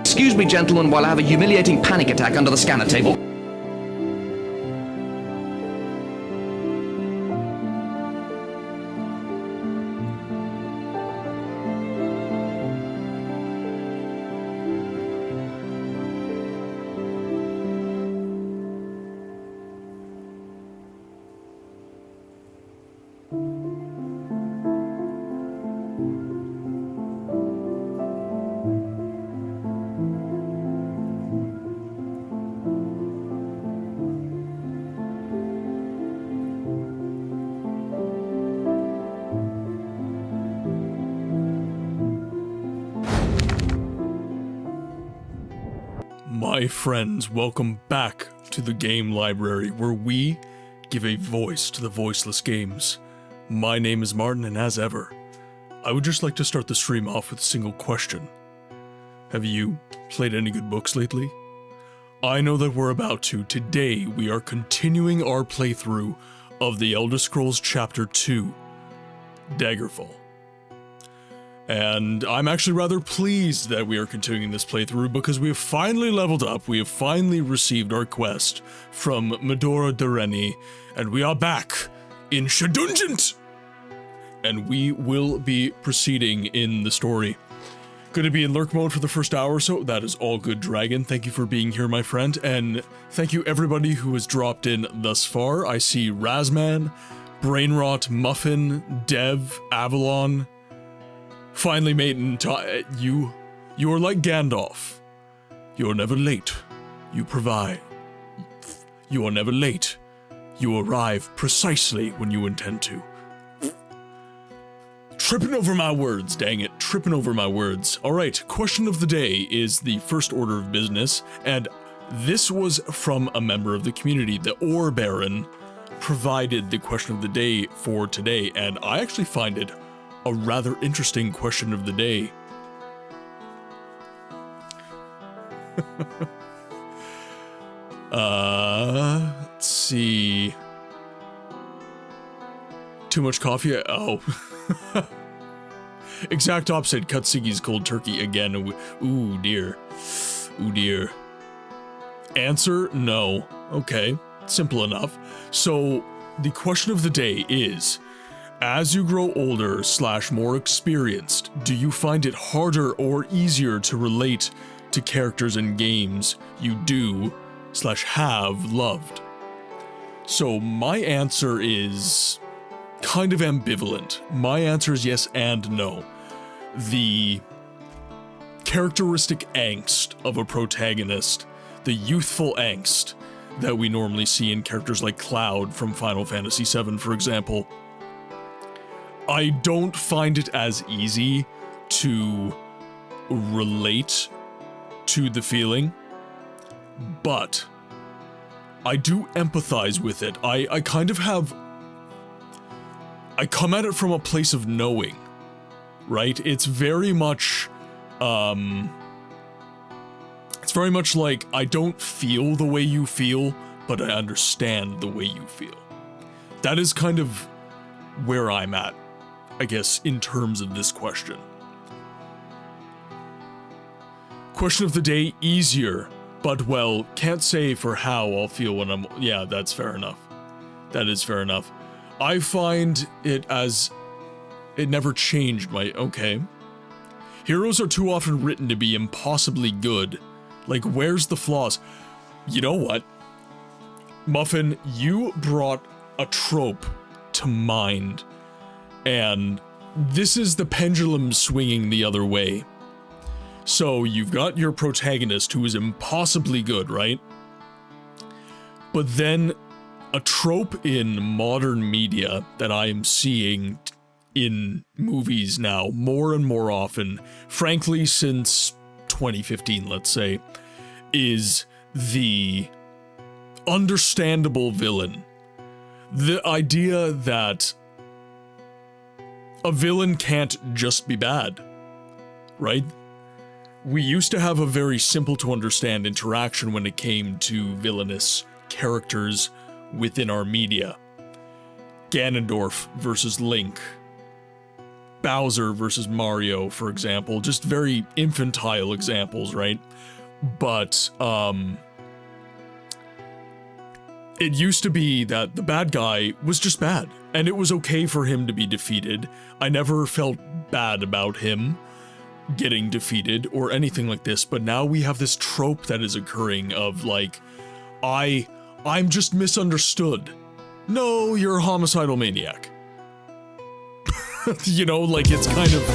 Excuse me, gentlemen, while I have a humiliating panic attack under the scanner table. My friends, welcome back to the game library, where we give a voice to the voiceless games. My name is Martin, and as ever, I would just like to start the stream off with a single question. Have you played any good books lately? I know that we're about to. Today, we are continuing our playthrough of The Elder Scrolls Chapter 2, Daggerfall. And I'm actually rather pleased that we are continuing this playthrough because we have finally leveled up, we have finally received our quest from Medora Dareni, and we are back in Shadungeant! And we will be proceeding in the story. Going to be in lurk mode for the first hour or so. That is all good, Dragon. Thank you for being here, my friend, and thank you everybody who has dropped in thus far. I see Razman, Brainrot, Muffin, Dev, Avalon. Finally made in time. You are like Gandalf. You're never late. You provide. You are never late. You arrive precisely when you intend to. Tripping over my words, dang it. Tripping over my words. Alright, question of the day is the first order of business, and this was from a member of the community. The Ore Baron provided the question of the day for today, and I actually find it a rather interesting question of the day. Let's see. Too much coffee? Oh. Exact opposite. Cut Siggy's cold turkey again. Ooh, dear. Ooh, dear. Answer, no. Okay, simple enough. So, the question of the day is, as you grow older / more experienced, do you find it harder or easier to relate to characters in games you do / have loved? So my answer is kind of ambivalent. My answer is yes and no. The characteristic angst of a protagonist, the youthful angst that we normally see in characters like Cloud from Final Fantasy VII, for example, I don't find it as easy to relate to the feeling, but I do empathize with it. I kind of have... I come at it from a place of knowing, right? It's very much... It's very much like, I don't feel the way you feel, but I understand the way you feel. That is kind of where I'm at, I guess, in terms of this question. Question of the day, easier, but well, can't say for how I'll feel when I'm... Yeah, that's fair enough. That is fair enough. I find it as... It never changed my... Okay. Heroes are too often written to be impossibly good. Like, where's the flaws? You know what? Muffin, you brought a trope to mind, and this is the pendulum swinging the other way. So, you've got your protagonist who is impossibly good, right? But then, a trope in modern media that I am seeing in movies now more and more often, frankly, since 2015, let's say, is the understandable villain. The idea that a villain can't just be bad, right? We used to have a very simple to understand interaction when it came to villainous characters within our media. Ganondorf versus Link, Bowser versus Mario, for example, just very infantile examples, right? But, it used to be that the bad guy was just bad, and it was okay for him to be defeated. I never felt bad about him getting defeated or anything like this, but now we have this trope that is occurring of, like, I'm just misunderstood. No, you're a homicidal maniac. You know, like, it's kind of...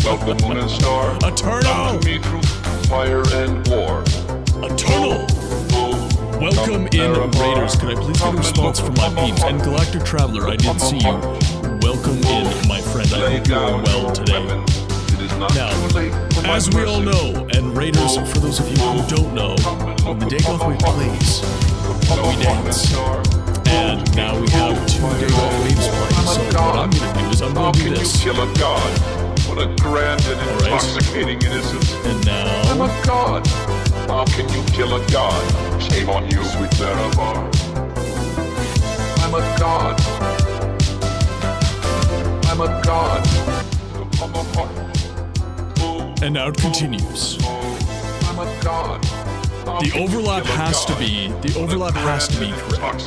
Welcome, Moon and Star. Eternal! Come to me through fire and war. Eternal! Welcome in, Raiders. Can I please get a response from my peeps? And Galactic Traveler, I did see you. Welcome in, my friend. I hope you are well today. Now, as we all know, and Raiders, for those of you who don't know, when the Daggerfall plays, we dance. And now we have 2 Daggerfall waves playing, so what I'm going to do is I'm going to do this. How can you kill a god? What a grand and intoxicating innocence. And now... I'm a god. How can you kill a god? Shame on you, sweet Daggerfall. I'm a god. I'm a god. And now it continues. I'm a god. The overlap has to be correct.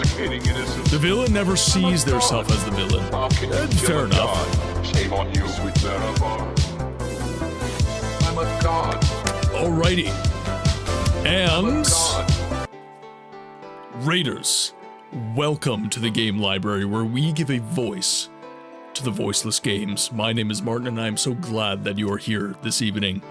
The villain never sees theirself as the villain. Fair enough. Shame on you, sweet Daggerfall. I'm a god. Alrighty. And... Raiders, welcome to the game library where we give a voice to the voiceless games. My name is Martin and I am so glad that you are here this evening.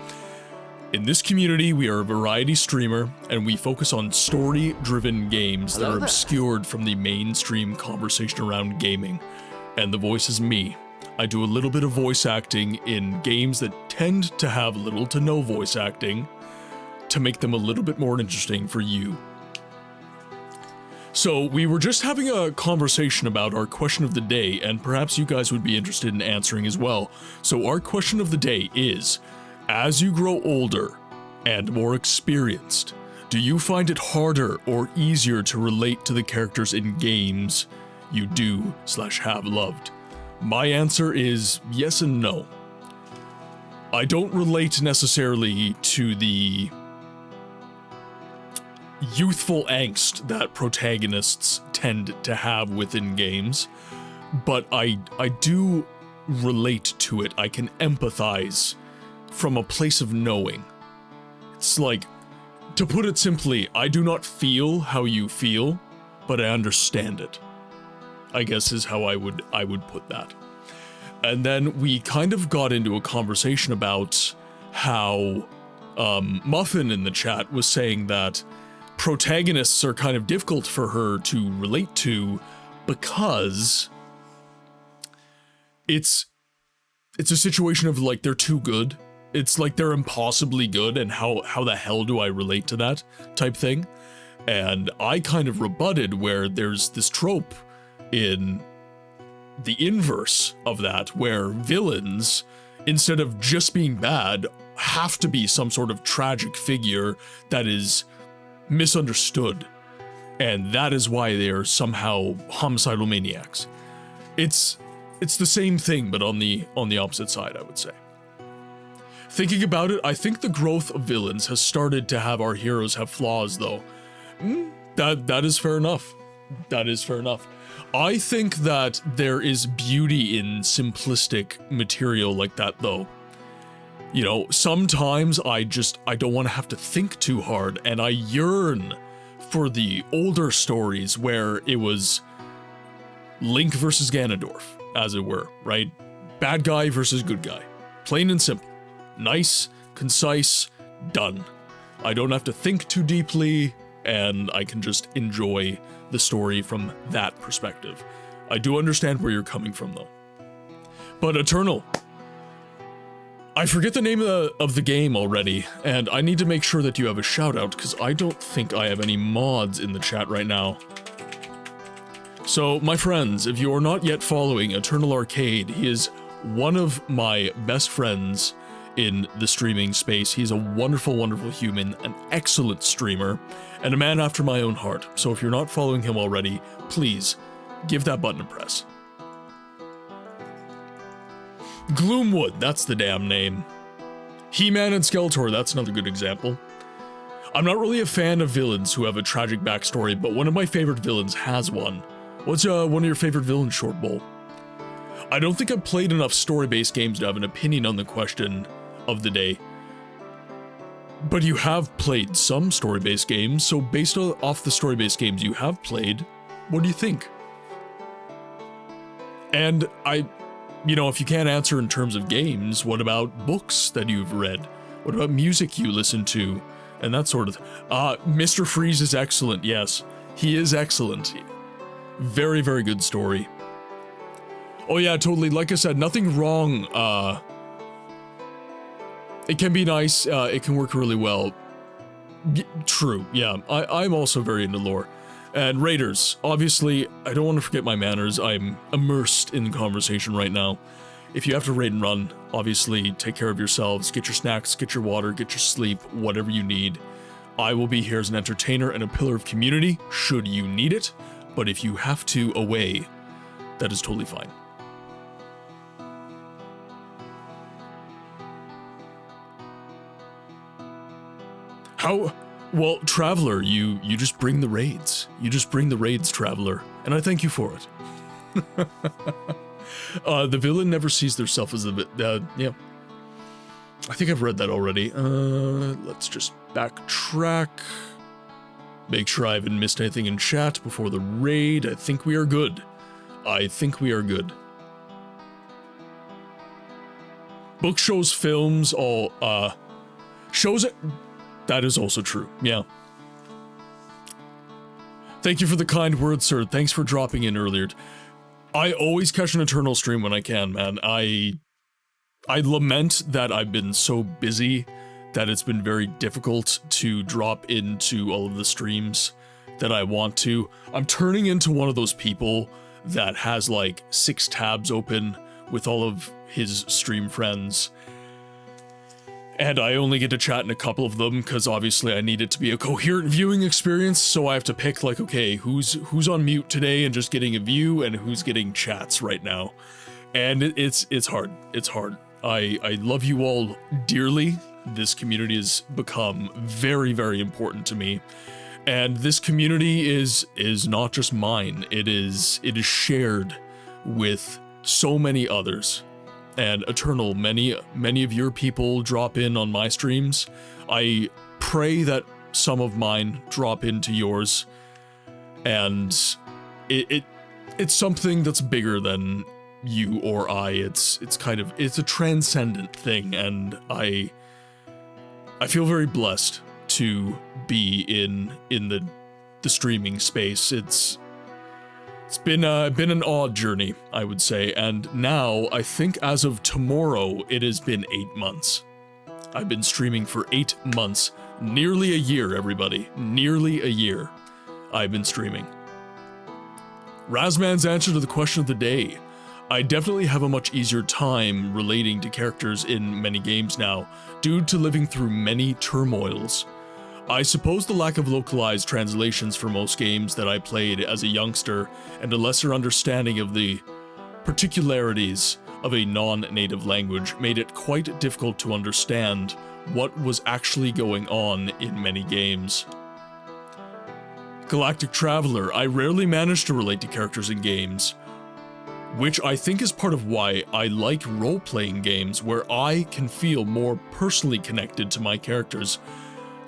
In this community, we are a variety streamer and we focus on story-driven games that are obscured from the mainstream conversation around gaming. And the voice is me. I do a little bit of voice acting in games that tend to have little to no voice acting to make them a little bit more interesting for you. So we were just having a conversation about our question of the day, and perhaps you guys would be interested in answering as well. So our question of the day is, as you grow older and more experienced, do you find it harder or easier to relate to the characters in games you do/have loved? My answer is yes and no. I don't relate necessarily to the youthful angst that protagonists tend to have within games, but I do relate to it. I can empathize from a place of knowing. It's like, to put it simply, I do not feel how you feel, but I understand it, I guess is how I would put that. And then we kind of got into a conversation about how Muffin in the chat was saying that protagonists are kind of difficult for her to relate to because it's a situation of like they're too good. It's like they're impossibly good and how the hell do I relate to that type thing. And I kind of rebutted where there's this trope in the inverse of that, where villains, instead of just being bad, have to be some sort of tragic figure that is misunderstood. And that is why they are somehow homicidal maniacs. It's the same thing, but on the opposite side, I would say. Thinking about it, I think the growth of villains has started to have our heroes have flaws, though. That is fair enough. That is fair enough. I think that there is beauty in simplistic material like that, though. You know, sometimes I don't want to have to think too hard, and I yearn for the older stories where it was Link versus Ganondorf, as it were, right? Bad guy versus good guy. Plain and simple. Nice, concise, done. I don't have to think too deeply, and I can just enjoy the story from that perspective. I do understand where you're coming from, though. But Eternal, I forget the name of the game already, and I need to make sure that you have a shout out, because I don't think I have any mods in the chat right now. So, my friends, if you are not yet following Eternal Arcade, he is one of my best friends in the streaming space. He's a wonderful, wonderful human, an excellent streamer, and a man after my own heart. So if you're not following him already, please give that button a press. Gloomwood, that's the damn name. He-Man and Skeletor, that's another good example. I'm not really a fan of villains who have a tragic backstory, but one of my favorite villains has one. What's one of your favorite villains, Short Bowl? I don't think I've played enough story-based games to have an opinion on the question of the day. But you have played some story-based games, so based off the story-based games you have played, what do you think? And you know, if you can't answer in terms of games, what about books that you've read? What about music you listen to? And that sort of Mr. Freeze is excellent, yes. He is excellent. Very, very good story. Oh yeah, totally. Like I said, nothing wrong. It can be nice. It can work really well. True. Yeah, I'm also very into lore. And Raiders, obviously, I don't want to forget my manners. I'm immersed in the conversation right now. If you have to raid and run, obviously, take care of yourselves. Get your snacks, get your water, get your sleep, whatever you need. I will be here as an entertainer and a pillar of community, should you need it. But if you have to away, that is totally fine. How? Well, Traveler, you just bring the raids. You just bring the raids, Traveler, and I thank you for it. The villain never sees theirself as the yeah. I think I've read that already. Let's just backtrack. Make sure I haven't missed anything in chat before the raid. I think we are good. I think we are good. Book shows, films, all, shows it. That is also true, yeah. Thank you for the kind words, sir. Thanks for dropping in earlier. I always catch an Eternal stream when I can, man. I lament that I've been so busy that it's been very difficult to drop into all of the streams that I want to. I'm turning into one of those people that has like 6 tabs open with all of his stream friends. And I only get to chat in a couple of them because obviously I need it to be a coherent viewing experience, so I have to pick like, okay, who's on mute today and just getting a view and who's getting chats right now. And it's hard. It's hard. I love you all dearly. This community has become very, very important to me. And this community is not just mine. It is shared with so many others. And Eternal, many of your people drop in on my streams. I pray that some of mine drop into yours, and it's something that's bigger than you or I. It's a transcendent thing, and I feel very blessed to be in the streaming space. It's been an odd journey, I would say, and now, I think as of tomorrow, it has been 8 months. I've been streaming for 8 months Nearly a year, everybody. Nearly a year I've been streaming. Razman's answer to the question of the day. I definitely have a much easier time relating to characters in many games now, due to living through many turmoils. I suppose the lack of localized translations for most games that I played as a youngster, and a lesser understanding of the particularities of a non-native language made it quite difficult to understand what was actually going on in many games. Galactic Traveler, I rarely manage to relate to characters in games, which I think is part of why I like role-playing games where I can feel more personally connected to my characters.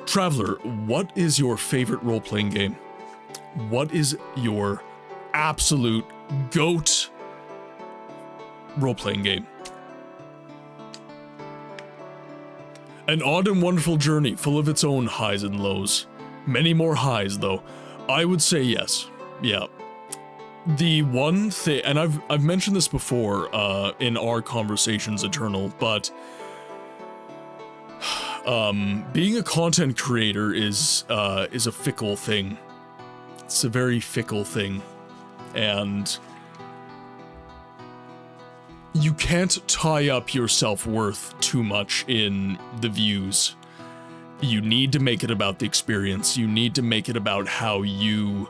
Traveler, what is your favorite role-playing game? What is your absolute GOAT role-playing game? An odd and wonderful journey, full of its own highs and lows. Many more highs, though. I would say yes. Yeah. The one thing, and I've mentioned this before in our Conversations Eternal, but being a content creator is a fickle thing. It's a very fickle thing, and you can't tie up your self-worth too much in the views. You need to make it about the experience. You need to make it about how you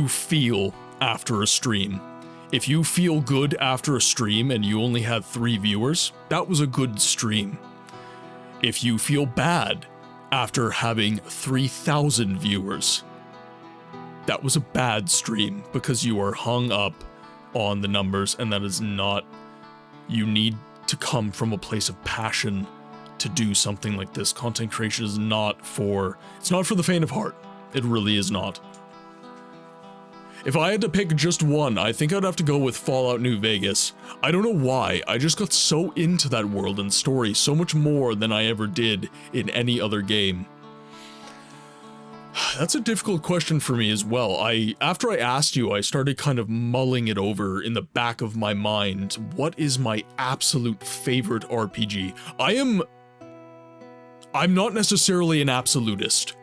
feel after a stream. If you feel good after a stream and you only had 3 viewers, that was a good stream. If you feel bad after having 3,000 viewers, that was a bad stream because you are hung up on the numbers, and that is not... You need to come from a place of passion to do something like this. Content creation is not for... It's not for the faint of heart. It really is not. If I had to pick just one, I think I'd have to go with Fallout New Vegas. I don't know why, I just got so into that world and story so much more than I ever did in any other game. That's a difficult question for me as well. After I asked you, I started kind of mulling it over in the back of my mind. What is my absolute favorite RPG? I'm not necessarily an absolutist.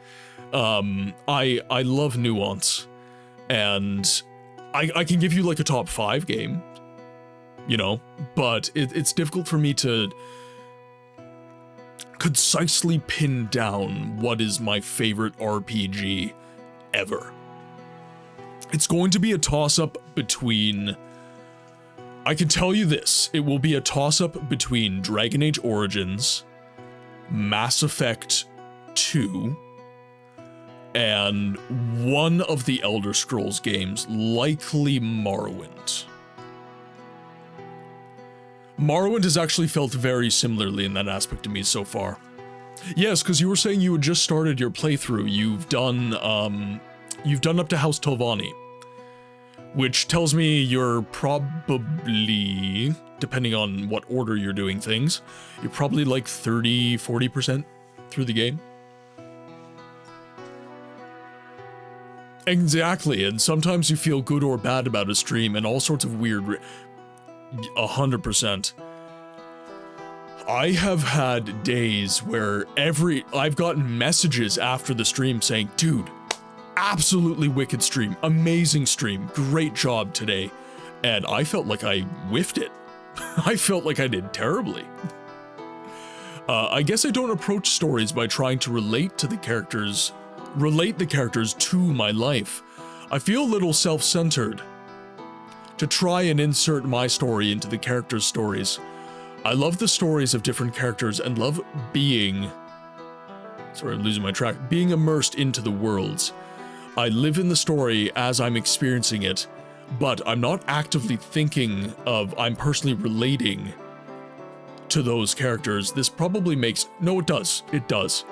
I love nuance. And I can give you like a top 5 game, you know, but it's difficult for me to concisely pin down what is my favorite RPG ever. It's going to be a toss-up between... I can tell you this, it will be a toss-up between Dragon Age Origins, Mass Effect 2, and one of the Elder Scrolls games, likely Morrowind. Morrowind has actually felt very similarly in that aspect to me so far. Yes, because you were saying you had just started your playthrough. You've done up to House Telvanni, which tells me you're probably, depending on what order you're doing things, you're probably like 30-40% through the game. Exactly, and sometimes you feel good or bad about a stream and all sorts of weird... 100%. I have had days where I've gotten messages after the stream saying, dude, absolutely wicked stream, amazing stream, great job today. And I felt like I whiffed it. I felt like I did terribly. I guess I don't approach stories by trying to relate the characters to my life. I feel a little self-centered to try and insert my story into the characters' stories. I love the stories of different characters and love being... Sorry, I'm losing my track. Being immersed into the worlds. I live in the story as I'm experiencing it, but I'm not actively thinking of I'm personally relating to those characters. This probably makes... No, it does. It does.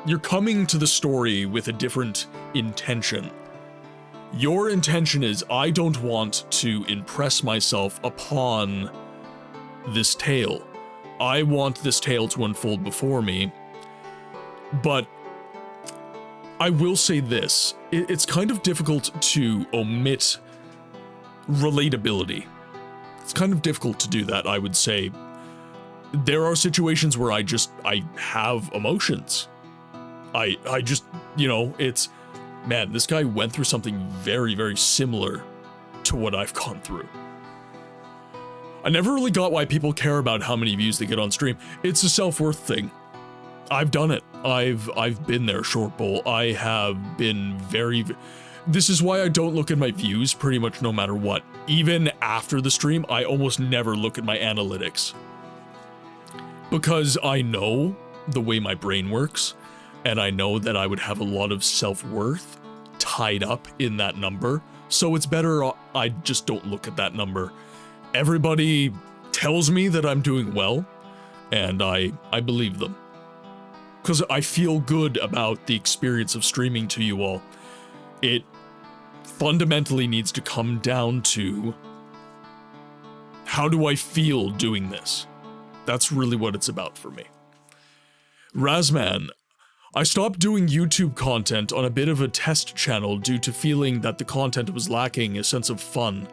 You're coming to the story with a different intention. Your intention is, I don't want to impress myself upon this tale. I want this tale to unfold before me. But I will say this, it's kind of difficult to omit relatability. It's kind of difficult to do that, I would say. There are situations where I have emotions. I just, you know, it's, man, this guy went through something very, very similar to what I've gone through. I never really got why people care about how many views they get on stream. It's a self-worth thing. I've done it. I've been there, Short Bowl. I have been very... This is why I don't look at my views pretty much no matter what. Even after the stream, I almost never look at my analytics. Because I know the way my brain works, and I know that I would have a lot of self-worth tied up in that number, so it's better I just don't look at that number. Everybody tells me that I'm doing well, and I believe them. Because I feel good about the experience of streaming to you all. It fundamentally needs to come down to, how do I feel doing this? That's really what it's about for me. Razman, I stopped doing YouTube content on a bit of a test channel due to feeling that the content was lacking a sense of fun.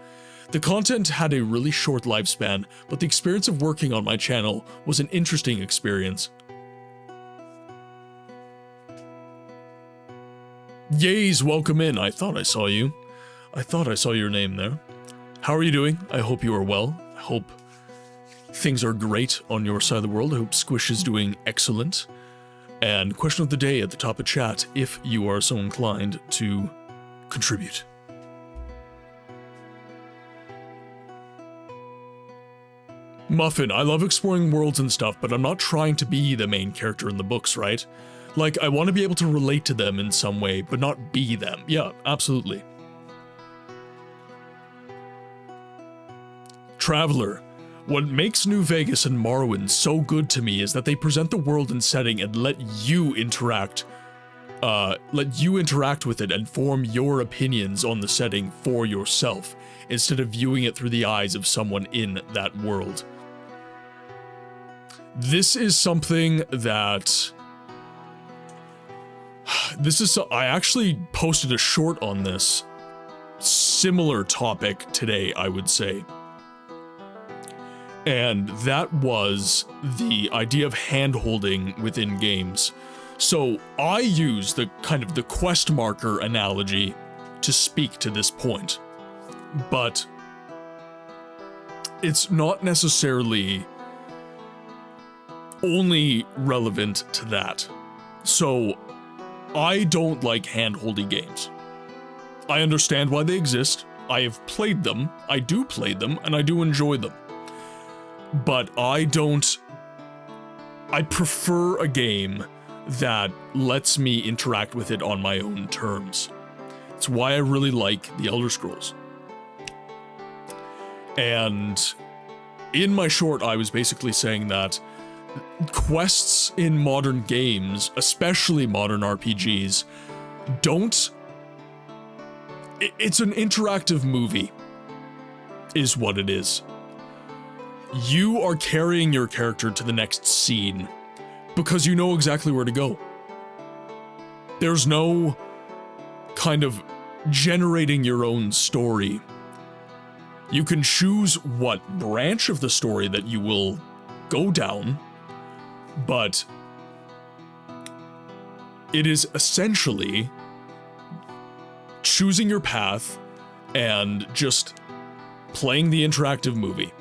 The content had a really short lifespan, but the experience of working on my channel was an interesting experience. Yays, welcome in. I thought I saw you. I thought I saw your name there. How are you doing? I hope you are well. I hope things are great on your side of the world. I hope Squish is doing excellent. And question of the day at the top of chat, if you are so inclined to contribute. Muffin, I love exploring worlds and stuff, but I'm not trying to be the main character in the books, right? Like, I want to be able to relate to them in some way, but not be them. Yeah, absolutely. Traveler, what makes New Vegas and Morrowind so good to me is that they present the world and setting and let you interact with it and form your opinions on the setting for yourself, instead of viewing it through the eyes of someone in that world. This is something that... I actually posted a short on this similar topic today, I would say. And that was the idea of hand-holding within games. So I use the kind of the quest marker analogy to speak to this point. But it's not necessarily only relevant to that. So I don't like hand-holding games. I understand why they exist. I have played them, I do play them, and I do enjoy them. But I prefer a game that lets me interact with it on my own terms. It's why I really like the Elder Scrolls. And in my short, I was basically saying that quests in modern games, especially modern RPGs, it's an interactive movie, is what it is. You are carrying your character to the next scene because you know exactly where to go. There's no kind of generating your own story. You can choose what branch of the story that you will go down, but it is essentially choosing your path and just playing the interactive movie.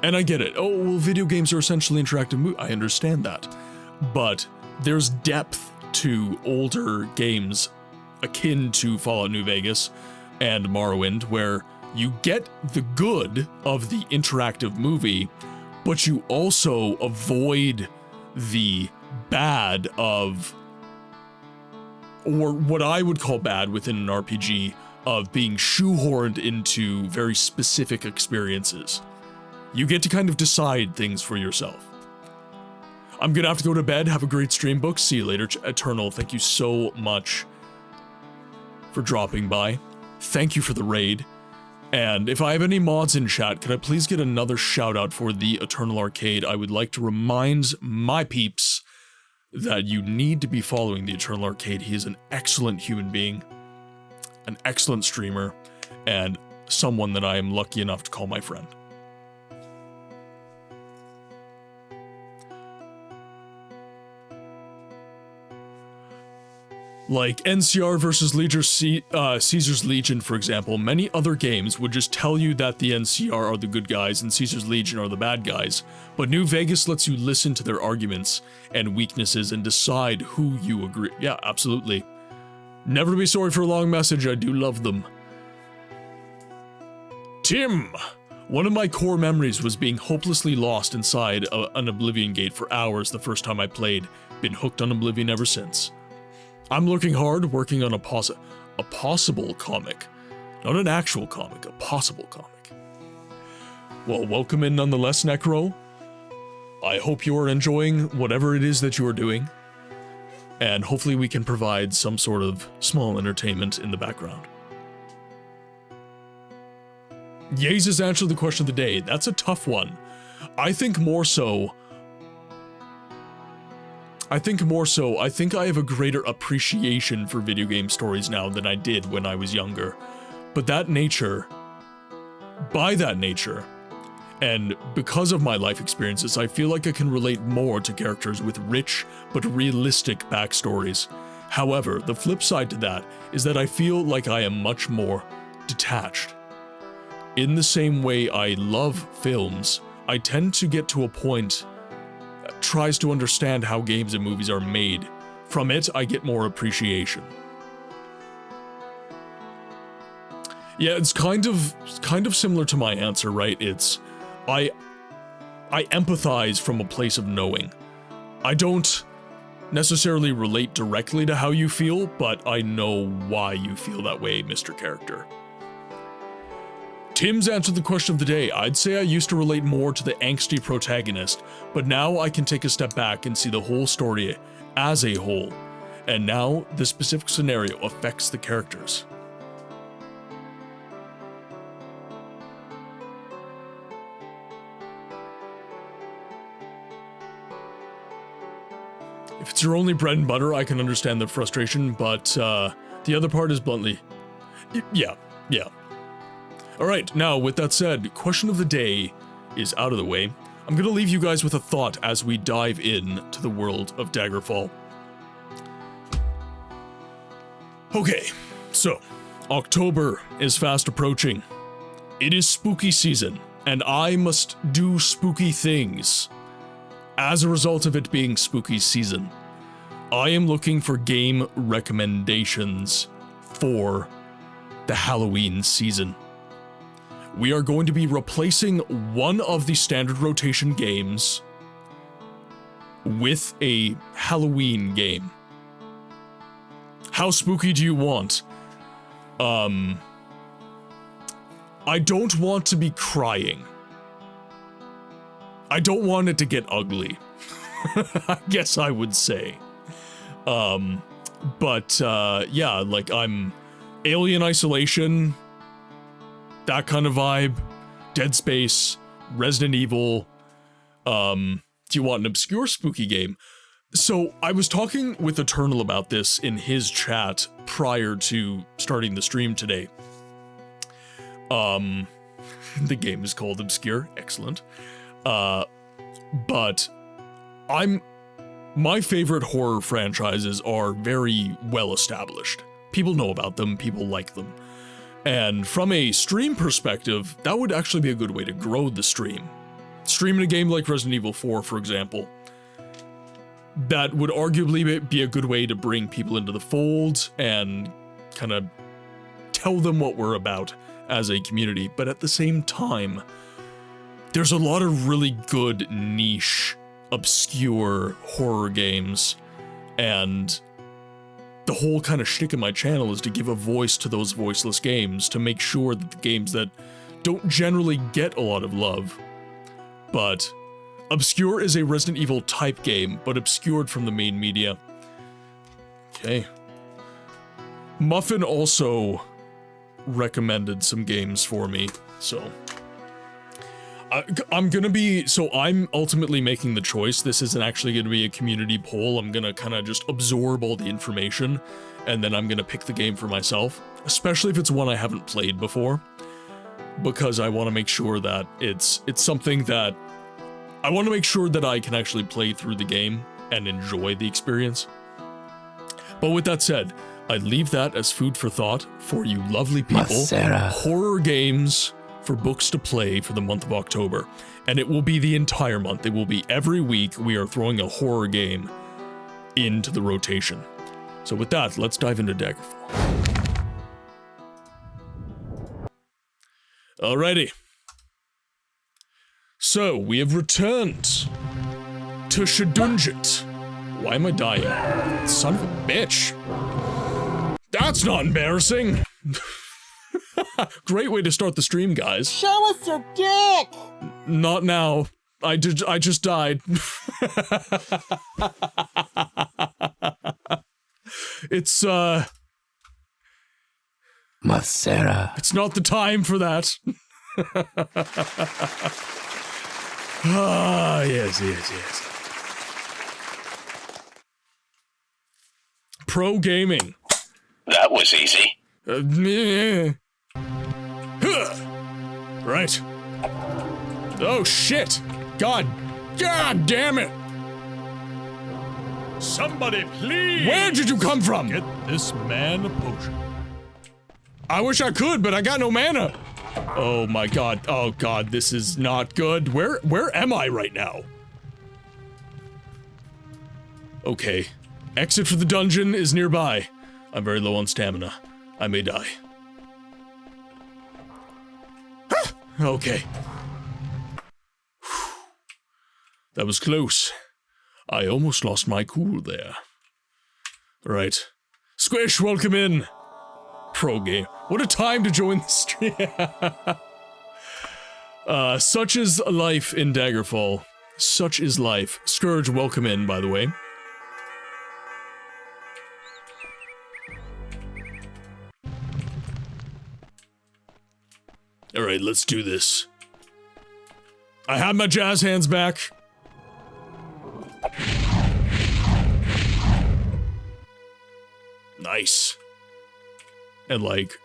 And I get it. Oh, well, video games are essentially interactive movies. I understand that. But there's depth to older games akin to Fallout New Vegas and Morrowind, where you get the good of the interactive movie, but you also avoid the bad of, or what I would call bad within an RPG, of being shoehorned into very specific experiences. You get to kind of decide things for yourself. I'm gonna have to go to bed. Have a great stream, Book. See you later, Eternal. Thank you so much for dropping by. Thank you for the raid. And if I have any mods in chat, could I please get another shout out for the Eternal Arcade? I would like to remind my peeps that you need to be following the Eternal Arcade. He is an excellent human being, an excellent streamer, and someone that I am lucky enough to call my friend. Like NCR versus Caesar's Legion, for example, many other games would just tell you that the NCR are the good guys and Caesar's Legion are the bad guys, but New Vegas lets you listen to their arguments and weaknesses and decide who you agree. Yeah, absolutely. Never be sorry for a long message, I do love them. Tim! One of my core memories was being hopelessly lost inside an Oblivion gate for hours the first time I played. Been hooked on Oblivion ever since. I'm looking hard, working on a possible comic. Not an actual comic, a possible comic. Well, welcome in nonetheless, Necro. I hope you are enjoying whatever it is that you are doing. And hopefully we can provide some sort of small entertainment in the background. Yays has answered the question of the day. That's a tough one. I think I have a greater appreciation for video game stories now than I did when I was younger. But by that nature, and because of my life experiences, I feel like I can relate more to characters with rich but realistic backstories. However, the flip side to that is that I feel like I am much more detached. In the same way I love films, I tend to get to a point that tries to understand how games and movies are made. From it, I get more appreciation. Yeah, it's kind of similar to my answer, right? It's I empathize from a place of knowing. I don't necessarily relate directly to how you feel, but I know why you feel that way, Mr. Character. Tim's answered the question of the day. I'd say I used to relate more to the angsty protagonist, but now I can take a step back and see the whole story as a whole, and now the specific scenario affects the characters. If it's your only bread and butter, I can understand the frustration, but the other part is bluntly, yeah. Alright, now with that said, question of the day is out of the way. I'm gonna leave you guys with a thought as we dive in to the world of Daggerfall. Okay, so, October is fast approaching. It is spooky season, and I must do spooky things. As a result of it being spooky season, I am looking for game recommendations for the Halloween season. We are going to be replacing one of the standard rotation games with a Halloween game. How spooky do you want? I don't want to be crying. I don't want it to get ugly. I guess I would say. Yeah, like I'm Alien Isolation, that kind of vibe, Dead Space, Resident Evil. Do you want an obscure spooky game? So I was talking with Eternal about this in his chat prior to starting the stream today. The game is called Obscure, excellent. But my favorite horror franchises are very well established. People know about them, people like them. And from a stream perspective, that would actually be a good way to grow the stream. Streaming a game like Resident Evil 4, for example, that would arguably be a good way to bring people into the fold and kind of tell them what we're about as a community. But at the same time, there's a lot of really good niche, obscure horror games, and the whole kind of shtick of my channel is to give a voice to those voiceless games, to make sure that the games that don't generally get a lot of love, but obscure is a Resident Evil type game, but obscured from the main media. Okay. Muffin also recommended some games for me, so I'm gonna be, so I'm ultimately making the choice. This isn't actually gonna be a community poll. I'm gonna kind of just absorb all the information, and then I'm gonna pick the game for myself, especially if it's one I haven't played before, because I want to make sure that it's something that, I want to make sure that I can actually play through the game and enjoy the experience. But with that said, I leave that as food for thought for you lovely people. Horror games for books to play for the month of October. And it will be the entire month. It will be every week we are throwing a horror game into the rotation. So with that, let's dive into Daggerfall. Alrighty. So, we have returned to Shedunjit. Why am I dying? Son of a bitch. That's not embarrassing. Great way to start the stream, guys. Show us your dick! Not now. I just died. It's, Masera. It's not the time for that. Ah, yes. Pro gaming. That was easy. Right. Oh, shit. God damn it. Somebody, please! Where did you come from? Get this man a potion. I wish I could, but I got no mana. Oh my god. Oh god, this is not good. Where am I right now? Okay. Exit for the dungeon is nearby. I'm very low on stamina. I may die. Okay. That was close. I almost lost my cool there. Right. Squish, welcome in. Pro game. What a time to join the stream. Such is life in Daggerfall. Such is life. Scourge, welcome in, by the way. Alright, let's do this. I have my jazz hands back. Nice. And like,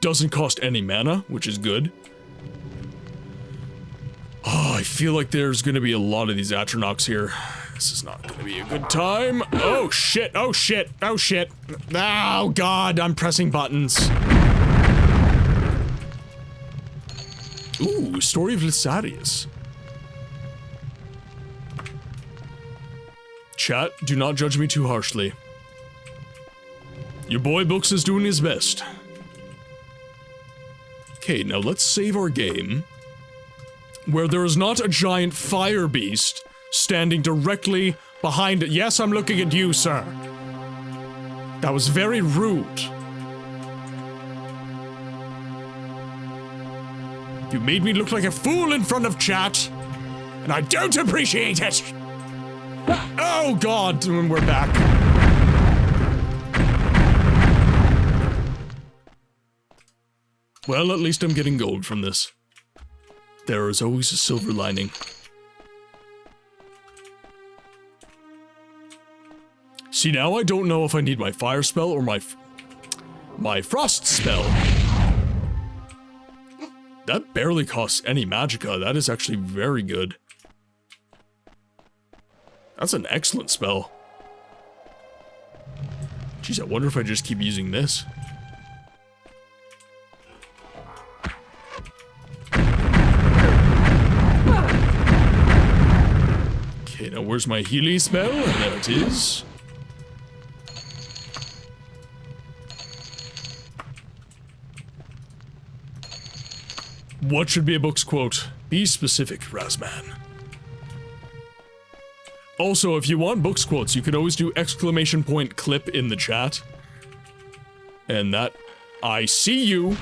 doesn't cost any mana, which is good. Oh, I feel like there's gonna be a lot of these Atronachs here. This is not gonna be a good time. Oh shit, oh shit, oh shit. Oh god, I'm pressing buttons. Ooh, Story of Lysarius. Chat, do not judge me too harshly. Your boy Books is doing his best. Okay, now let's save our game where there is not a giant fire beast standing directly behind it. Yes, I'm looking at you, sir. That was very rude. You made me look like a fool in front of chat, and I don't appreciate it. Oh god, we're back. Well, at least I'm getting gold from this. There is always a silver lining. See, now I don't know if I need my fire spell or my frost spell. That barely costs any magicka. That is actually very good. That's an excellent spell. Jeez, I wonder if I just keep using this. Okay, now where's my Healy spell? There it is. What should be a book's quote? Be specific, Razman. Also, if you want books quotes, you could always do exclamation point clip in the chat. And that, I see you.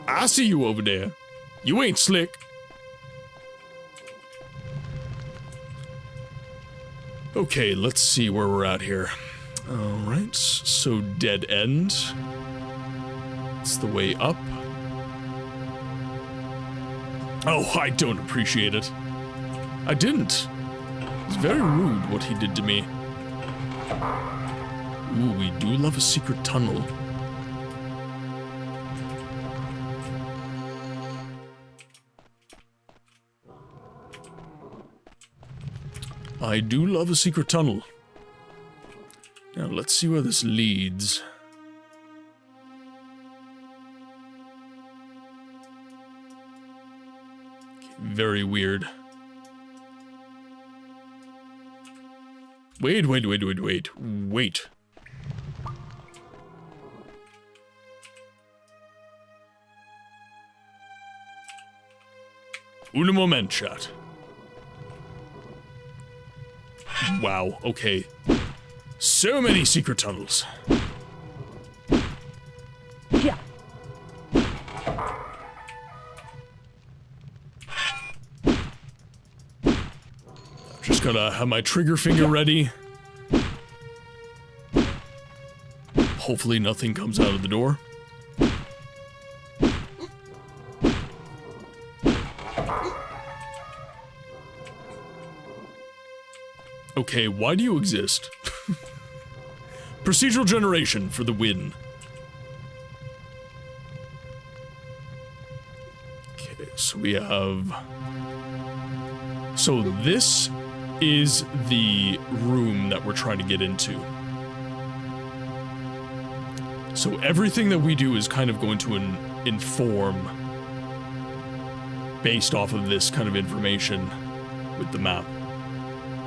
I see you over there. You ain't slick. Okay, let's see where we're at here. Alright, so dead end. It's the way up. Oh, I don't appreciate it. I didn't. It's very rude what he did to me. Ooh, we do love a secret tunnel. I do love a secret tunnel. Now, let's see where this leads. Okay, very weird. Wait. Un moment, chat. Wow, okay. So many secret tunnels. Yeah. Just gotta have my trigger finger ready. Hopefully nothing comes out of the door. Okay, why do you exist? Procedural generation for the win. Okay, so we have... So this is the room that we're trying to get into. So everything that we do is kind of going to inform based off of this kind of information with the map.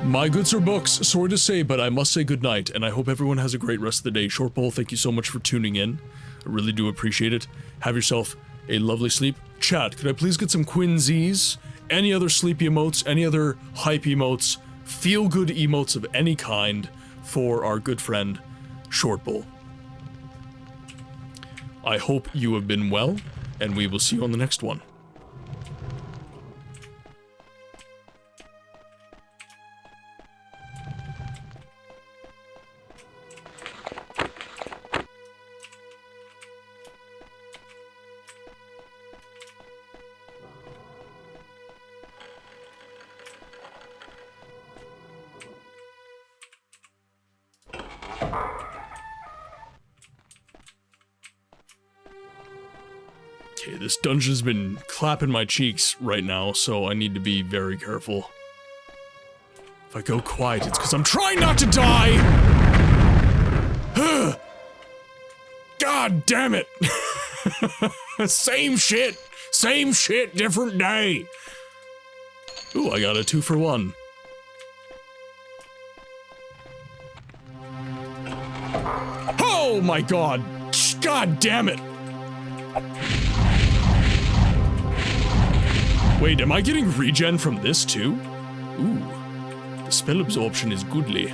My good sir books, sorry to say, but I must say goodnight, and I hope everyone has a great rest of the day. Short Bowl, thank you so much for tuning in. I really do appreciate it. Have yourself a lovely sleep. Chat, could I please get some Quinzies? Any other sleepy emotes, any other hype emotes, feel-good emotes of any kind for our good friend, Short Bowl. I hope you have been well, and we will see you on the next one. Okay, this dungeon's been clapping my cheeks right now, so I need to be very careful. If I go quiet, it's because I'm trying not to die! God damn it! Same shit, different day! Ooh, I got a 2-for-1. Oh my god! God damn it! Wait, am I getting regen from this too? Ooh, the spell absorption is goodly.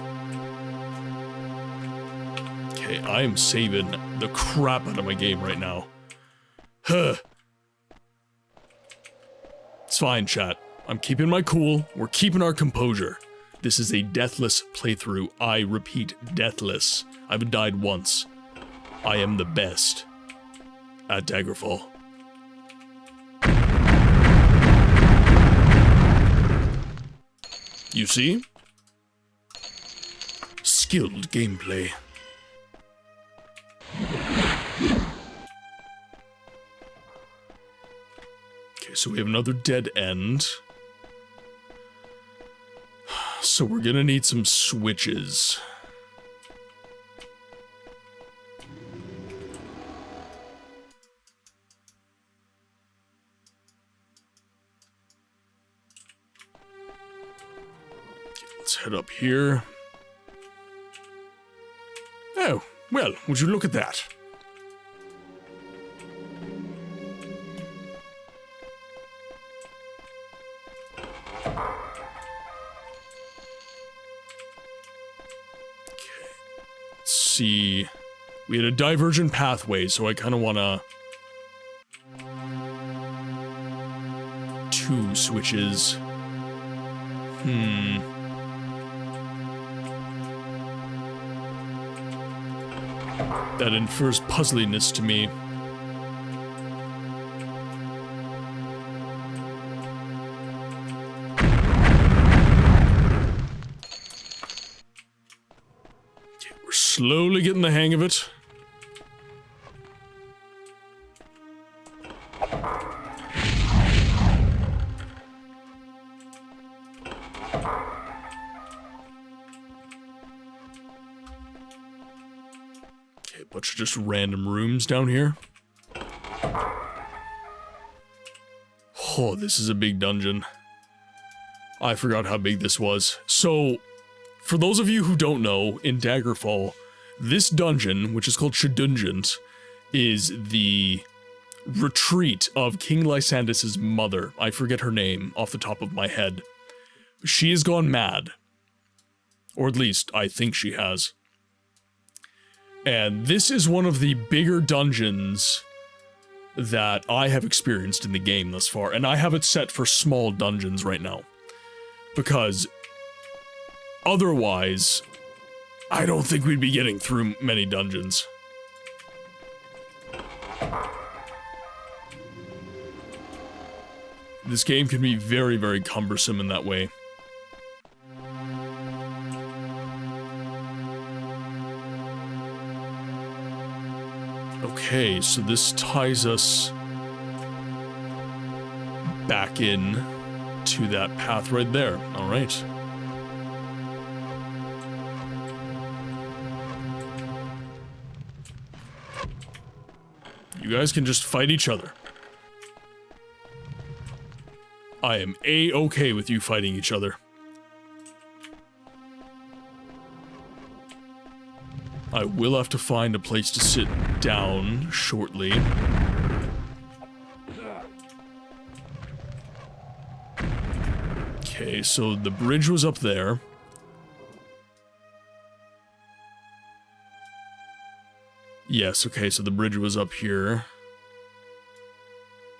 Okay, I am saving the crap out of my game right now. Huh. It's fine, chat. I'm keeping my cool. We're keeping our composure. This is a deathless playthrough. I repeat, deathless. I haven't died once. I am the best at Daggerfall. You see? Skilled gameplay. Okay, so we have another dead end. So we're gonna need some switches. Let's head up here. Oh, well, would you look at that? Okay. Let's see. We had a divergent pathway, so I kind of want to... 2 switches. That infers puzzliness to me. Slowly getting the hang of it. Okay, a bunch of just random rooms down here. Oh, this is a big dungeon. I forgot how big this was. So, for those of you who don't know, in Daggerfall, this dungeon, which is called Shedungeons, is the retreat of King Lysandris' mother. I forget her name off the top of my head. She has gone mad. Or at least, I think she has. And this is one of the bigger dungeons that I have experienced in the game thus far. And I have it set for small dungeons right now. Because otherwise, I don't think we'd be getting through many dungeons. This game can be very, very cumbersome in that way. Okay, so this ties us back in to that path right there. All right. You guys can just fight each other. I am A-okay with you fighting each other. I will have to find a place to sit down shortly. Okay, so the bridge was up there. Yes, okay, so the bridge was up here.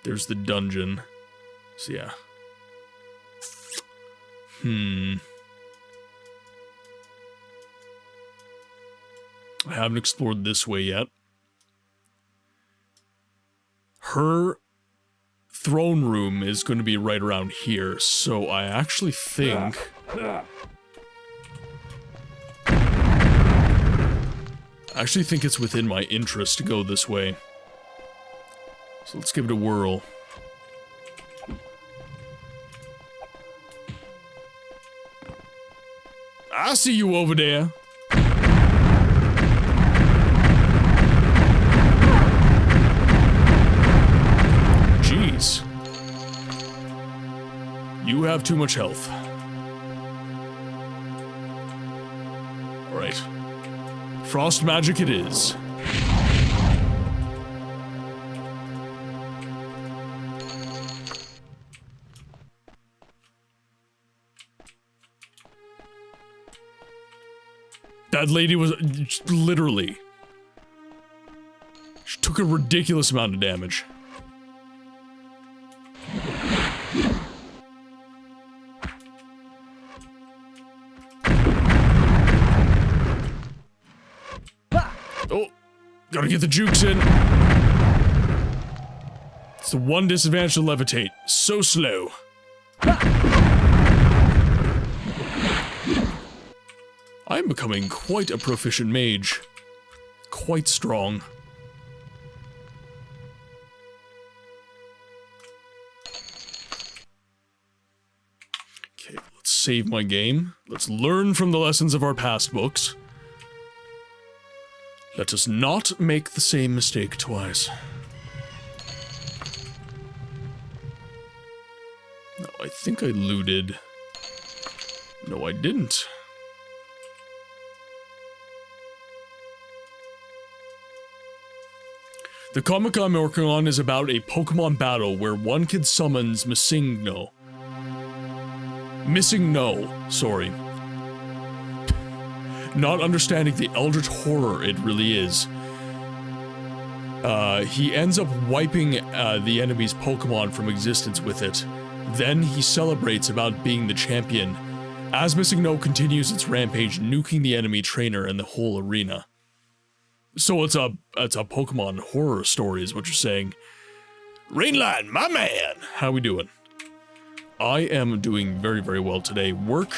There's the dungeon. So yeah. I haven't explored this way yet. Her throne room is going to be right around here, so I actually think... it's within my interest to go this way. So let's give it a whirl. I see you over there. Jeez. You have too much health. Alright. Frost magic it is. That lady was literally... She took a ridiculous amount of damage. Oh, gotta get the jukes in. It's the one disadvantage to levitate. So slow. I'm becoming quite a proficient mage. Quite strong. Okay, let's save my game. Let's learn from the lessons of our past books. Let us not make the same mistake twice. No, I think I looted. No, I didn't. The comic I'm working on is about a Pokemon battle where one kid summons Missing No, sorry. Not understanding the eldritch horror it really is. He ends up wiping the enemy's Pokemon from existence with it. Then he celebrates about being the champion, as Missing No continues its rampage, nuking the enemy trainer and the whole arena. So it's a Pokemon horror story is what you're saying. Rainline, my man! How we doing? I am doing very, very well today. Work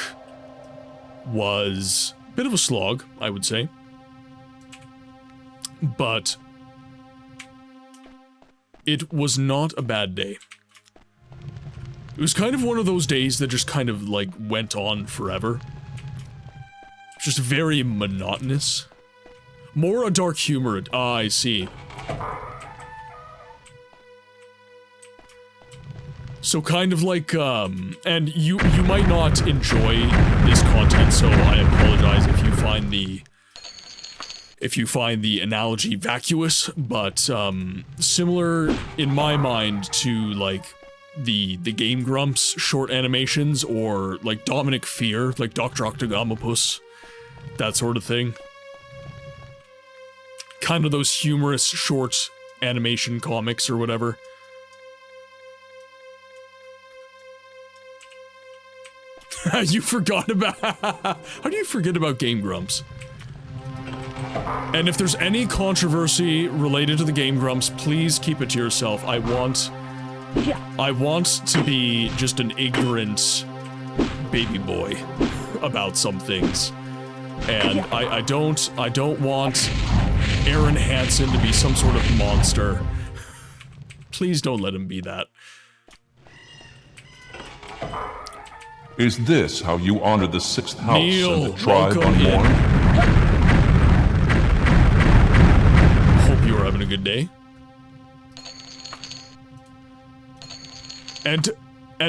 was a bit of a slog, I would say. but it was not a bad day. It was kind of one of those days that just kind of, like, went on forever. Just very monotonous. More a dark humor. Ah, I see. So kind of like, and you might not enjoy this content, so I apologize if you find the analogy vacuous, but, similar in my mind to, like, the Game Grumps short animations, or, like, Dominic Fear, like Dr. Octogamopus, that sort of thing. Kind of those humorous short animation comics or whatever. You forgot about... How do you forget about Game Grumps? And if there's any controversy related to the Game Grumps, please keep it to yourself. I want to be just an ignorant baby boy about some things. And I don't want Aaron Hansen to be some sort of monster. Please don't let him be that. Is this how you honor the 6th house Neil, and the tribe welcome unborn? Hope you are having a good day. And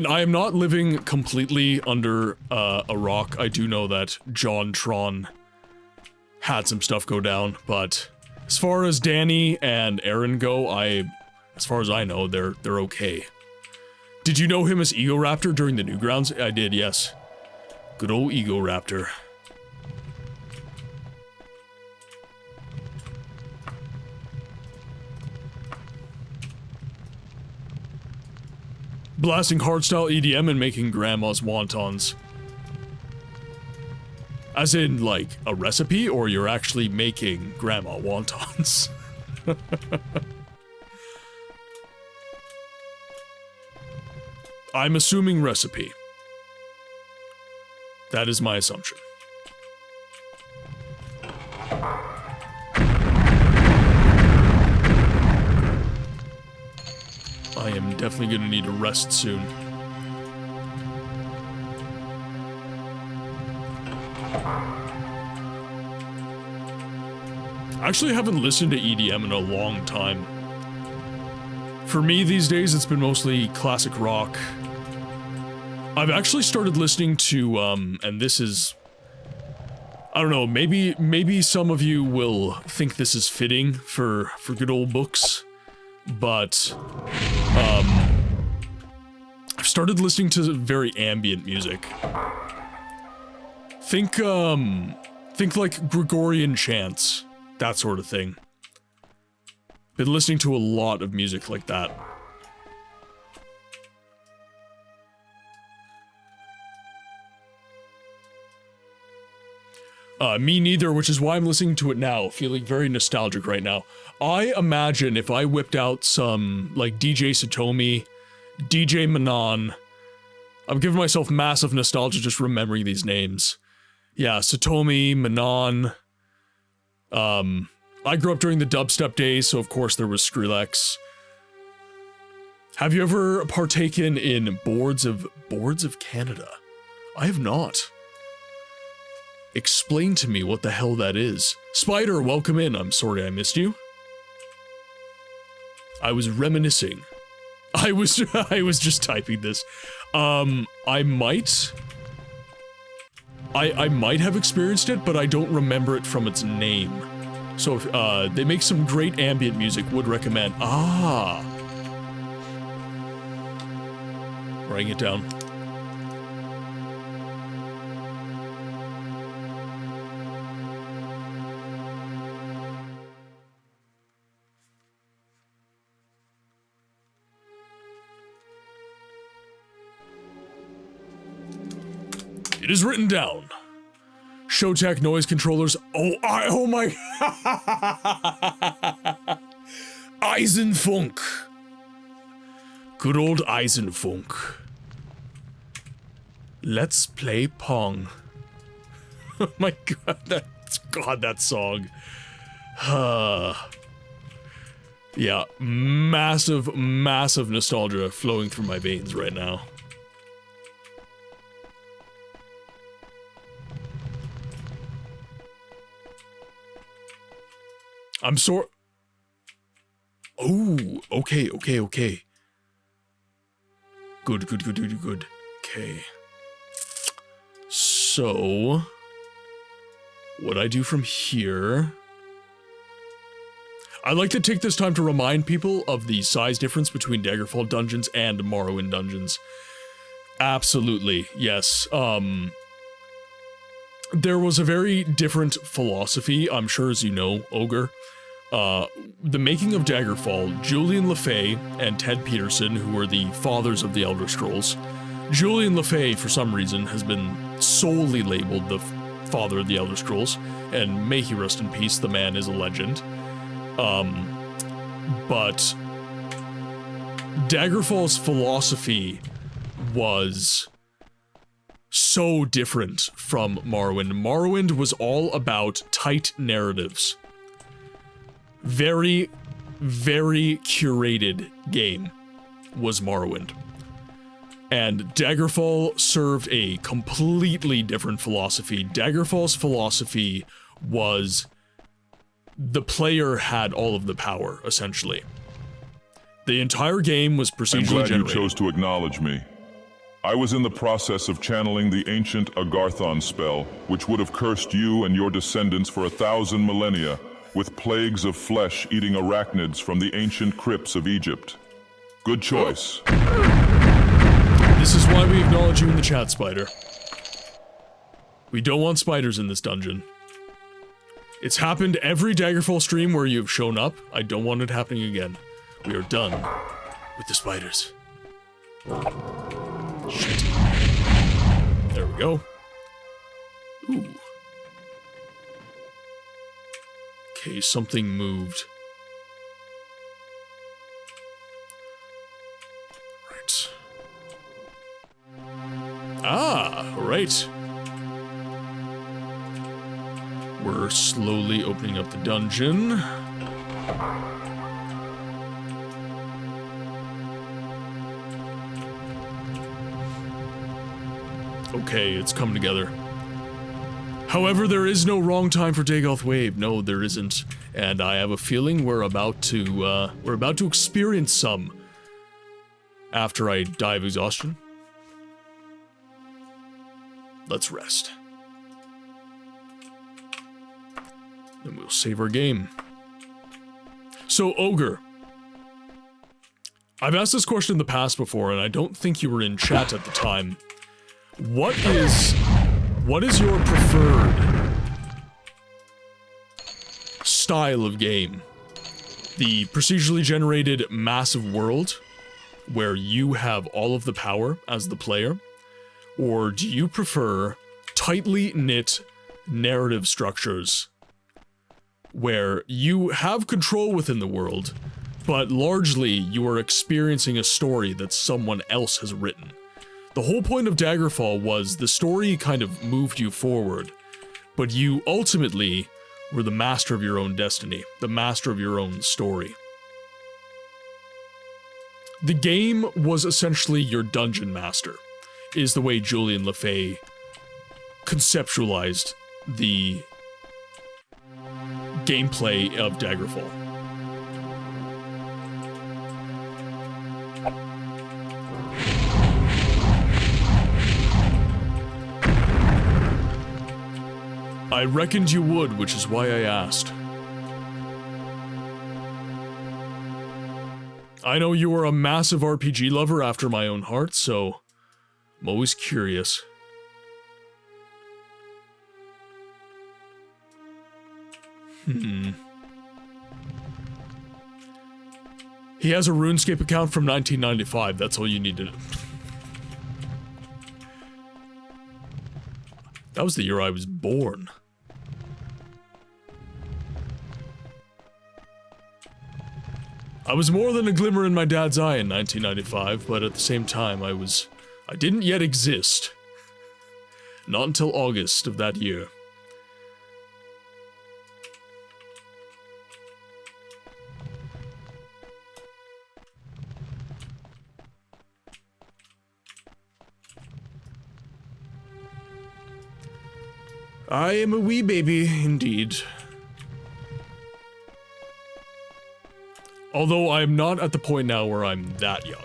I am not living completely under a rock. I do know that John Tron had some stuff go down, but as far as Danny and Aaron go, as far as I know, they're okay. Did you know him as Ego Raptor during the Newgrounds? I did, yes. Good old Ego Raptor. Blasting hardstyle EDM and making grandma's wontons. As in, like, a recipe, or you're actually making grandma wontons? I'm assuming recipe. That is my assumption. I am definitely gonna need to rest soon. I actually haven't listened to EDM in a long time. For me these days, it's been mostly classic rock. I've actually started listening to, and this is... I don't know, maybe some of you will think this is fitting for good old books, but, I've started listening to very ambient music. Think like Gregorian chants, that sort of thing. Been listening to a lot of music like that. Me neither, which is why I'm listening to it now, feeling very nostalgic right now. I imagine if I whipped out some, like, DJ Satomi, DJ Manon... I'm giving myself massive nostalgia just remembering these names. Yeah, Satomi, Manon... I grew up during the dubstep days, so of course there was Skrillex. Have you ever partaken in Boards of Canada? I have not. Explain to me what the hell that is. Spider, welcome in. I'm sorry I missed you. I was reminiscing. I was just typing this. I might have experienced it, but I don't remember it from its name. So if, they make some great ambient music, would recommend. Ah. Writing it down. It is written down. Showtech noise controllers. Oh my. Eisenfunk. Good old Eisenfunk. Let's play Pong. Oh my god, that song. Yeah, massive, massive nostalgia flowing through my veins right now. I'm sorry. Oh, okay. Good. Okay. So, what I do from here... I'd like to take this time to remind people of the size difference between Daggerfall dungeons and Morrowind dungeons. Absolutely, yes. There was a very different philosophy, I'm sure as you know, Ogre. The making of Daggerfall, Julian LeFay and Ted Peterson, who were the fathers of the Elder Scrolls. Julian LeFay, for some reason, has been solely labeled the father of the Elder Scrolls, and may he rest in peace, the man is a legend. But Daggerfall's philosophy was so different from Morrowind. Morrowind was all about tight narratives. Very, very curated game was Morrowind. And Daggerfall served a completely different philosophy. Daggerfall's philosophy was the player had all of the power, essentially. The entire game was procedurally generated. I'm glad you chose to acknowledge me. I was in the process of channeling the ancient Agarthon spell, which would have cursed you and your descendants for 1,000 millennia, with plagues of flesh eating arachnids from the ancient crypts of Egypt. Good choice. This is why we acknowledge you in the chat, Spider. We don't want spiders in this dungeon. It's happened every Daggerfall stream where you've shown up. I don't want it happening again. We are done with the spiders. Shit. There we go. Ooh. Okay, something moved. Right. Ah, right. We're slowly opening up the dungeon. Okay, it's come together. However, there is no wrong time for Dagoth Wave. No, there isn't. And I have a feeling we're about to experience some after I die of exhaustion. Let's rest. Then we'll save our game. So, Ogre. I've asked this question in the past before, and I don't think you were in chat at the time. What is your preferred style of game? The procedurally generated massive world, where you have all of the power as the player? Or do you prefer tightly knit narrative structures, where you have control within the world, but largely you are experiencing a story that someone else has written? The whole point of Daggerfall was the story kind of moved you forward, but you ultimately were the master of your own destiny, the master of your own story. The game was essentially your dungeon master, is the way Julian LeFay conceptualized the gameplay of Daggerfall. I reckoned you would, which is why I asked. I know you are a massive RPG lover after my own heart, so I'm always curious. He has a RuneScape account from 1995, that's all you needed. That was the year I was born. I was more than a glimmer in my dad's eye in 1995, but at the same time I didn't yet exist. Not until August of that year. I am a wee baby, indeed. Although I'm not at the point now where I'm that young.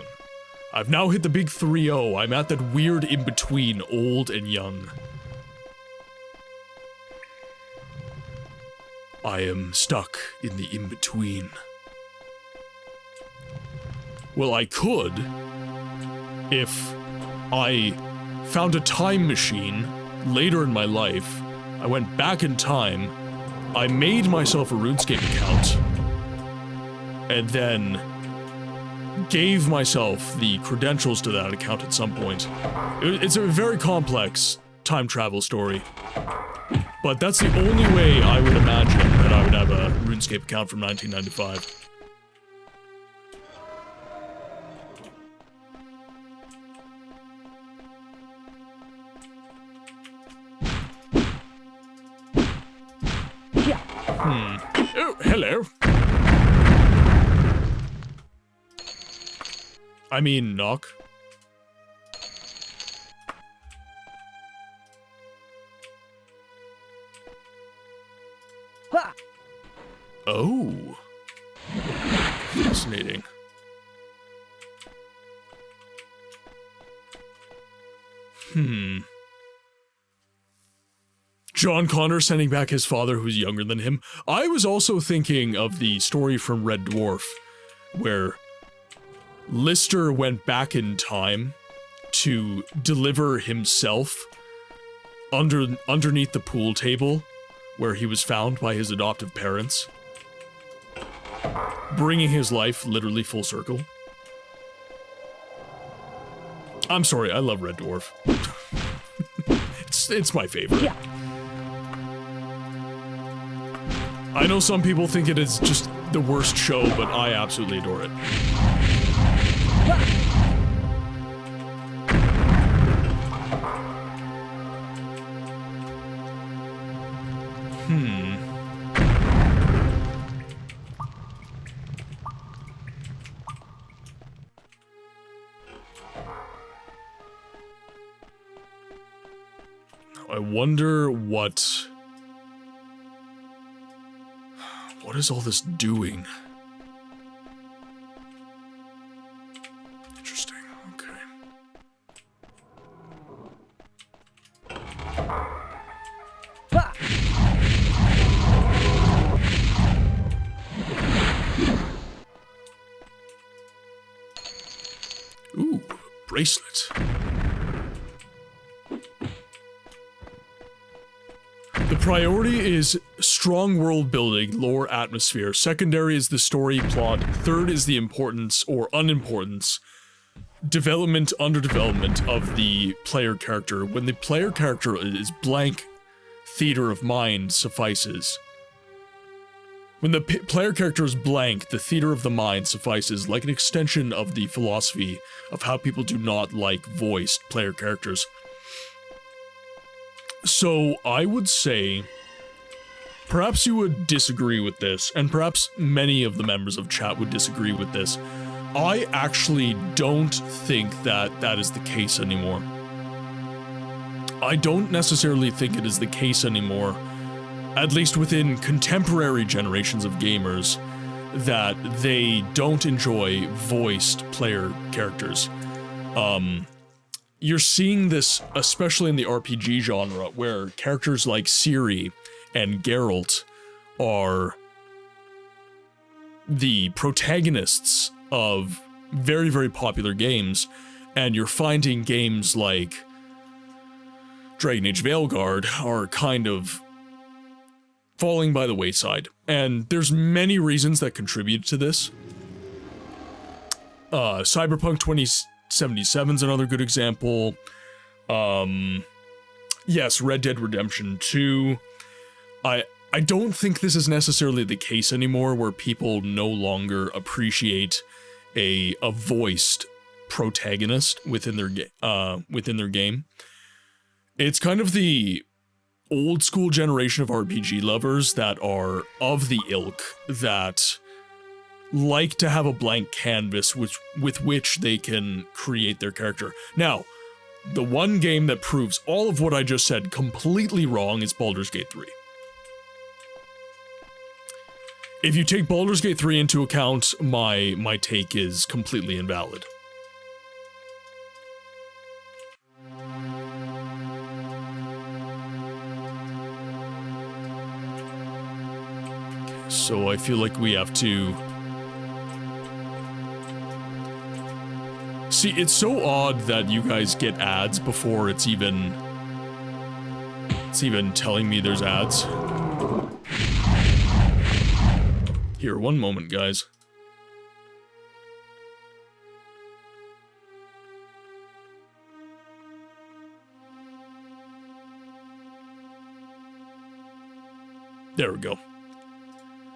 I've now hit the big 3-0. I'm at that weird in-between old and young. I am stuck in the in-between. Well, I could, if I found a time machine later in my life, I went back in time, I made myself a RuneScape account, and then gave myself the credentials to that account at some point. It's a very complex time travel story. But that's the only way I would imagine that I would have a RuneScape account from 1995. Oh, hello. I mean, knock. Oh. Fascinating. John Connor sending back his father who's younger than him. I was also thinking of the story from Red Dwarf, where Lister went back in time to deliver himself underneath the pool table where he was found by his adoptive parents, bringing his life literally full circle. I'm sorry, I love Red Dwarf. It's my favorite. Yeah. I know some people think it is just the worst show, but I absolutely adore it. I wonder what is all this doing? Interesting, okay. Ooh, bracelet. The priority is strong world building, lore, atmosphere. Secondary is the story plot. Third is the importance or unimportance, development, underdevelopment of the player character. When the player character is blank, theater of mind suffices. When the player character is blank, the theater of the mind suffices, like an extension of the philosophy of how people do not like voiced player characters. So, I would say, perhaps you would disagree with this, and perhaps many of the members of chat would disagree with this. I actually don't think that that is the case anymore. I don't necessarily think it is the case anymore, at least within contemporary generations of gamers, that they don't enjoy voiced player characters. You're seeing this, especially in the RPG genre, where characters like Ciri and Geralt are the protagonists of very, very popular games, and you're finding games like Dragon Age Veilguard are kind of falling by the wayside. And there's many reasons that contribute to this. Cyberpunk 2077 is another good example. Yes, Red Dead Redemption 2. I don't think this is necessarily the case anymore, where people no longer appreciate a voiced protagonist within their game. It's kind of the old school generation of RPG lovers that are of the ilk that like to have a blank canvas with which they can create their character. Now, The one game that proves all of what I just said completely wrong is Baldur's Gate 3. If you take Baldur's Gate 3 into account, my take is completely invalid. So I feel like we have to... See, it's so odd that you guys get ads before it's even telling me there's ads. Here, one moment, guys. There we go.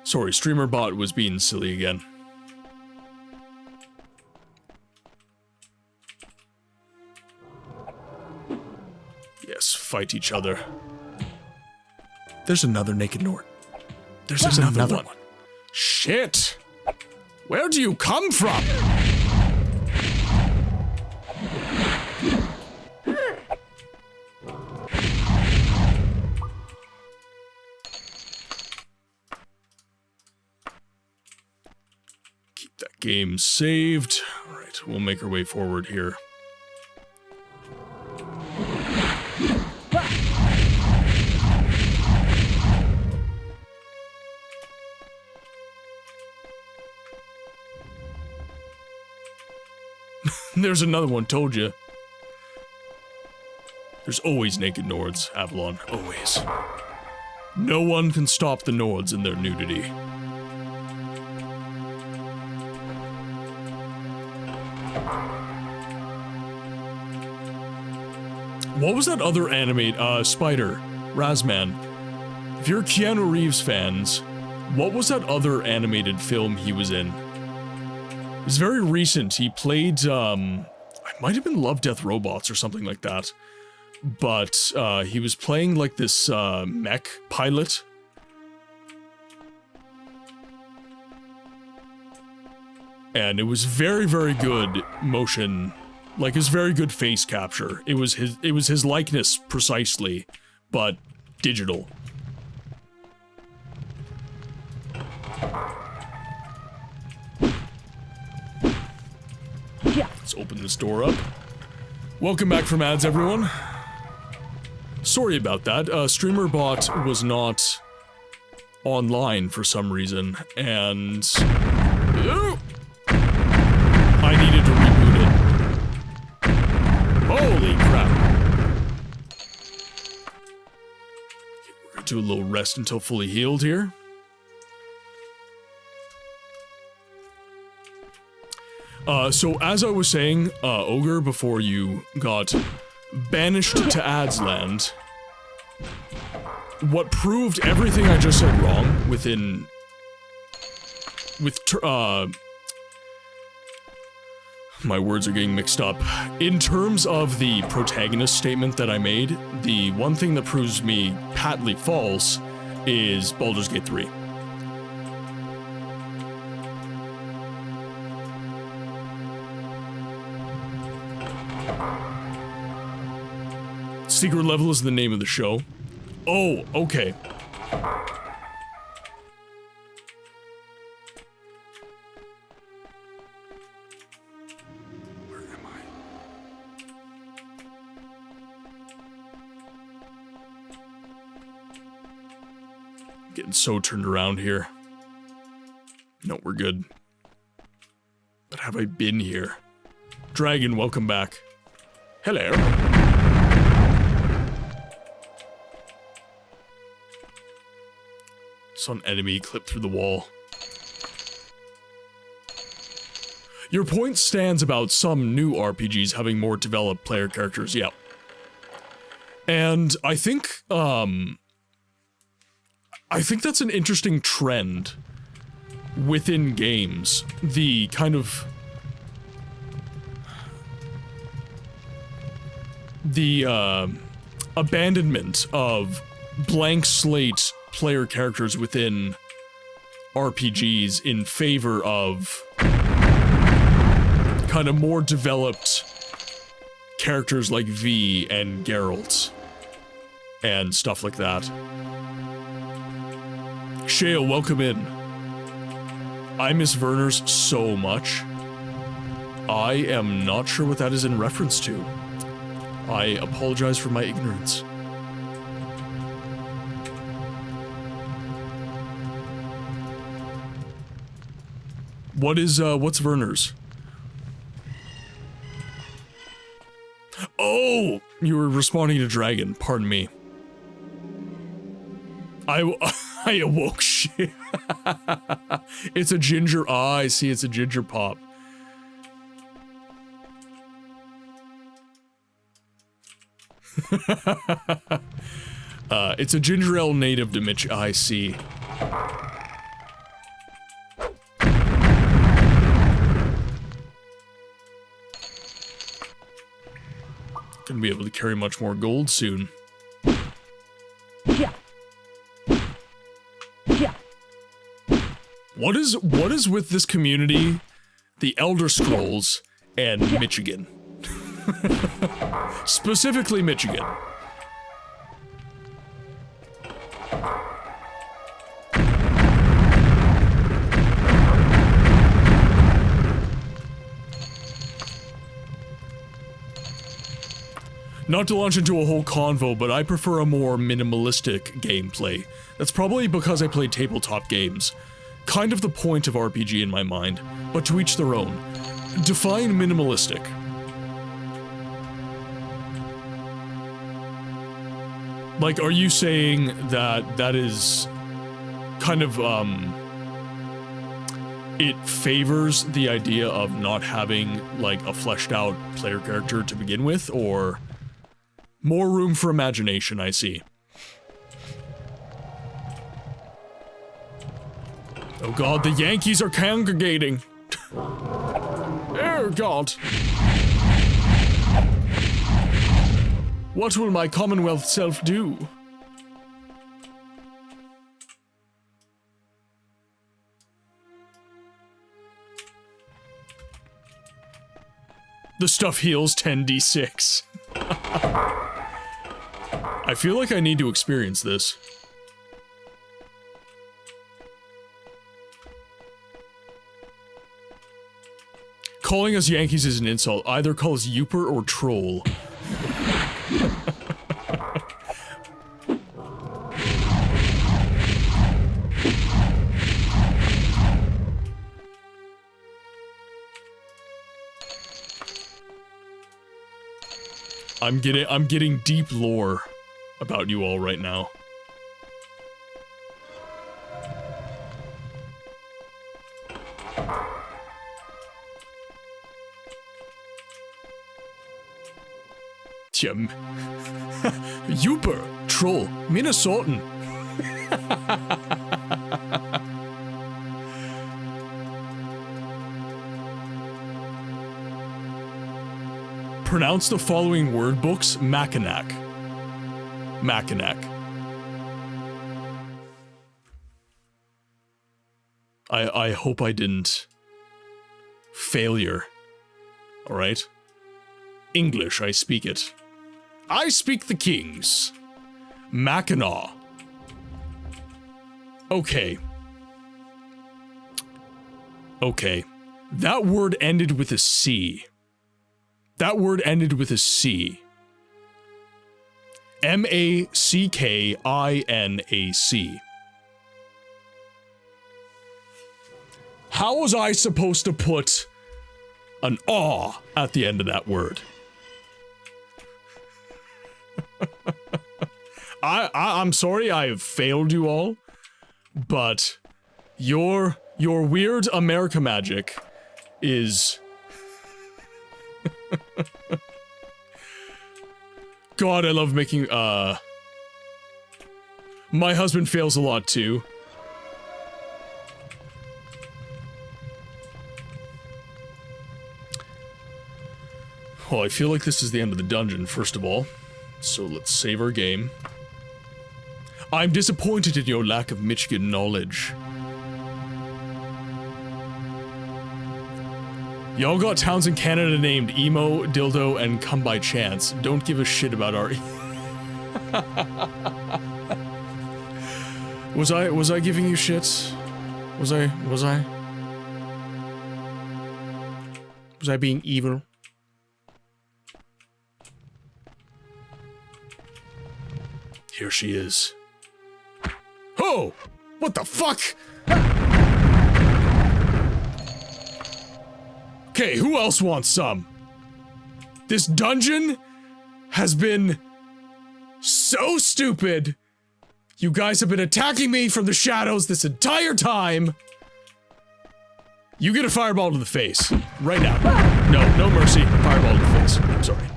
Sorry, streamer bot was being silly again. Yes, fight each other. There's another naked Nord. There's another one. Shit! Where do you come from? Keep that game saved. Alright, we'll make our way forward here. There's another one, told you. There's always naked Nords, Avalon, always. No one can stop the Nords in their nudity. What was that other anime, Spider, Razman? If you're Keanu Reeves fans, what was that other animated film he was in? It was very recent. He played, it might have been Love, Death, Robots or something like that. But, he was playing like this, mech pilot. And it was very, very good motion, like, it was very good face capture. It was his likeness precisely, but digital. Let's open this door up. Welcome back from ads, everyone. Sorry about that. StreamerBot was not online for some reason, and I needed to reboot it. Holy crap. Okay, we're gonna do a little rest until fully healed here. So as I was saying, Ogre, before you got banished to Ads Land, what proved everything I just said wrong my words are getting mixed up. In terms of the protagonist statement that I made, the one thing that proves me patently false is Baldur's Gate 3. Secret Level is the name of the show. Oh, okay. Where am I? I'm getting so turned around here. No, we're good. But have I been here? Dragon, welcome back. Hello. Saw an enemy clip through the wall. Your point stands about some new RPGs having more developed player characters, yeah. And I think that's an interesting trend within games. The kind of... the, abandonment of blank slate player characters within RPGs in favor of kind of more developed characters like V and Geralt and stuff like that. Shale, welcome in. I miss Werner's so much. I am not sure what that is in reference to. I apologize for my ignorance. What's Werner's? Oh, you were responding to Dragon, pardon me. I awoke shit. It's a ginger, I see, it's a ginger pop. It's a ginger ale native to Mitch, I see. Gonna be able to carry much more gold soon. Yeah. Yeah. What is with this community, the Elder Scrolls, and Michigan? Specifically Michigan. Not to launch into a whole convo, but I prefer a more minimalistic gameplay. That's probably because I play tabletop games. Kind of the point of RPG in my mind, but to each their own. Define minimalistic. Like, are you saying that that is kind of, it favors the idea of not having, like, a fleshed out player character to begin with, or more room for imagination, I see. Oh god, the Yankees are congregating. Oh god. What will my Commonwealth self do? The stuff heals 10d6. I feel like I need to experience this. Calling us Yankees is an insult. Either call us Youper or Troll. I'm getting deep lore about you all right now. Youper, Troll, Minnesotan. Pronounce the following word books Mackinac. Mackinac. I hope I didn't. Failure. Alright? English, I speak it. I speak the King's. Mackinac. Okay. Okay. That word ended with a C. That word ended with a C. M-A-C-K-I-N-A-C. How was I supposed to put an aw at the end of that word? I'm sorry I have failed you all, but your weird America magic is... God, I love making, my husband fails a lot too. Well, I feel like this is the end of the dungeon, first of all. So let's save our game. I'm disappointed in your lack of Michigan knowledge. Y'all got towns in Canada named Emo, Dildo, and Come By Chance. Don't give a shit about our... Was I giving you shit? Was I being evil? Here she is. Oh! What the fuck? Okay, who else wants some? This dungeon has been so stupid. You guys have been attacking me from the shadows this entire time. You get a fireball to the face. Right now. No mercy. Fireball to the face. I'm sorry.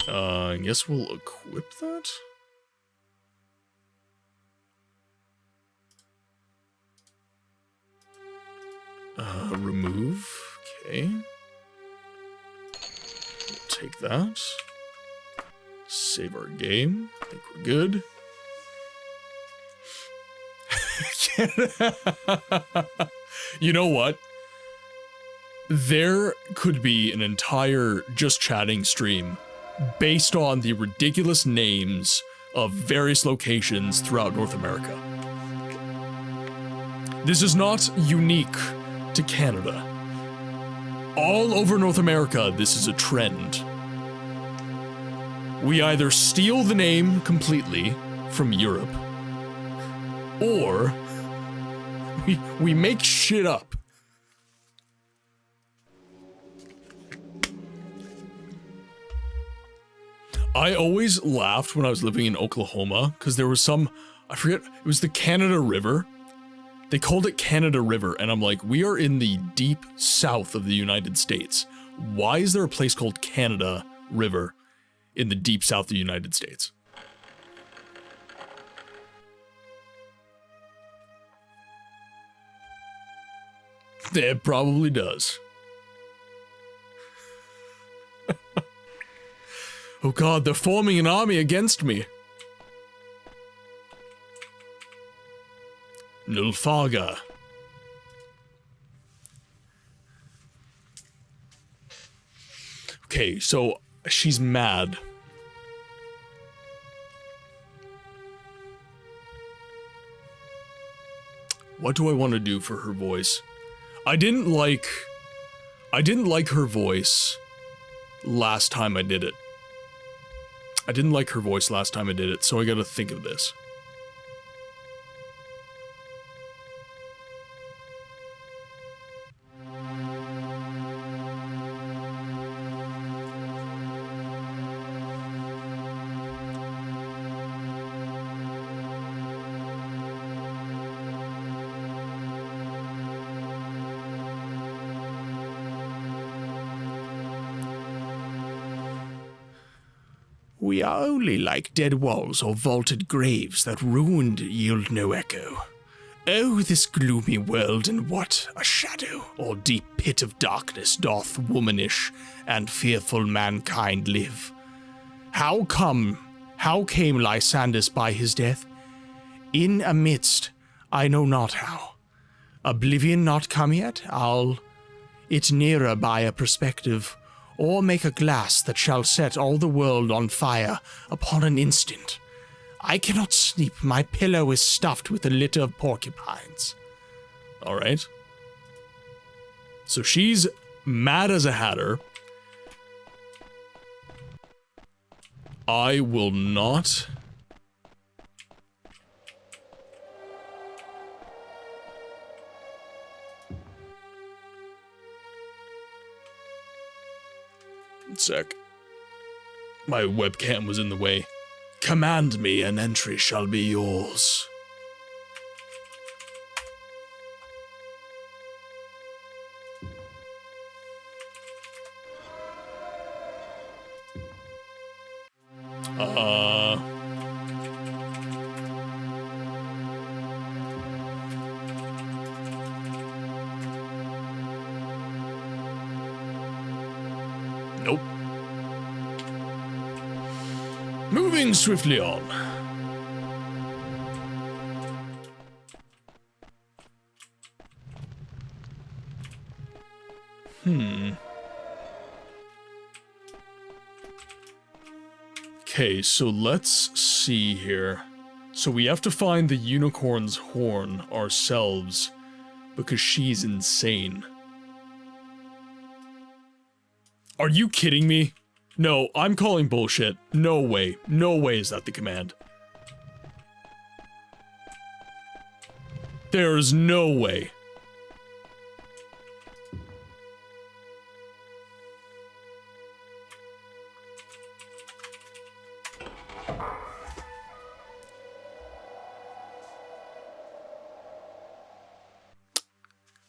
I guess we'll equip that? Remove. Okay. We'll take that. Save our game. I think we're good. You know what? There could be an entire just chatting stream based on the ridiculous names of various locations throughout North America. This is not unique to Canada. All over North America, this is a trend. We either steal the name completely from Europe, or we make shit up. I always laughed when I was living in Oklahoma, because there was some, I forget, it was the Canada River. They called it Canada River, and I'm like, we are in the deep south of the United States. Why is there a place called Canada River in the deep south of the United States? It probably does. Oh god, they're forming an army against me. Nulfaga. Okay, so she's mad. What do I want to do for her voice? I didn't like her voice last time I did it. I didn't like her voice last time I did it, so I gotta think of this. We are only like dead walls or vaulted graves that ruined yield no echo. Oh, this gloomy world, and what a shadow or deep pit of darkness doth womanish and fearful mankind live. How came Lysandus by his death? In amidst, I know not how. Oblivion not come yet? I'll it nearer by a perspective, or make a glass that shall set all the world on fire upon an instant. I cannot sleep, my pillow is stuffed with a litter of porcupines. Alright. So she's mad as a hatter. I will not... Sec. My webcam was in the way. Command me, and entry shall be yours. Nope. Move moving swiftly on. Okay, so let's see here. So we have to find the unicorn's horn ourselves because she's insane. Are you kidding me? No, I'm calling bullshit. No way. No way is that the command. There is no way.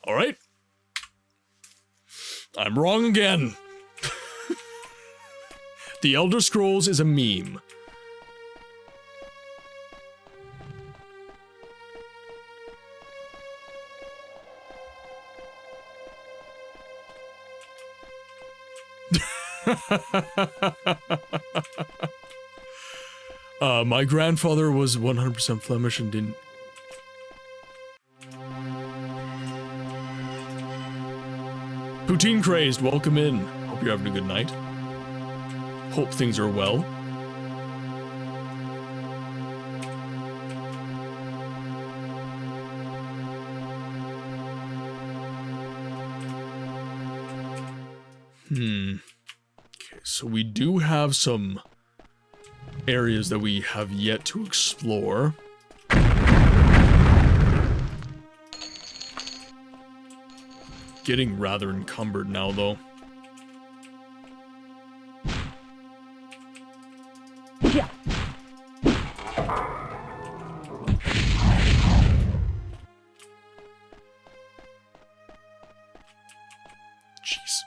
All right. I'm wrong again. The Elder Scrolls is a meme. My grandfather was 100% Flemish and didn't... Poutine Crazed, welcome in. Hope you're having a good night. Hope things are well. Okay, so we do have some areas that we have yet to explore. Getting rather encumbered now, though. Yeah. Jeez.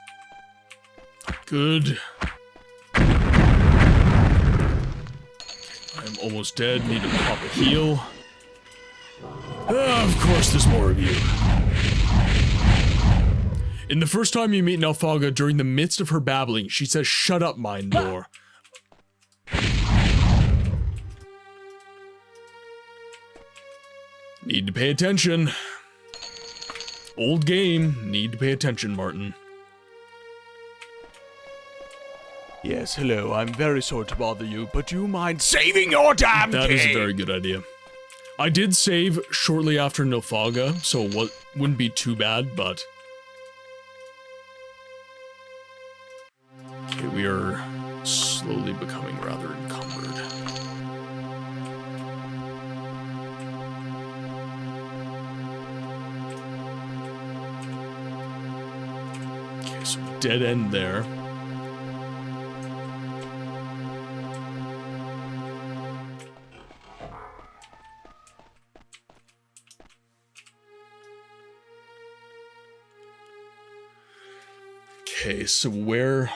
Good. I'm almost dead. Need to pop a heal. Of course, there's more of you. In the first time you meet Nalfaga, during the midst of her babbling, she says, "Shut up, Mindor." Need to pay attention. Old game. Need to pay attention, Martin. Yes, hello. I'm very sorry to bother you, but do you mind saving your damn That is a king? very good idea. I did save shortly after Nilfgaard, so what wouldn't be too bad, but... Okay, we are slowly becoming rather encumbered. Okay, so dead end there. Okay, so where...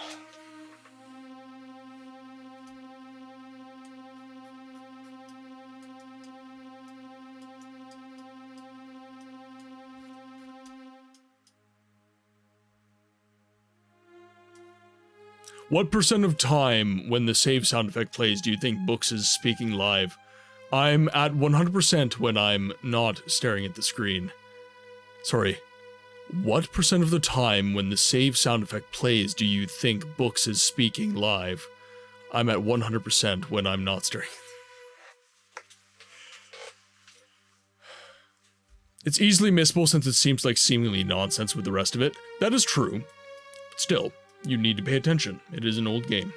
What % of time when the save sound effect plays do you think Books is speaking live? I'm at 100% when I'm not staring at the screen. Sorry. What % of the time when the save sound effect plays do you think Books is speaking live? I'm at 100% when I'm not staring. It's easily missable since it seems like seemingly nonsense with the rest of it. That is true. But still, you need to pay attention. It is an old game.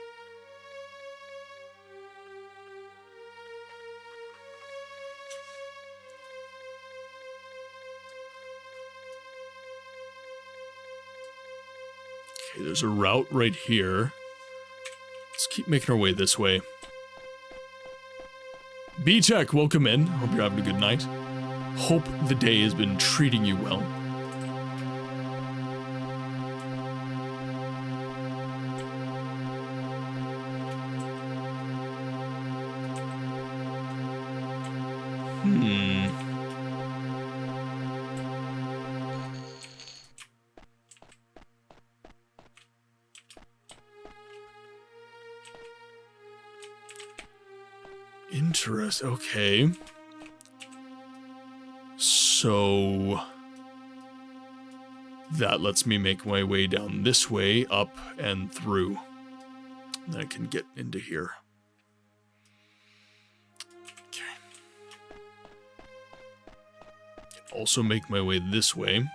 Okay, there's a route right here. Let's keep making our way this way. B-Tech, welcome in. Hope you're having a good night. Hope the day has been treating you well. rest. Okay. So that lets me make my way down this way, up and through. Then I can get into here. Okay. Can also make my way this way.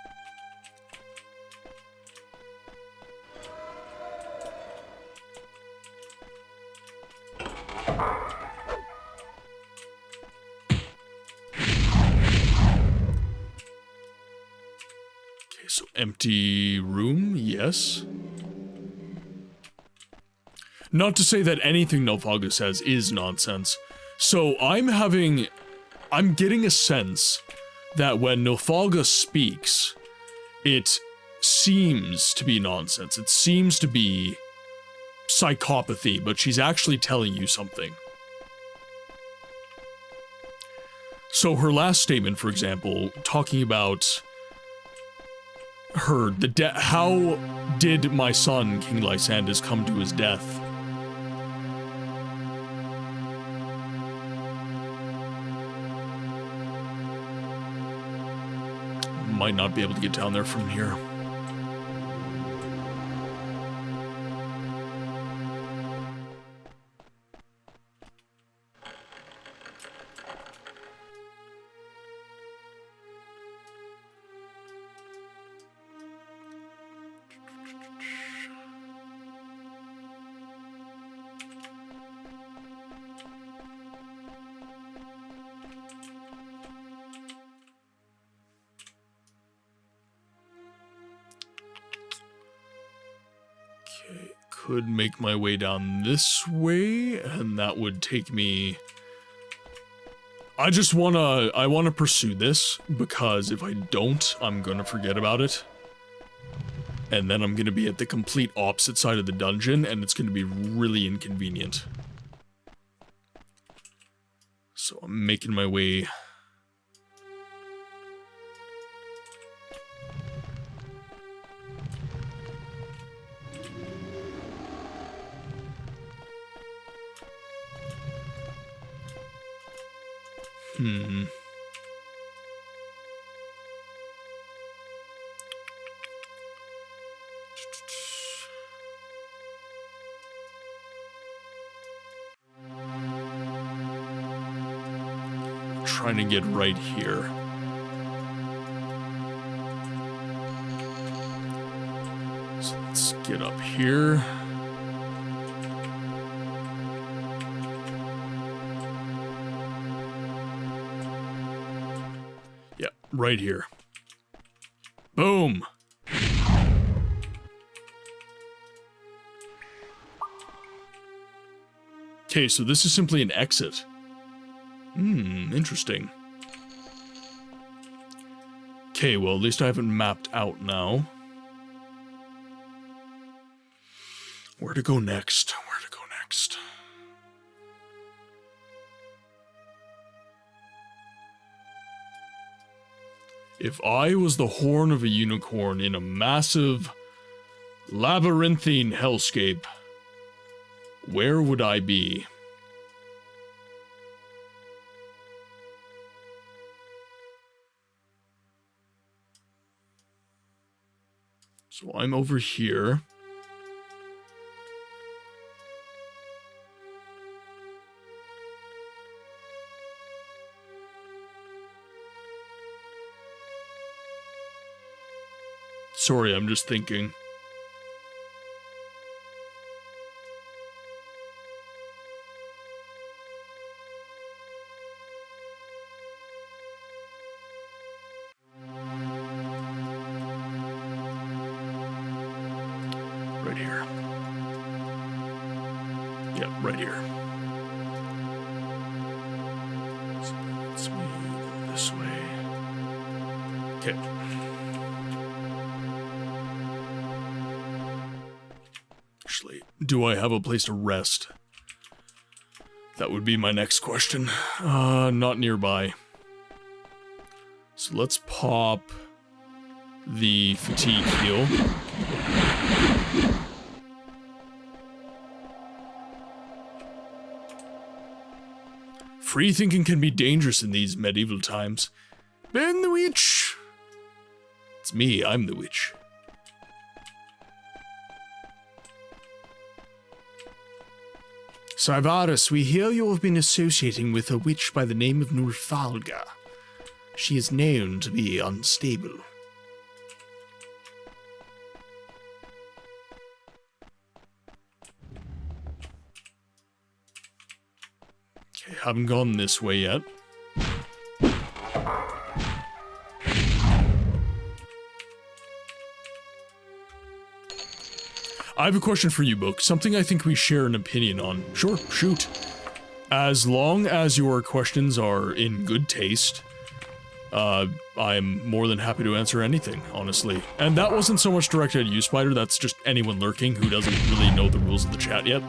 So empty room, yes. Not to say that anything Nilfgaard says is nonsense. So I'm getting a sense that when Nilfgaard speaks, it seems to be nonsense. It seems to be psychopathy, but she's actually telling you something. So her last statement, for example, talking about how did my son, King Lysandus, come to his death? Might not be able to get down there from here. Could make my way down this way, and that would take me... I wanna pursue this, because if I don't, I'm gonna forget about it. And then I'm gonna be at the complete opposite side of the dungeon, and it's gonna be really inconvenient. So I'm making my way... Trying to get right here. So let's get up here. Yeah, right here. Boom! Okay, so this is simply an exit. Interesting. Okay, well, at least I haven't mapped out now. Where to go next? Where to go next? If I was the horn of a unicorn in a massive labyrinthine hellscape, where would I be? So I'm over here. Sorry, I'm just thinking. Right here. Yep, right here. So let's go this way. Okay. Actually, do I have a place to rest? That would be my next question. Not nearby. So let's pop the fatigue heal. Free thinking can be dangerous in these medieval times. Ben the witch! It's me, I'm the witch. Sarvaris, we hear you have been associating with a witch by the name of Nulfalga. She is known to be unstable. Okay, haven't gone this way yet. I have a question for you, Book. Something I think we share an opinion on. Sure, shoot. As long as your questions are in good taste, I'm more than happy to answer anything, honestly. And that wasn't so much directed at you, Spider, that's just anyone lurking who doesn't really know the rules of the chat yet.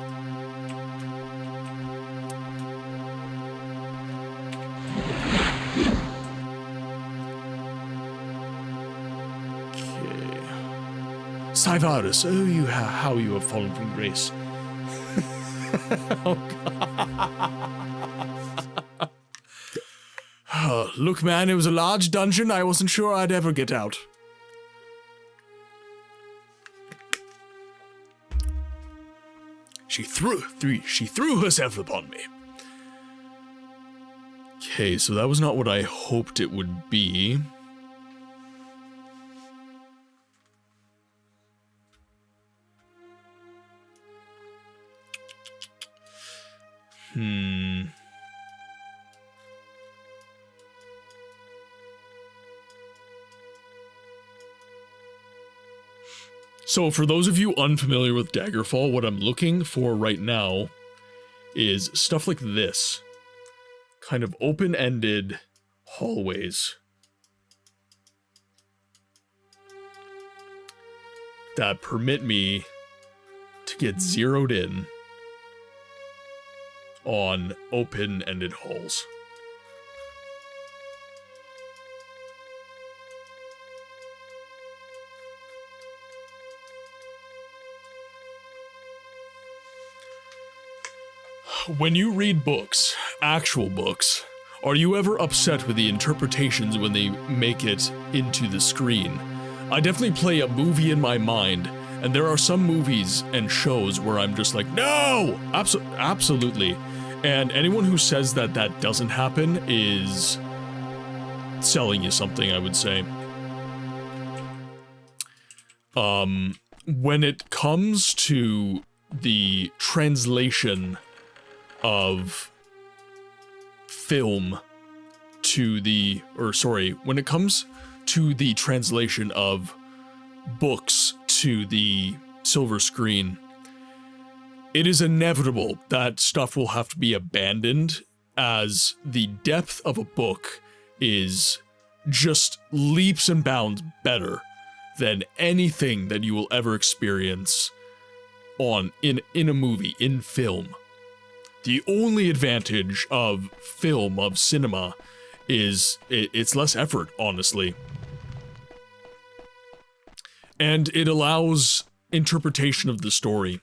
Sarvaris, oh, how you have fallen from grace. Oh, God. Oh, look, man, it was a large dungeon. I wasn't sure I'd ever get out. She threw herself upon me. Okay, so that was not what I hoped it would be. So for those of you unfamiliar with Daggerfall, what I'm looking for right now is stuff like this. Kind of open-ended hallways that permit me to get zeroed in on open-ended halls. When you read books, actual books, are you ever upset with the interpretations when they make it into the screen? I definitely play a movie in my mind, and there are some movies and shows where I'm just like, no! Absolutely. And anyone who says that that doesn't happen is selling you something, I would say. When it comes to the translation of film to the, when it comes to the translation of books to the silver screen, it is inevitable that stuff will have to be abandoned, as the depth of a book is just leaps and bounds better than anything that you will ever experience in a movie, in film. The only advantage of film, of cinema, is it's less effort, honestly. And it allows interpretation of the story.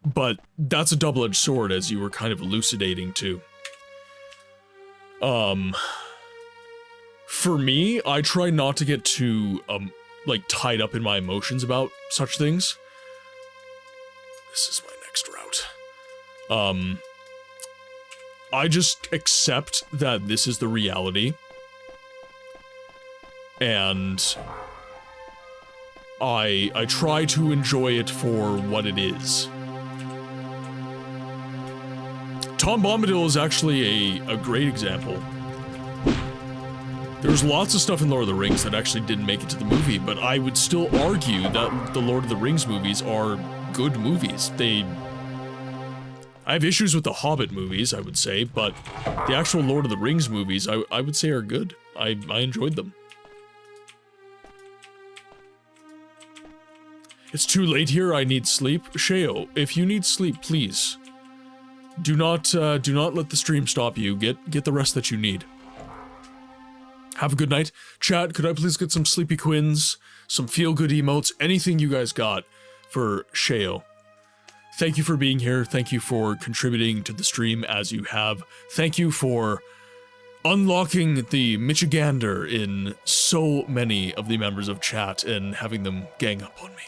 But that's a double-edged sword, as you were kind of elucidating to. For me, I try not to get too, tied up in my emotions about such things. This is my next route. I just accept that this is the reality. And I try to enjoy it for what it is. Tom Bombadil is actually a great example. There's lots of stuff in Lord of the Rings that actually didn't make it to the movie, but I would still argue that the Lord of the Rings movies are good movies. I have issues with the Hobbit movies, I would say, but the actual Lord of the Rings movies, I would say are good. I enjoyed them. It's too late here, I need sleep. Sheo, if you need sleep, please. Do not let the stream stop you. Get the rest that you need. Have a good night. Chat, could I please get some sleepy quins, some feel-good emotes, anything you guys got for Sheo? thank you for being here. Thank you for contributing to the stream as you have. Thank you for unlocking the Michigander in so many of the members of chat and having them gang up on me.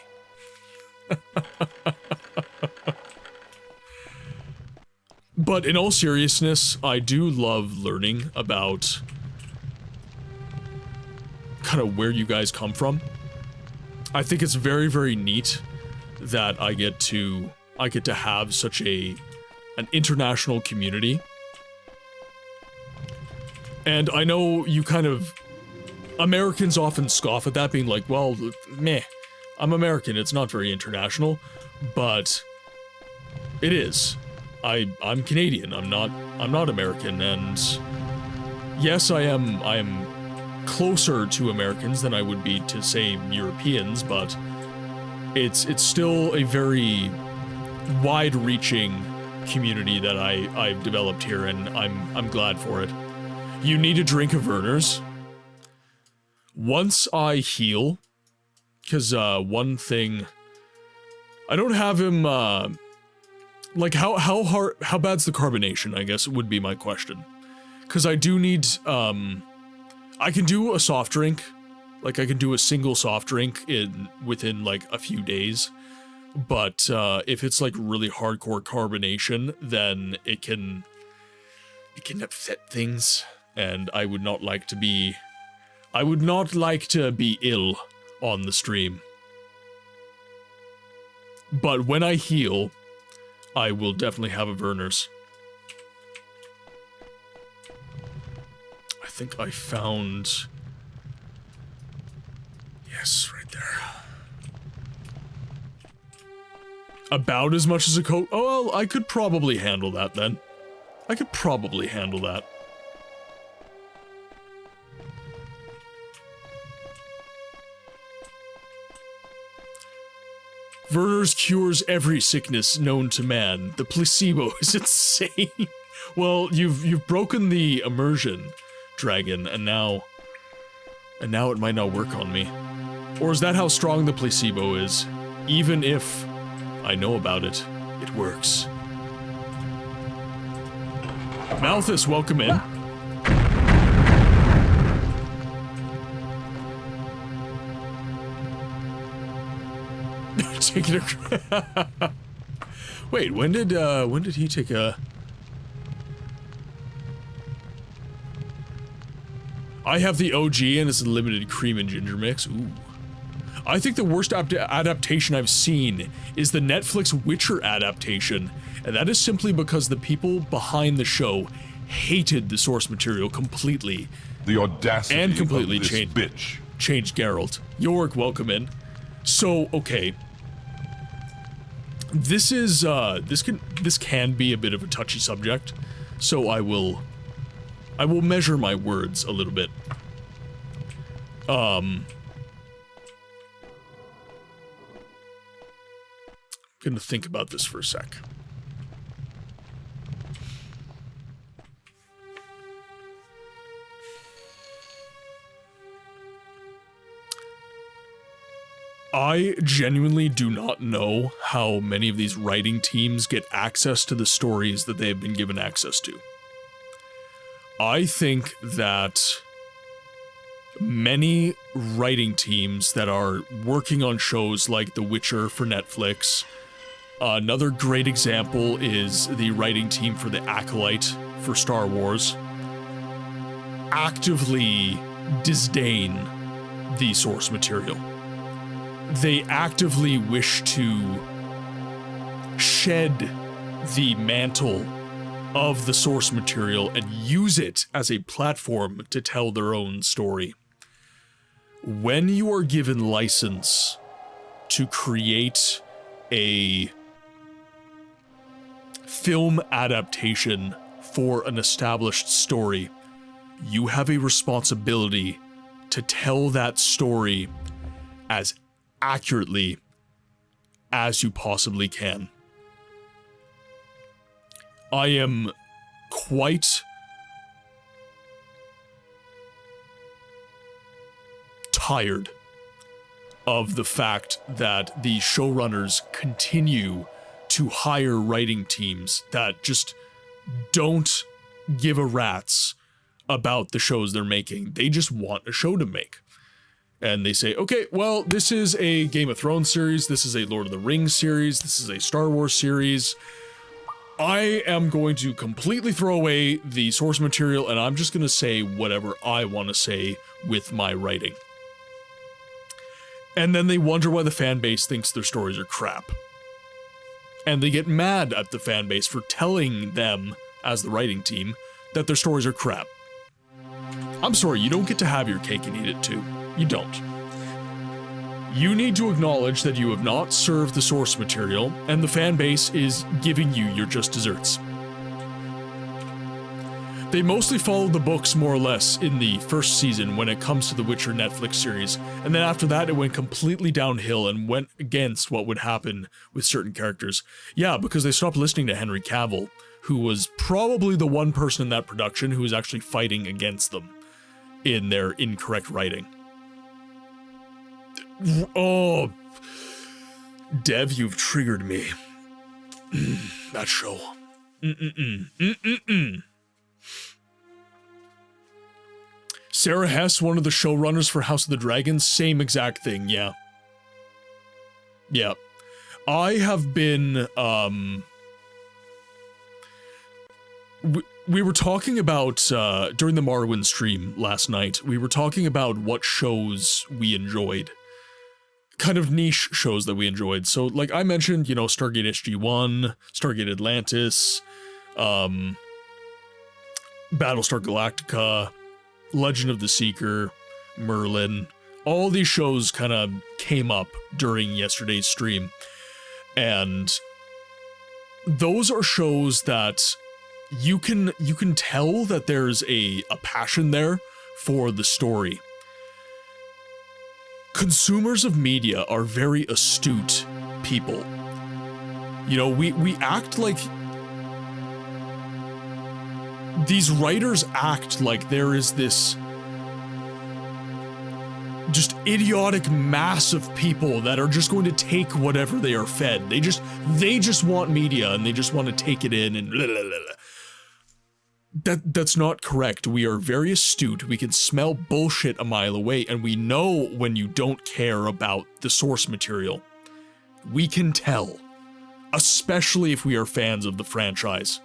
But in all seriousness, I do love learning about kind of where you guys come from. I think it's very, very neat that I get to have such an international community. And I know you kind of, Americans often scoff at that, being like, well, meh, I'm American, it's not very international, but it is. I'm Canadian, I'm not American, and yes, I am closer to Americans than I would be to, say, Europeans, but it's still a very wide-reaching community that I've developed here, and I'm glad for it. You need a drink of Werner's. Once I heal, because one thing, I don't have him, like how bad's the carbonation, I guess would be my question. Because I do need, I can do a soft drink, like I can do a single soft drink within like a few days, but if it's like really hardcore carbonation, then it can upset things. And I would not like to be ill on the stream. But when I heal, I will definitely have a Werner's. I think I found... Yes, right there. About as much as a coat. Oh, well, I could probably handle that then. I could probably handle that. Werner's cures every sickness known to man. The placebo is insane. Well, you've broken the immersion, dragon, and now it might not work on me. Or is that how strong the placebo is? Even if I know about it, it works. Malthus, welcome in. Taking a... Wait, when did he take a... I have the OG and it's a limited cream and ginger mix. Ooh. I think the worst adaptation I've seen is the Netflix Witcher adaptation, and that is simply because the people behind the show hated the source material completely. The audacity and completely of this changed bitch. Changed Geralt. York, welcome in. So, okay. This is, this can be a bit of a touchy subject, so I will measure my words a little bit. I'm gonna think about this for a sec. I genuinely do not know how many of these writing teams get access to the stories that they have been given access to. I think that many writing teams that are working on shows like The Witcher for Netflix, another great example is the writing team for The Acolyte for Star Wars, actively disdain the source material. They actively wish to shed the mantle of the source material and use it as a platform to tell their own story. When you are given license to create a film adaptation for an established story, you have a responsibility to tell that story as accurately as you possibly can. I am quite tired of the fact that the showrunners continue to hire writing teams that just don't give a rat's about the shows they're making. They just want a show to make. And they say, okay, well, this is a Game of Thrones series, this is a Lord of the Rings series, this is a Star Wars series. I am going to completely throw away the source material, and I'm just going to say whatever I want to say with my writing. And then they wonder why the fan base thinks their stories are crap. And they get mad at the fan base for telling them, as the writing team, that their stories are crap. I'm sorry, you don't get to have your cake and eat it too. You don't. You need to acknowledge that you have not served the source material, and the fan base is giving you your just desserts. They mostly followed the books more or less in the first season when it comes to the Witcher Netflix series, and then after that it went completely downhill and went against what would happen with certain characters. Yeah, because they stopped listening to Henry Cavill, who was probably the one person in that production who was actually fighting against them in their incorrect writing. Oh, Dev, you've triggered me. That show. Sarah Hess, one of the showrunners for House of the Dragon, same exact thing, yeah. Yeah. I have been, we were talking about, during the Morrowind stream last night, we were talking about what shows we enjoyed. Kind of niche shows that we enjoyed. So, like I mentioned, you know, Stargate SG-1, Stargate Atlantis, Battlestar Galactica, Legend of the Seeker, Merlin. All these shows kind of came up during yesterday's stream. And those are shows that you can tell that there's a passion there for the story. Consumers of media are very astute people. You know, we act like... These writers act like there is this just idiotic mass of people that are just going to take whatever they are fed. They just want media and they just want to take it in and blah, blah, blah. That's not correct. We are very astute. We can smell bullshit a mile away, and we know when you don't care about the source material. We can tell, especially if we are fans of the franchise.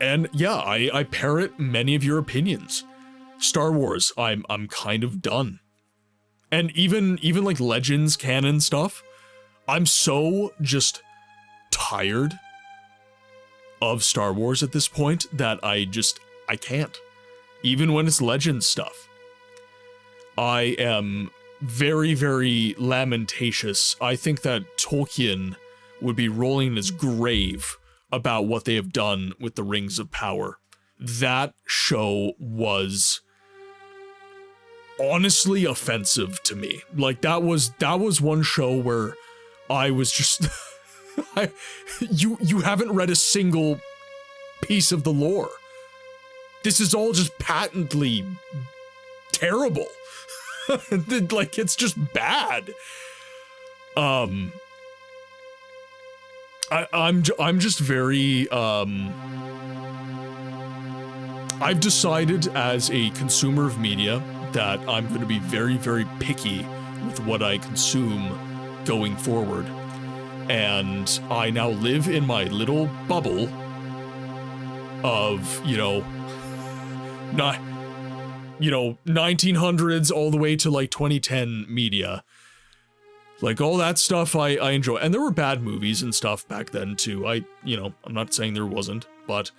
And yeah, I parrot many of your opinions. Star Wars, I'm kind of done. And even like Legends canon stuff, I'm so just tired of Star Wars at this point that I can't. Even when it's Legends stuff. I am very, very lamentatious. I think that Tolkien would be rolling in his grave about what they have done with the Rings of Power. That show was honestly offensive to me. Like, that was one show where I was just... You haven't read a single piece of the lore. This is all just patently terrible. Like, it's just bad. I'm just very, I've decided as a consumer of media that I'm going to be very, very picky with what I consume going forward. And I now live in my little bubble of, you know, 1900s all the way to like 2010 media. Like, all that stuff I enjoy. And there were bad movies and stuff back then too. I'm not saying there wasn't, but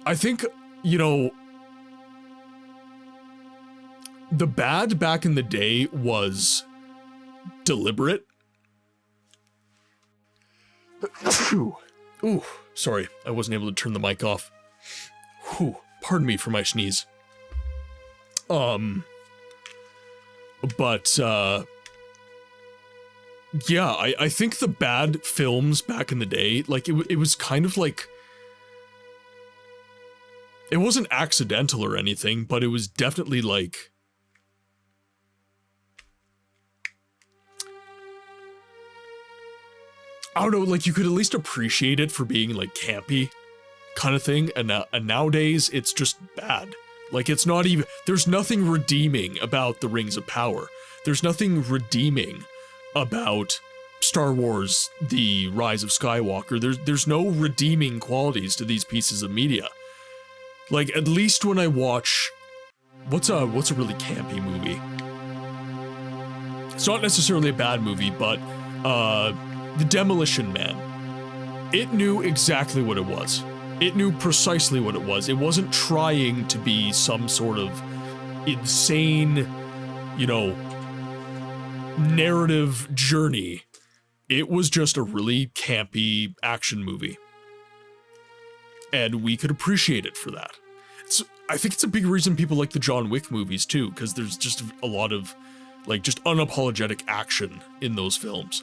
I think, you know, the bad back in the day was deliberate. Ooh, sorry, I wasn't able to turn the mic off. Whew, pardon me for my sneeze. But, yeah, I think the bad films back in the day, like, it was kind of like... It wasn't accidental or anything, but it was definitely like... I don't know, like, you could at least appreciate it for being, like, campy kind of thing, and nowadays, it's just bad. Like, it's not even, there's nothing redeeming about the Rings of Power. There's nothing redeeming about Star Wars, The Rise of Skywalker. There's no redeeming qualities to these pieces of media. Like, at least when I watch, what's a really campy movie? It's not necessarily a bad movie, but, The Demolition Man. It knew exactly what it was. It knew precisely what it was. It wasn't trying to be some sort of insane, you know, narrative journey. It was just a really campy action movie. And we could appreciate it for that. I think it's a big reason people like the John Wick movies too, because there's just a lot of, like, just unapologetic action in those films.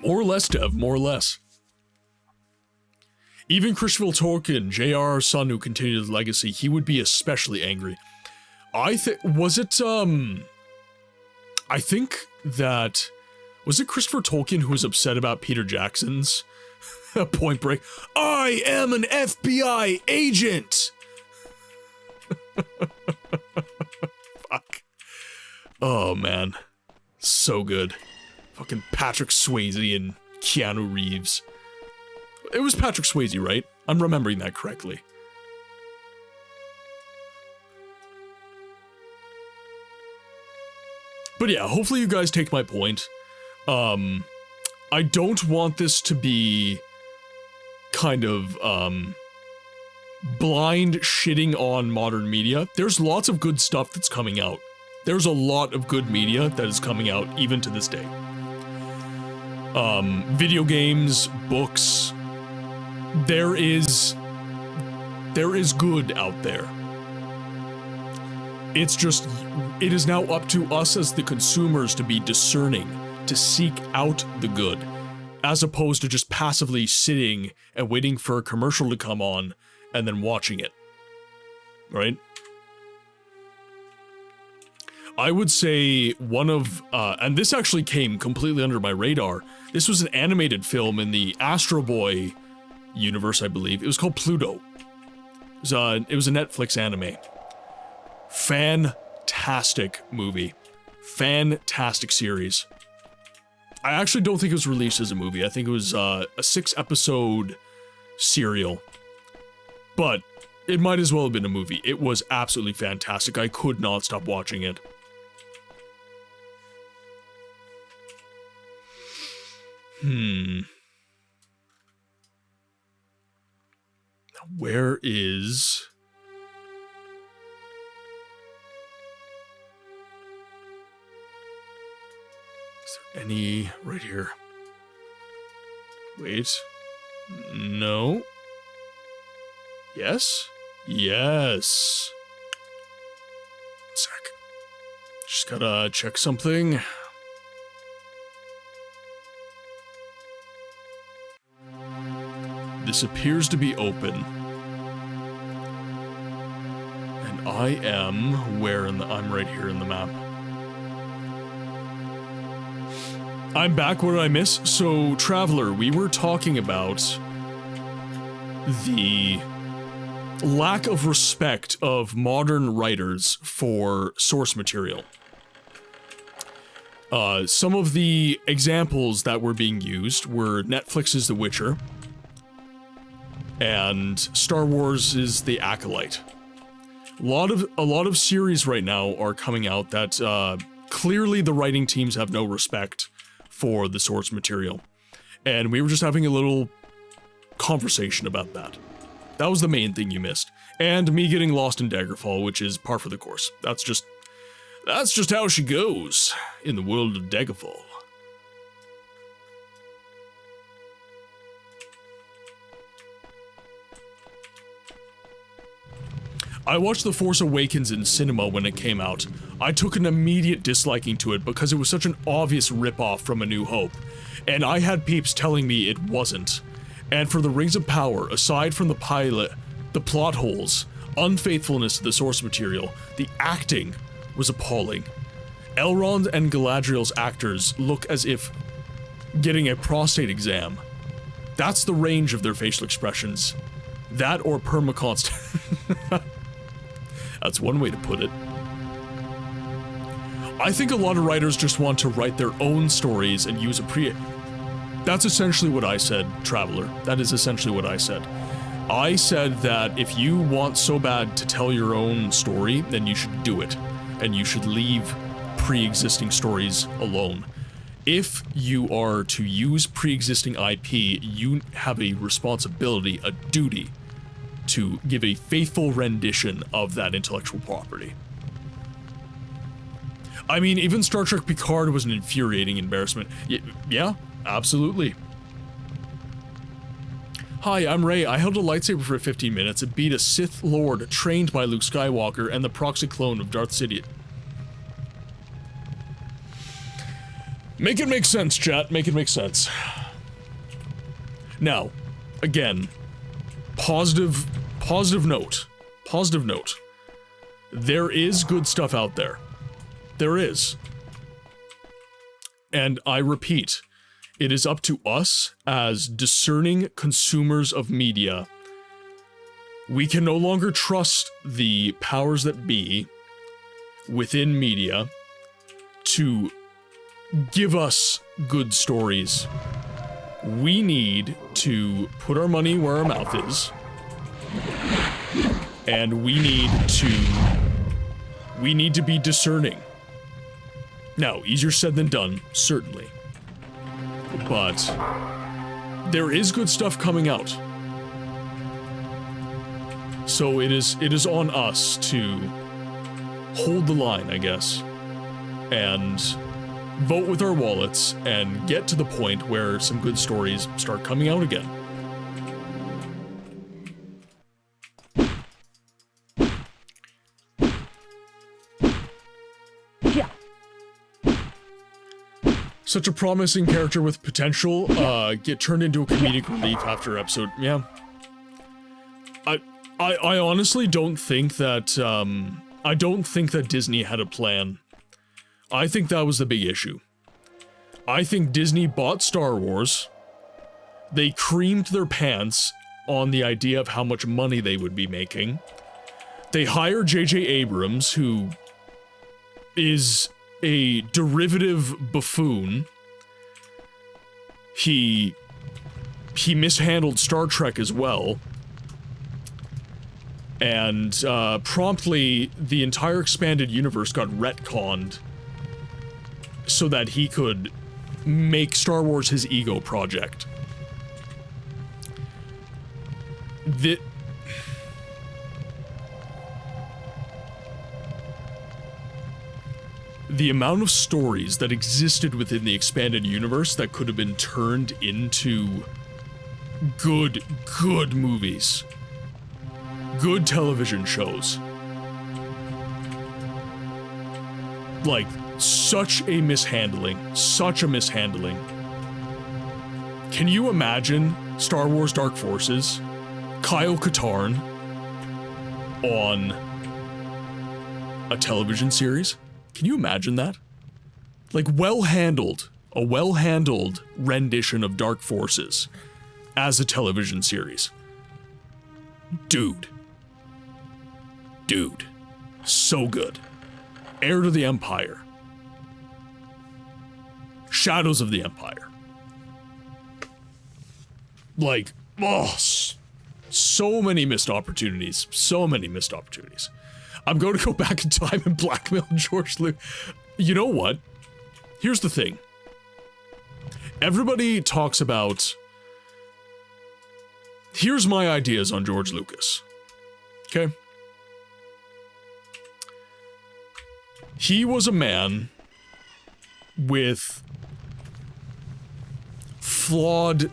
More or less, Dev, more or less. Even Christopher Tolkien, J.R.R. son who continued his legacy, he would be especially angry. I think was it Christopher Tolkien who was upset about Peter Jackson's Point Break? I am an FBI agent! Fuck. Oh, man. So good. Fucking Patrick Swayze and Keanu Reeves. It was Patrick Swayze, right? I'm remembering that correctly. But yeah, hopefully you guys take my point. I don't want this to be kind of, blind shitting on modern media. There's lots of good stuff that's coming out. There's a lot of good media that is coming out even to this day. Video games, books, there is good out there. It's just, it is now up to us as the consumers to be discerning, to seek out the good, as opposed to just passively sitting and waiting for a commercial to come on and then watching it, right? I would say one of, and this actually came completely under my radar. This was an animated film in the Astro Boy universe, I believe. It was called Pluto. It was a Netflix anime. Fantastic movie. Fantastic series. I actually don't think it was released as a movie. I think it was a 6-episode serial. But it might as well have been a movie. It was absolutely fantastic. I could not stop watching it. Now, where is... Is there any... Right here. Wait. No. Yes? Yes. One sec. Just gotta check something. This appears to be open. And I am where in the... I'm right here in the map. I'm back. What did I miss? So, Traveler, we were talking about the lack of respect of modern writers for source material. Some of the examples that were being used were Netflix's The Witcher and Star Wars' The Acolyte. A lot of series right now are coming out that clearly the writing teams have no respect for the source material. And we were just having a little conversation about that. That was the main thing you missed. And me getting lost in Daggerfall, which is par for the course. That's just how she goes in the world of Daggerfall. I watched The Force Awakens in cinema when it came out. I took an immediate disliking to it because it was such an obvious ripoff from A New Hope, and I had peeps telling me it wasn't. And for The Rings of Power, aside from the pilot, the plot holes, unfaithfulness to the source material, the acting was appalling. Elrond and Galadriel's actors look as if getting a prostate exam. That's the range of their facial expressions. That or permaconst. That's one way to put it. I think a lot of writers just want to write their own stories and use a That's essentially what I said, Traveler. That is essentially what I said. I said that if you want so bad to tell your own story, then you should do it. And you should leave pre-existing stories alone. If you are to use pre-existing IP, you have a responsibility, a duty, to give a faithful rendition of that intellectual property. I mean, even Star Trek Picard was an infuriating embarrassment. Yeah, absolutely. Hi, I'm Ray. I held a lightsaber for 15 minutes and beat a Sith Lord trained by Luke Skywalker and the proxy clone of Darth Sidious. Make it make sense, chat. Make it make sense. Now, again, positive note. Positive note. There is good stuff out there. There is. And I repeat, it is up to us as discerning consumers of media. We can no longer trust the powers that be within media to give us good stories. We need to put our money where our mouth is. And we need to be discerning. Now, easier said than done, certainly. But there is good stuff coming out. So it is on us to hold the line, I guess, and vote with our wallets and get to the point where some good stories start coming out again. Such a promising character with potential, get turned into a comedic relief after episode, yeah. I honestly don't think that, I don't think that Disney had a plan. I think that was the big issue. I think Disney bought Star Wars, they creamed their pants on the idea of how much money they would be making. They hired J.J. Abrams, who is a derivative buffoon. He mishandled Star Trek as well. And promptly, the entire expanded universe got retconned so that he could make Star Wars his ego project. The amount of stories that existed within the expanded universe that could have been turned into good movies, good television shows. Like, such a mishandling. Can you imagine Star Wars Dark Forces, Kyle Katarn, on a television series? Can you imagine that? Like, a well-handled rendition of Dark Forces as a television series. Dude, so good. Heir to the Empire. Shadows of the Empire. Like, oh, so many missed opportunities. I'm going to go back in time and blackmail George Lucas. You know what? Here's the thing. Everybody talks about... Here's my ideas on George Lucas. Okay? He was a man with flawed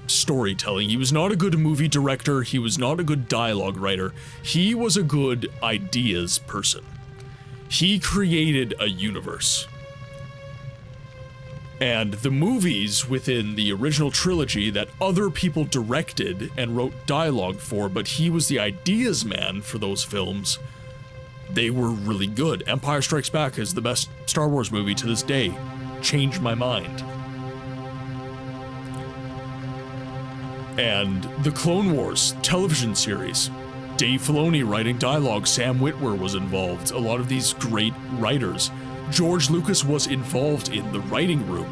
storytelling. He was not a good movie director. He was not a good dialogue writer. He was a good ideas person. He created a universe. And the movies within the original trilogy that other people directed and wrote dialogue for, but he was the ideas man for those films, they were really good. Empire Strikes Back is the best Star Wars movie to this day. Changed my mind. And the Clone Wars television series. Dave Filoni writing dialogue, Sam Witwer was involved, a lot of these great writers. George Lucas was involved in the writing room,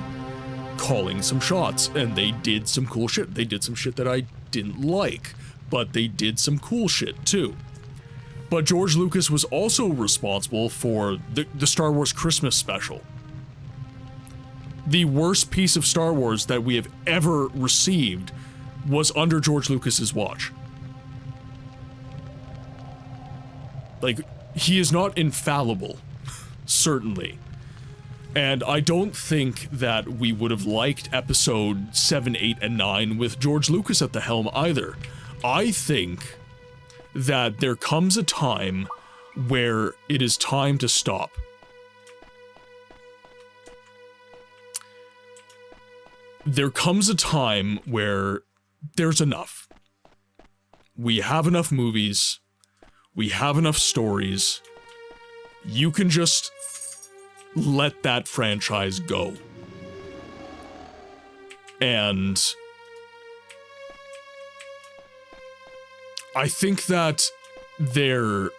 calling some shots, and they did some cool shit. They did some shit that I didn't like, but they did some cool shit too. But George Lucas was also responsible for the Star Wars Christmas special. The worst piece of Star Wars that we have ever received was under George Lucas's watch. Like, he is not infallible, certainly. And I don't think that we would have liked episode 7, 8, and 9 with George Lucas at the helm either. I think that there comes a time where it is time to stop. There comes a time where there's enough. We have enough movies. We have enough stories. You can just let that franchise go. And I think that the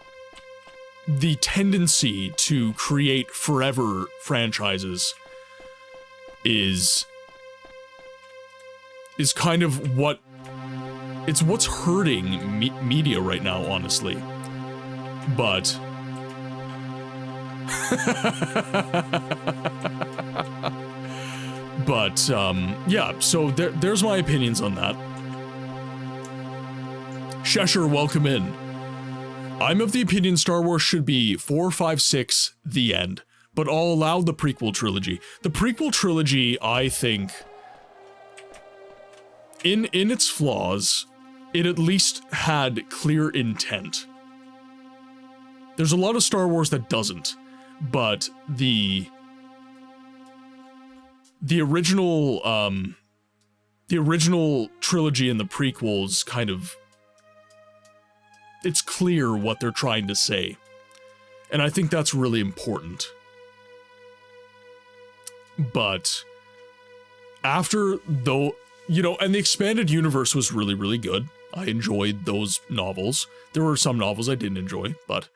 tendency to create forever franchises is kind of what's hurting media right now, honestly. But yeah, so there's my opinions on that. Cheshire, welcome in. I'm of the opinion Star Wars should be 4, 5, 6, the end, but I'll allow the prequel trilogy. The prequel trilogy, I think, in its flaws, it at least had clear intent. There's a lot of Star Wars that doesn't, but the original trilogy and the prequels kind of, it's clear what they're trying to say. And I think that's really important. But after, though, you know, and the expanded universe was really, really good. I enjoyed those novels. There were some novels I didn't enjoy, but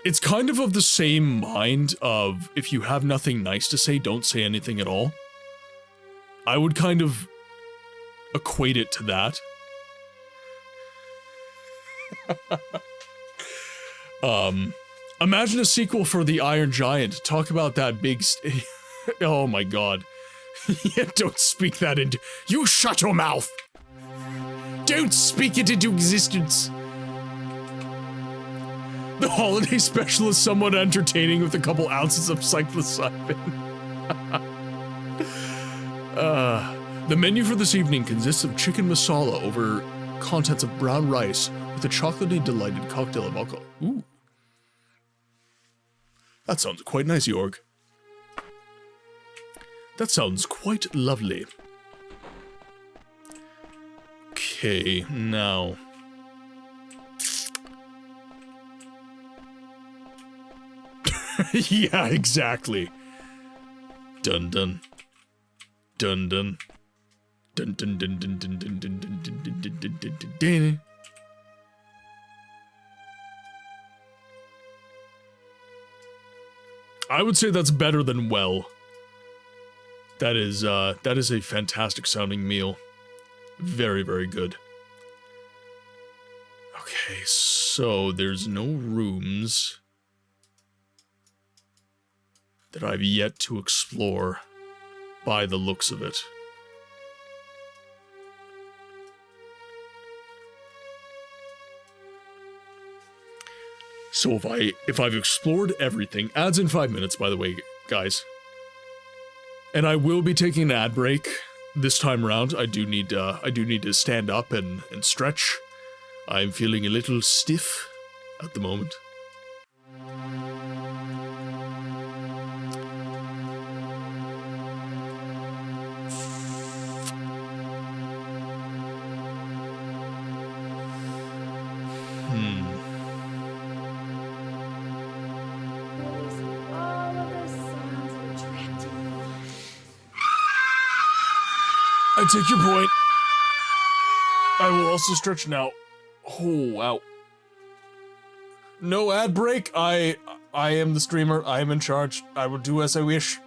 it's kind of the same mind of, if you have nothing nice to say, don't say anything at all. I would kind of equate it to that. Imagine a sequel for The Iron Giant. Talk about that big oh my god. Yeah, don't speak that into- You shut your mouth! Don't speak it into existence! The holiday special is somewhat entertaining with a couple ounces of psilocybin. The menu for this evening consists of chicken masala over contents of brown rice with a chocolatey delighted cocktail of alcohol. Ooh. That sounds quite nice, Jorg. That sounds quite lovely. Okay, now. Yeah, exactly. Dun dun. Dun dun. Dun dun dun dun dun dun dun dun dun dun dun dun dun dun. I would say that's better than well. That is a fantastic sounding meal. Very, very good. Okay, so there's no rooms that I've yet to explore by the looks of it. So if I've explored everything, ads in 5 minutes, by the way, guys. And I will be taking an ad break this time around. I do need to stand up and stretch. I'm feeling a little stiff at the moment. I take your point. I will also stretch now. Oh, wow. No ad break. I am the streamer. I am in charge. I will do as I wish.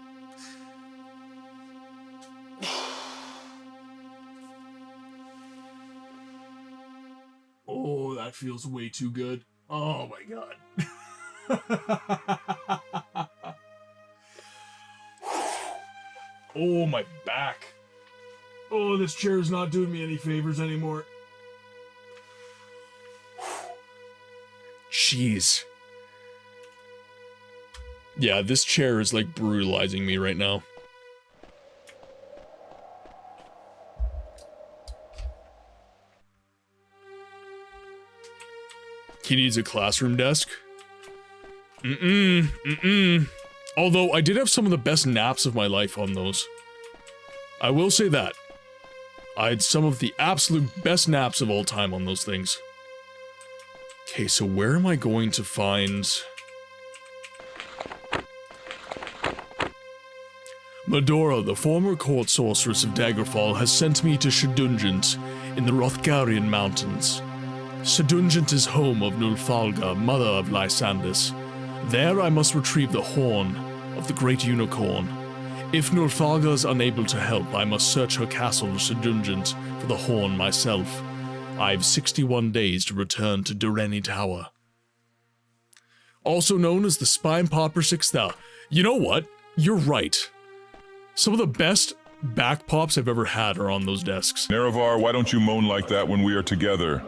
Oh, that feels way too good. Oh my god. Oh, my back. Oh, this chair is not doing me any favors anymore. Jeez. Yeah, this chair is like brutalizing me right now. He needs a classroom desk. Although, I did have some of the best naps of my life on those. I will say that. I had some of the absolute best naps of all time on those things. Okay, so where am I going to find... Medora, the former court sorceress of Daggerfall, has sent me to Shedungent in the Rothgarian Mountains. Shedungent is home of Nulfalga, mother of Lysandus. There I must retrieve the horn of the great unicorn. If Nulfalga is unable to help, I must search her castle Shedungent for the horn myself. I have 61 days to return to Dureni Tower. Also known as the Spine Popper 6000. You know what? You're right. Some of the best back pops I've ever had are on those desks. Nerevar, why don't you moan like that when we are together?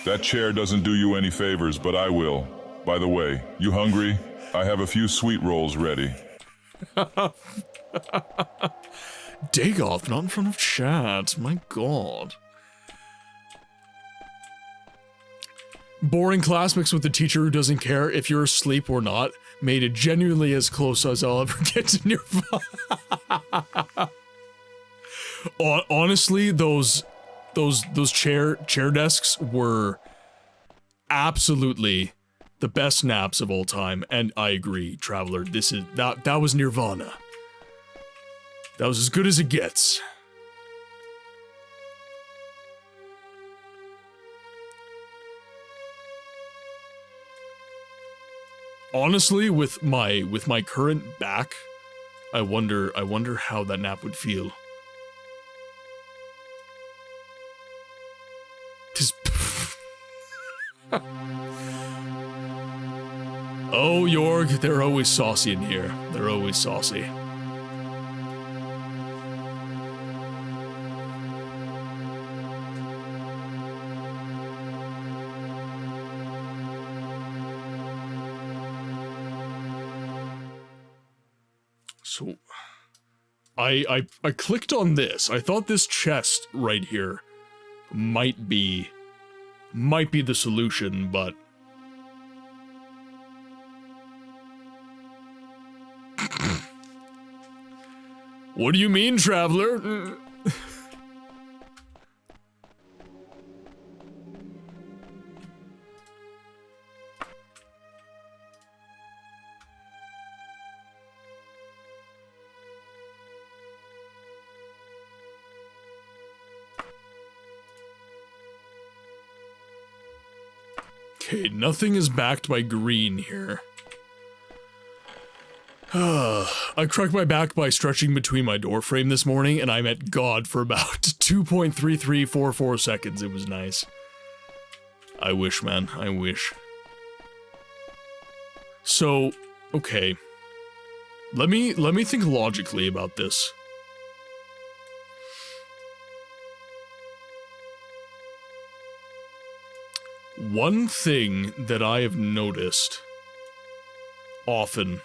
That chair doesn't do you any favors, but I will. By the way, you hungry? I have a few sweet rolls ready. Dagoth, not in front of chat. My god. Boring class mixed with the teacher who doesn't care if you're asleep or not made it genuinely as close as I'll ever get to Nirvana. Honestly, those chair desks were absolutely the best naps of all time, and I agree, Traveler. That was Nirvana. That was as good as it gets. Honestly, with my current back, I wonder how that nap would feel. Oh, Jorg, they're always saucy in here. They're always saucy. So, I clicked on this. I thought this chest right here might be the solution, but what do you mean, Traveler? Okay, nothing is backed by green here. I cracked my back by stretching between my door frame this morning, and I met God for about 2.3344 seconds. It was nice. I wish, man. I wish. So, okay. Let me think logically about this. One thing that I have noticed often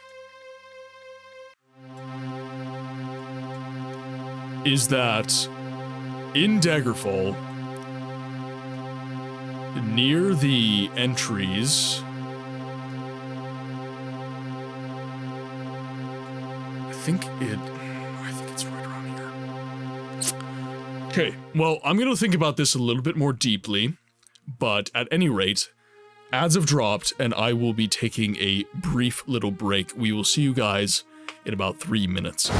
is that in Daggerfall, near the entries, I think it's right around here. Okay, well, I'm gonna think about this a little bit more deeply, but at any rate, ads have dropped and I will be taking a brief little break. We will see you guys in about 3 minutes.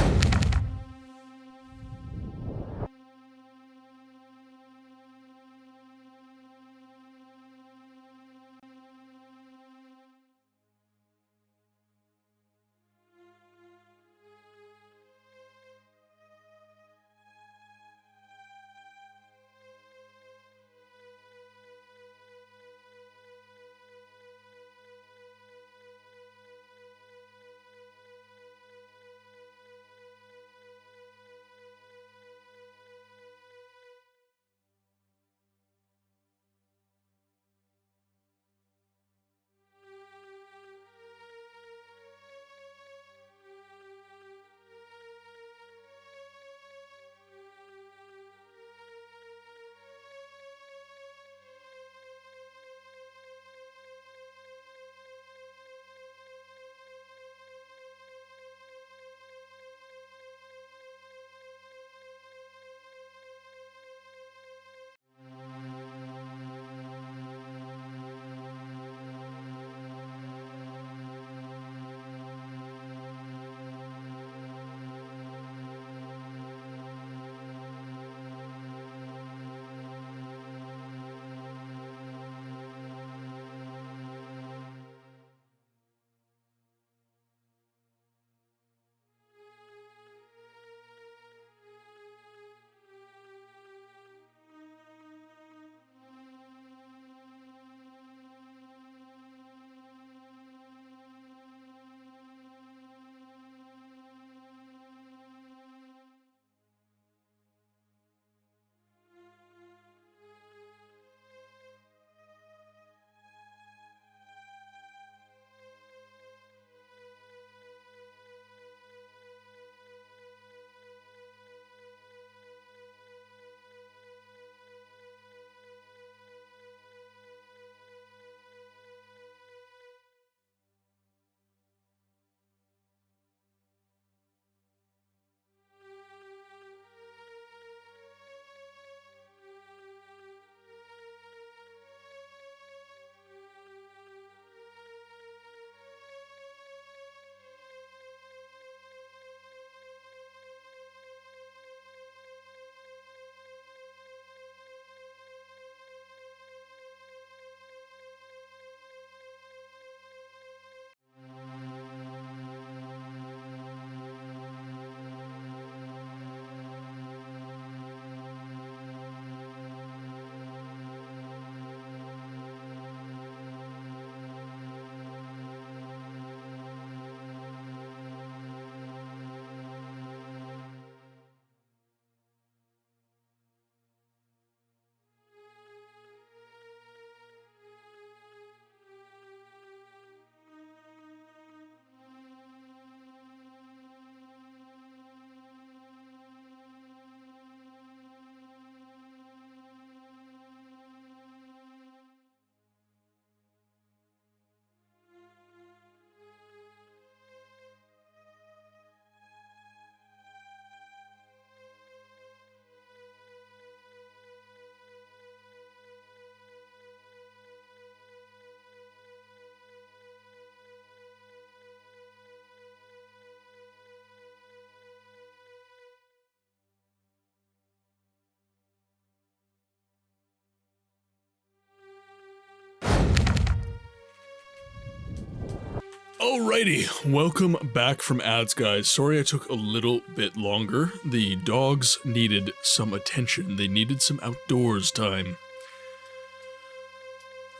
Alrighty, welcome back from ads, guys. Sorry I took a little bit longer. The dogs needed some attention. They needed some outdoors time.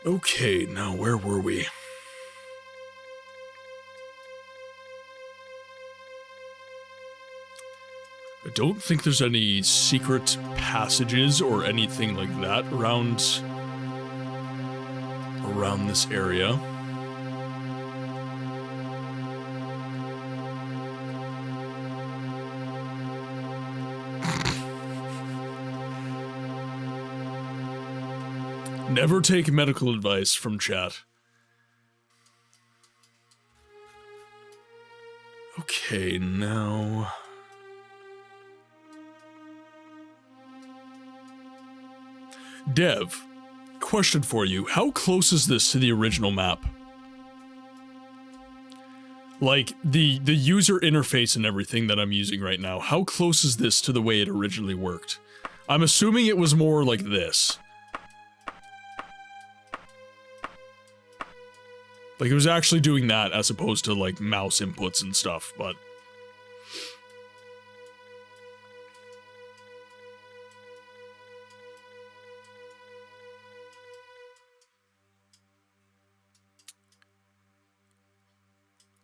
Okay, now where were we? I don't think there's any secret passages or anything like that around this area. Never take medical advice from chat. Okay, now... Dev, question for you. How close is this to the original map? Like, the user interface and everything that I'm using right now, how close is this to the way it originally worked? I'm assuming it was more like this. Like, it was actually doing that as opposed to, like, mouse inputs and stuff, but...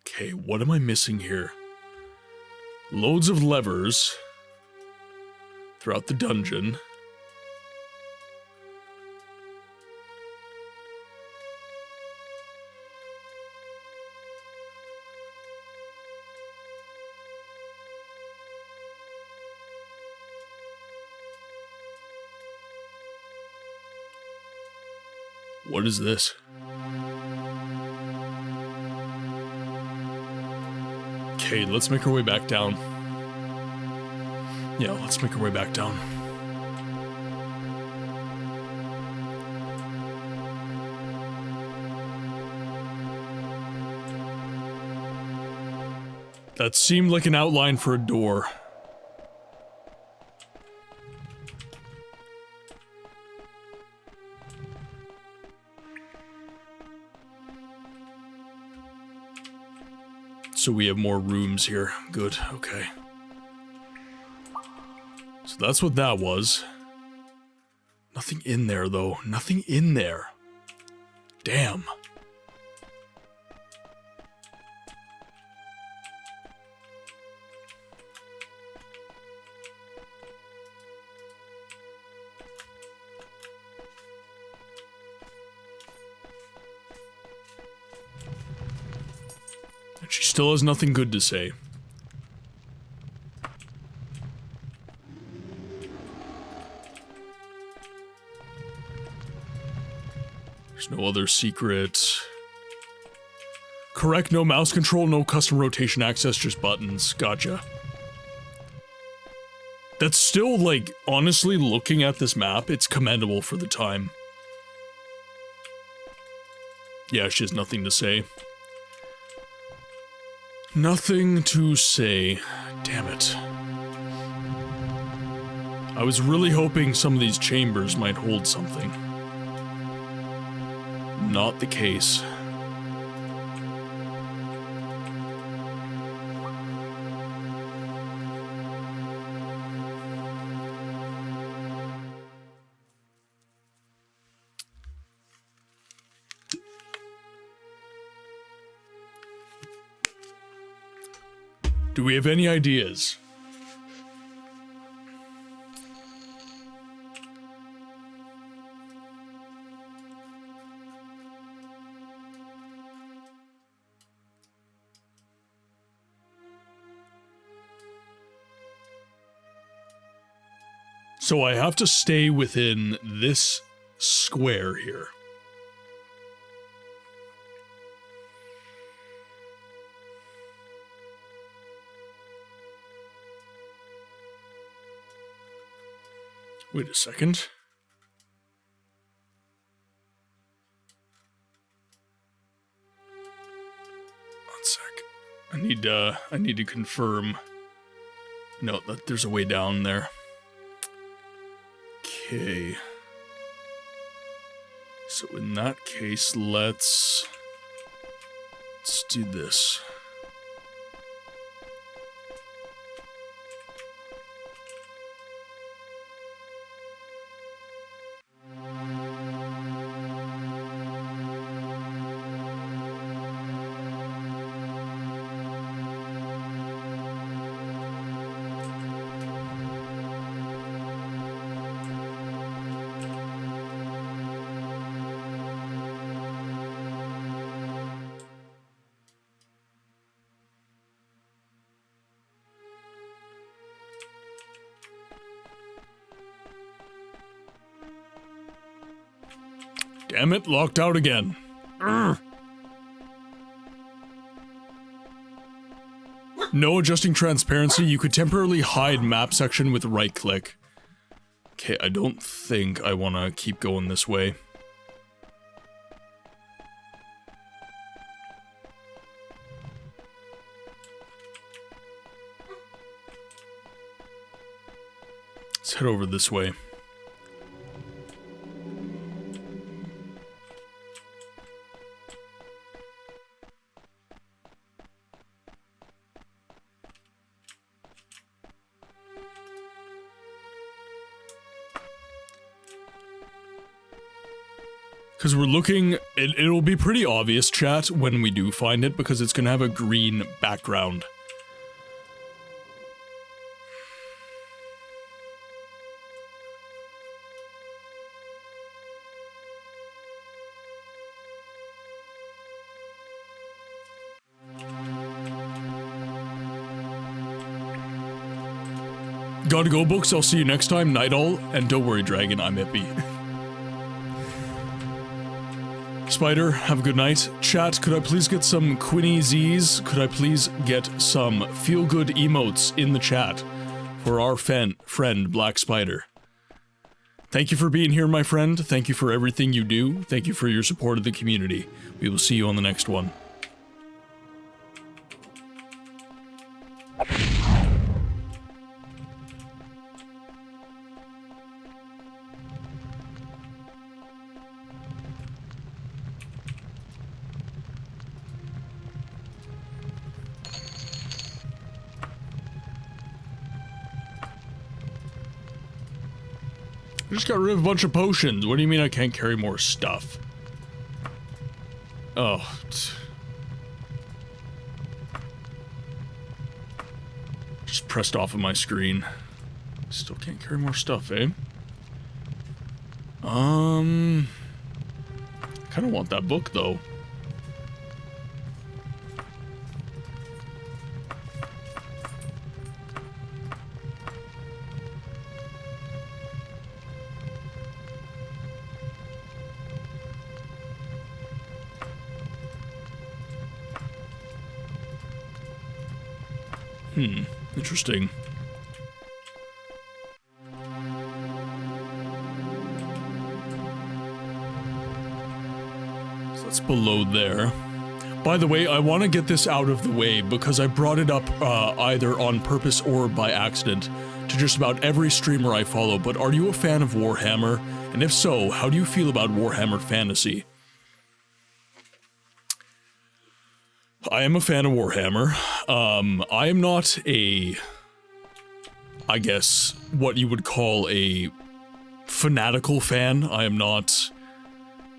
Okay, what am I missing here? Loads of levers throughout the dungeon. What is this? Okay, let's make our way back down. Yeah, let's make our way back down. That seemed like an outline for a door. So we have more rooms here. Good, okay. So that's what that was. Nothing in there, though. Nothing in there. Damn. And she still has nothing good to say. There's no other secret. Correct, no mouse control, no custom rotation access, just buttons. Gotcha. That's still, like, honestly, looking at this map, it's commendable for the time. Yeah, she has nothing to say. Nothing to say. Damn it. I was really hoping some of these chambers might hold something. Not the case. Do we have any ideas? So I have to stay within this square here. Wait a second. One sec. I need to confirm. No, there's a way down there. Okay. So in that case, let's Let's do this. Damn it, locked out again. Urgh. No adjusting transparency. You could temporarily hide map section with right click. Okay, I don't think I want to keep going this way. Let's head over this way. Because we're looking, it'll be pretty obvious, chat, when we do find it, because it's going to have a green background. Gotta go, books. I'll see you next time. Night all. And don't worry, Dragon, I'm Epi. Spider, have a good night. Chat, could I please get some Quinny Z's? Could I please get some feel-good emotes in the chat for our friend, Black Spider? Thank you for being here, my friend. Thank you for everything you do. Thank you for your support of the community. We will see you on the next one. I just got rid of a bunch of potions. What do you mean I can't carry more stuff? Oh. Just pressed off of my screen. Still can't carry more stuff, eh? I kind of want that book, though. Interesting. So that's below there. By the way, I want to get this out of the way because I brought it up either on purpose or by accident to just about every streamer I follow, but are you a fan of Warhammer? And if so, how do you feel about Warhammer Fantasy? I am a fan of Warhammer. I am not a, I guess, what you would call a fanatical fan. I am not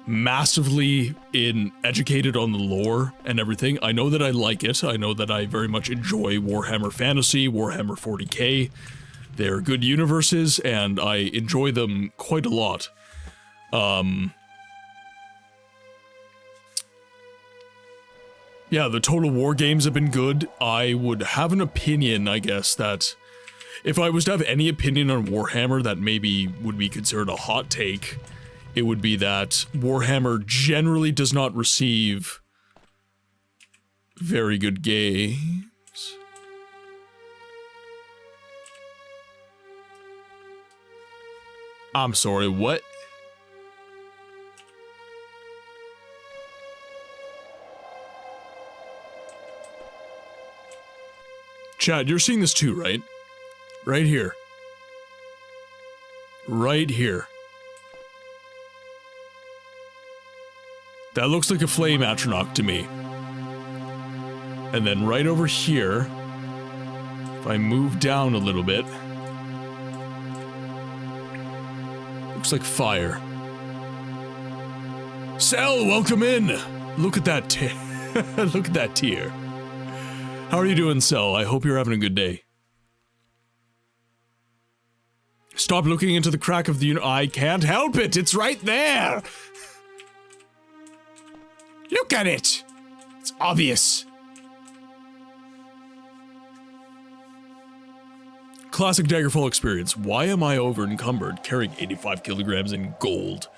massively educated on the lore and everything. I know that I like it. I know that I very much enjoy Warhammer Fantasy, Warhammer 40k. They're good universes, and I enjoy them quite a lot. Yeah, the Total War games have been good. I would have an opinion, I guess, that if I was to have any opinion on Warhammer that maybe would be considered a hot take, it would be that Warhammer generally does not receive very good games. I'm sorry, what? Chad, you're seeing this too, right? Right here. Right here. That looks like a flame atronach to me. And then right over here, if I move down a little bit, looks like fire. Cell, welcome in! Look at that look at that tear. How are you doing, Cell? I hope you're having a good day. Stop looking into the crack of the I can't help it! It's right there! Look at it! It's obvious. Classic Daggerfall experience. Why am I over encumbered carrying 85 kilograms in gold?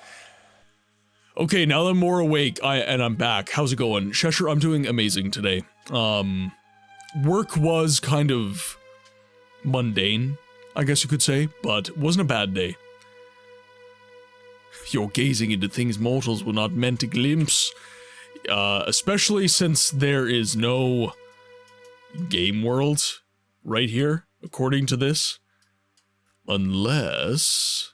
Okay, now that I'm more awake, and I'm back. How's it going? Cheshire, I'm doing amazing today. Work was kind of mundane, I guess you could say, but it wasn't a bad day. You're gazing into things mortals were not meant to glimpse. Especially since there is no game world right here, according to this. Unless...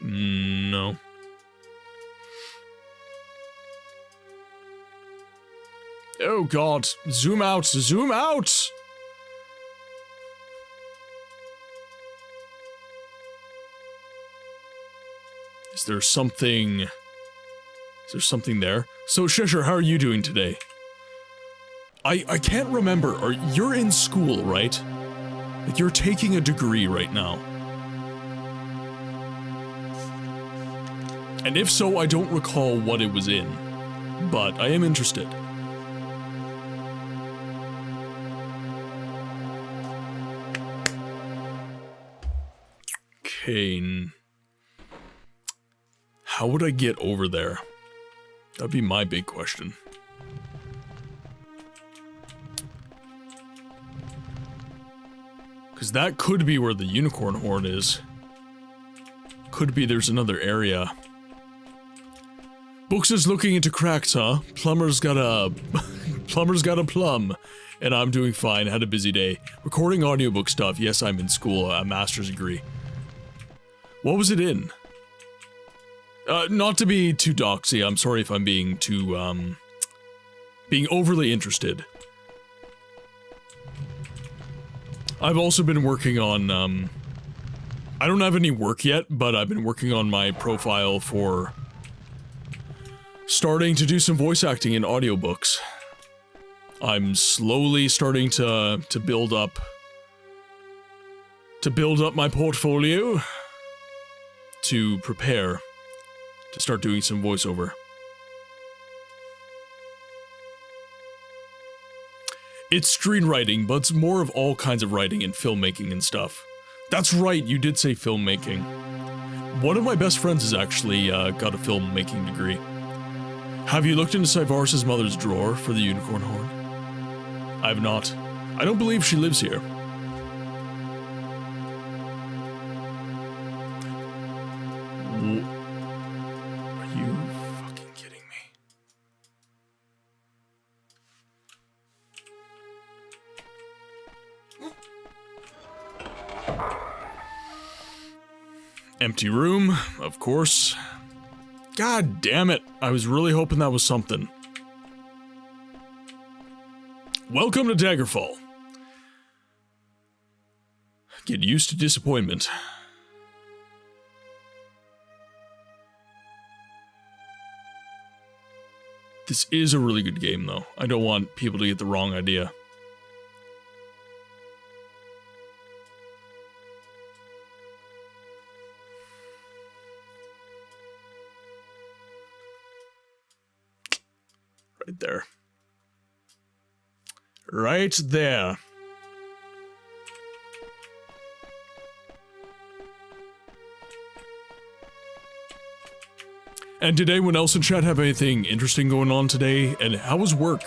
no. Oh god, zoom out, zoom out! Is there something there? So Cheshire, how are you doing today? I can't remember, you're in school, right? Like, you're taking a degree right now. And if so, I don't recall what it was in, but I am interested. Okay. How would I get over there? That'd be my big question. Because that could be where the unicorn horn is. Could be there's another area. Books is looking into cracks, huh? Plumber's got a plum. And I'm doing fine, had a busy day. Recording audiobook stuff. Yes, I'm in school, a master's degree. What was it in? Not to be too doxy, I'm sorry if I'm being too, being overly interested. I've also been working on, I don't have any work yet, but I've been working on my profile for starting to do some voice acting in audiobooks. I'm slowly starting to build up my portfolio to prepare to start doing some voiceover. It's screenwriting, but it's more of all kinds of writing and filmmaking and stuff. That's right, you did say filmmaking. One of my best friends has actually got a filmmaking degree. Have you looked into Syvaris' mother's drawer for the unicorn horn? I have not. I don't believe she lives here. Are you fucking kidding me? Empty room, of course. God damn it, I was really hoping that was something. Welcome to Daggerfall. Get used to disappointment. This is a really good game, though. I don't want people to get the wrong idea. Right there. Right there. And did anyone else in chat have anything interesting going on today? And how was work?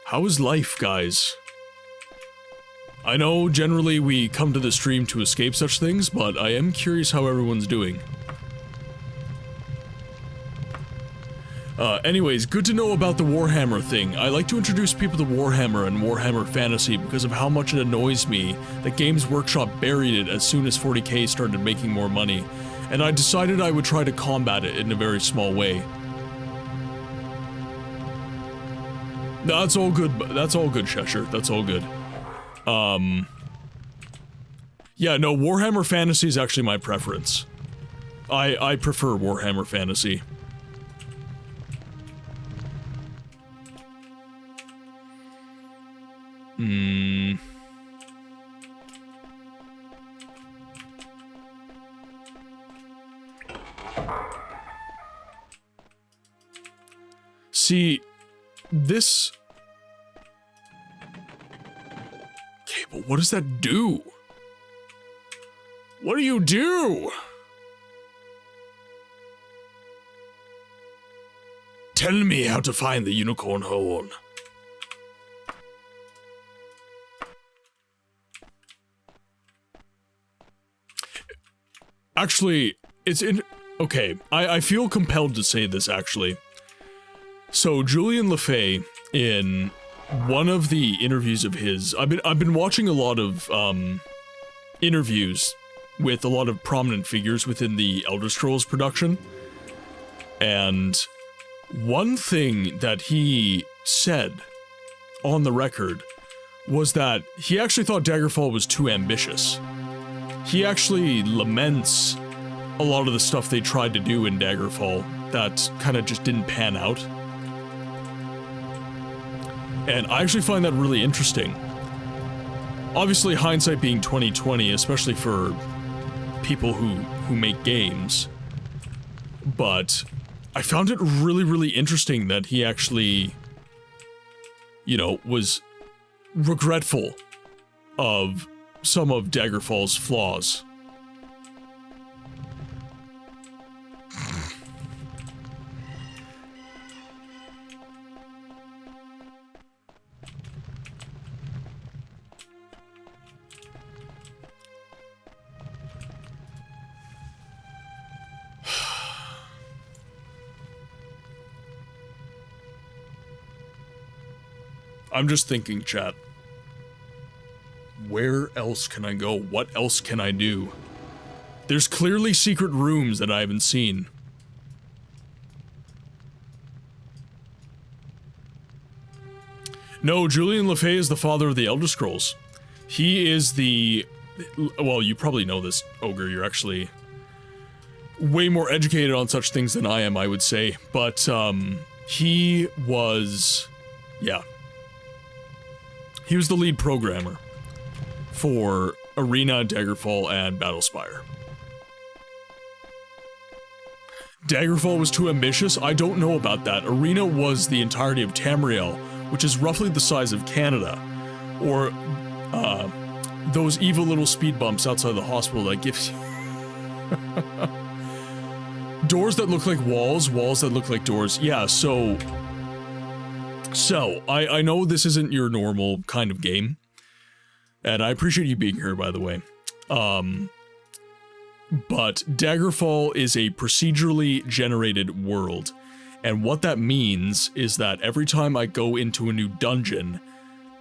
How was life, guys? I know generally we come to the stream to escape such things, but I am curious how everyone's doing. Anyways, good to know about the Warhammer thing. I like to introduce people to Warhammer and Warhammer Fantasy because of how much it annoys me that Games Workshop buried it as soon as 40K started making more money, and I decided I would try to combat it in a very small way. That's all good. That's all good, Cheshire. That's all good. Yeah, no, Warhammer Fantasy is actually my preference. I prefer Warhammer Fantasy. See, this... Okay, but what does that do? What do you do? Tell me how to find the unicorn horn. Actually, it's in... Okay, I feel compelled to say this, actually. So, Julian LeFay, in one of the interviews of his... I've been watching a lot of, interviews with a lot of prominent figures within the Elder Scrolls production. And one thing that he said on the record was that he actually thought Daggerfall was too ambitious. He actually laments a lot of the stuff they tried to do in Daggerfall that kind of just didn't pan out. And I actually find that really interesting. Obviously, hindsight being 2020, especially for people who make games. But I found it really, really interesting that he actually, you know, was regretful of some of Daggerfall's flaws. I'm just thinking, chat. Where else can I go? What else can I do? There's clearly secret rooms that I haven't seen. No, Julian LeFay is the father of the Elder Scrolls. He is the... Well, you probably know this, Ogre. You're actually way more educated on such things than I am, I would say. But, he was... Yeah. He was the lead programmer for Arena, Daggerfall, and Battlespire. Daggerfall was too ambitious? I don't know about that. Arena was the entirety of Tamriel, which is roughly the size of Canada. Or, those evil little speed bumps outside the hospital that gives you... doors that look like walls, walls that look like doors. Yeah, so, I know this isn't your normal kind of game, and I appreciate you being here, by the way. But Daggerfall is a procedurally generated world, and what that means is that every time I go into a new dungeon,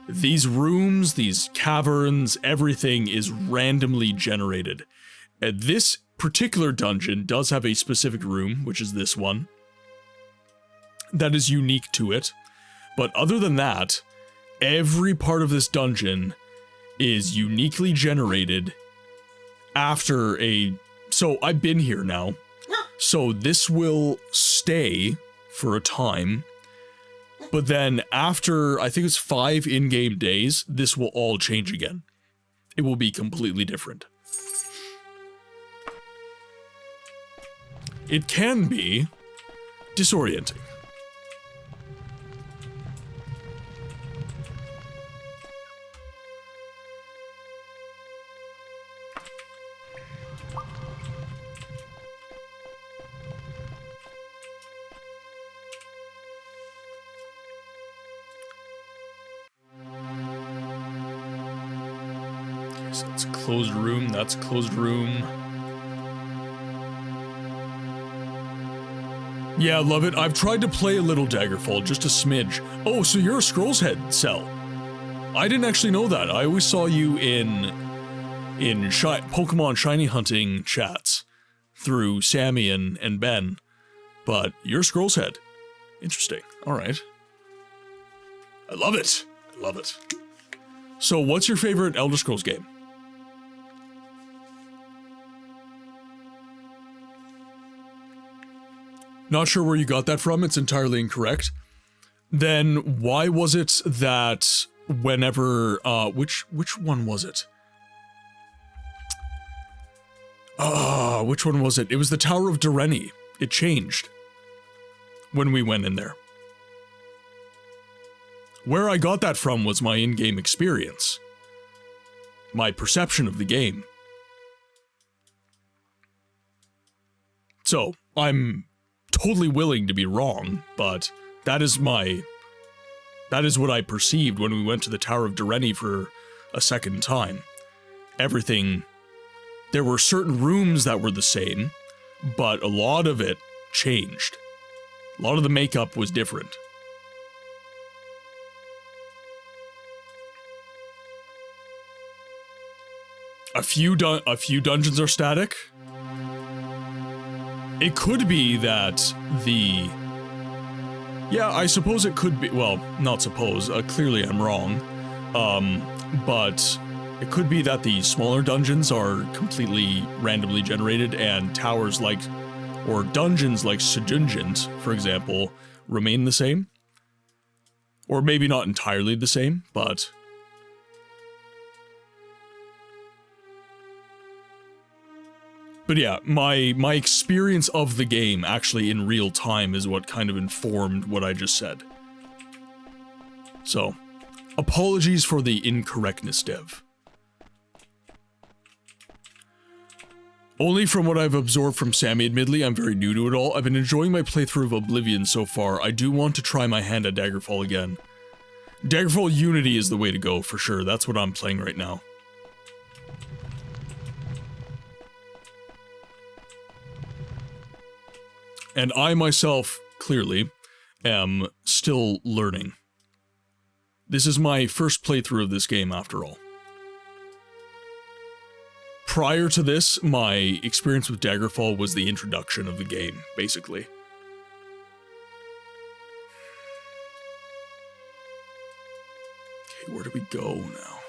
these rooms, these caverns, everything is randomly generated. And this particular dungeon does have a specific room, which is this one, that is unique to it. But other than that, every part of this dungeon is uniquely generated after a... So, I've been here now. So, this will stay for a time. But then, after, I think it's 5 in-game days, this will all change again. It will be completely different. It can be disorienting. So that's a closed room, that's a closed room. Yeah, love it. I've tried to play a little Daggerfall, just a smidge. Oh, so you're a Scrolls Head, Cell. I didn't actually know that. I always saw you in Pokemon shiny hunting chats through Sammy and Ben. But you're a Scrolls Head. Interesting. Alright. I love it. I love it. So, what's your favorite Elder Scrolls game? Not sure where you got that from. It's entirely incorrect. Then why was it that whenever which one was it? Which one was it? It was the Tower of Dareni. It changed when we went in there. Where I got that from was my in-game experience. My perception of the game. So, I'm totally willing to be wrong, but that is what I perceived when we went to the Tower of Dareni for a second time. Everything, there were certain rooms that were the same, but a lot of it changed. A lot of the makeup was different. A few dungeons are static. It could be that yeah, I suppose it could be, well, not suppose, clearly I'm wrong, but it could be that the smaller dungeons are completely randomly generated and towers like, or dungeons like Sjunjant, for example, remain the same. Or maybe not entirely the same, but yeah, my experience of the game actually in real time is what kind of informed what I just said. So, apologies for the incorrectness, Dev. Only from what I've absorbed from Sammy, admittedly, I'm very new to it all. I've been enjoying my playthrough of Oblivion so far. I do want to try my hand at Daggerfall again. Daggerfall Unity is the way to go, for sure. That's what I'm playing right now. And I myself, clearly, am still learning. This is my first playthrough of this game, after all. Prior to this, my experience with Daggerfall was the introduction of the game, basically. Okay, where do we go now?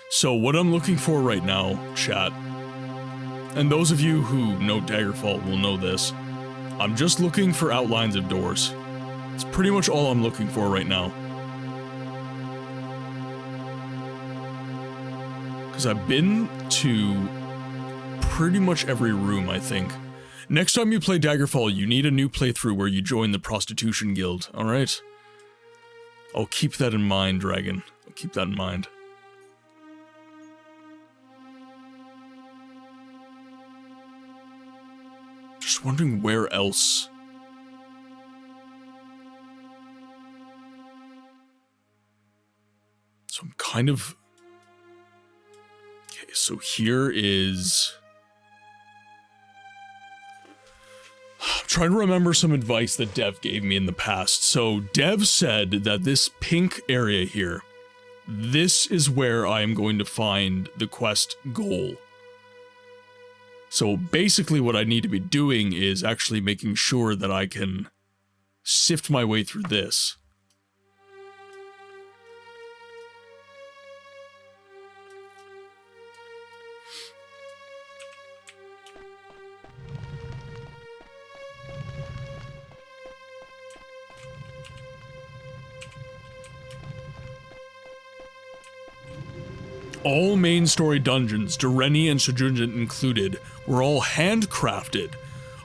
So what I'm looking for right now, chat, and those of you who know Daggerfall will know this, I'm just looking for outlines of doors. It's pretty much all I'm looking for right now. Because I've been to pretty much every room, I think. Next time you play Daggerfall, you need a new playthrough where you join the Prostitution Guild, alright? I'll keep that in mind, Dragon. I'll keep that in mind. Just wondering where else. So I'm kind of... Okay, so here is... I'm trying to remember some advice that Dev gave me in the past. So Dev said that this pink area here, this is where I am going to find the quest goal. So basically what I need to be doing is actually making sure that I can sift my way through this. All main story dungeons, Dareni and Sjunjant included, were all handcrafted.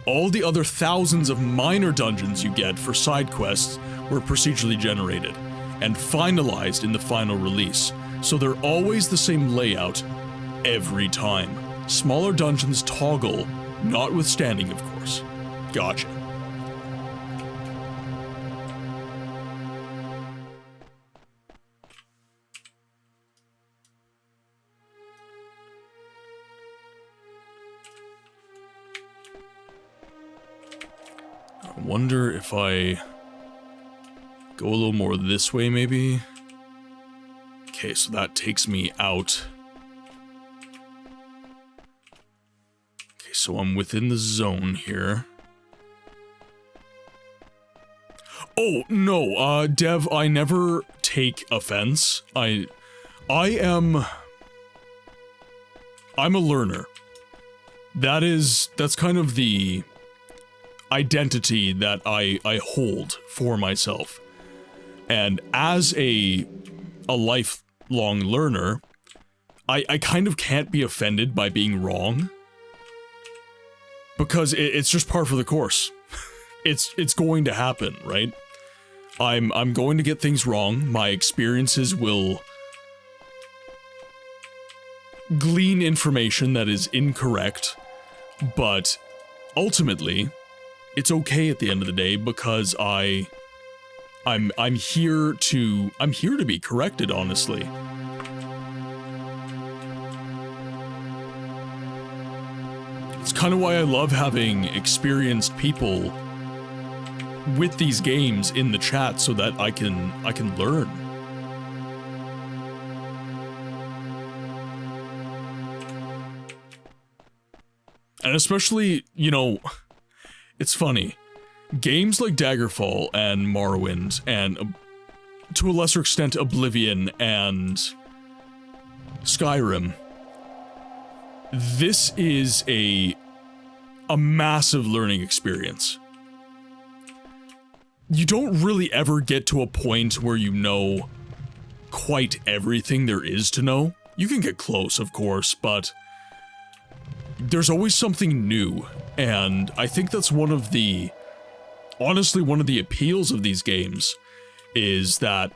All the other thousands of minor dungeons you get for side quests were procedurally generated, and finalized in the final release, so they're always the same layout every time. Smaller dungeons toggle, notwithstanding, of course. Gotcha. I wonder if I go a little more this way, maybe? Okay, so that takes me out. so I'm within the zone here. Oh, no, Dev, I never take offense. I'm a learner. That's kind of the identity that I hold for myself. And as a lifelong learner, I kind of can't be offended by being wrong. Because it's just par for the course. It's going to happen, right? I'm going to get things wrong. My experiences will glean information that is incorrect, but ultimately, it's okay at the end of the day because I'm here to be corrected, honestly. It's kind of why I love having experienced people with these games in the chat so that I can learn. And especially, you know, it's funny. Games like Daggerfall and Morrowind and to a lesser extent Oblivion and Skyrim. This is a massive learning experience. You don't really ever get to a point where you know quite everything there is to know. You can get close, of course, but there's always something new, and I think that's honestly one of the appeals of these games, is that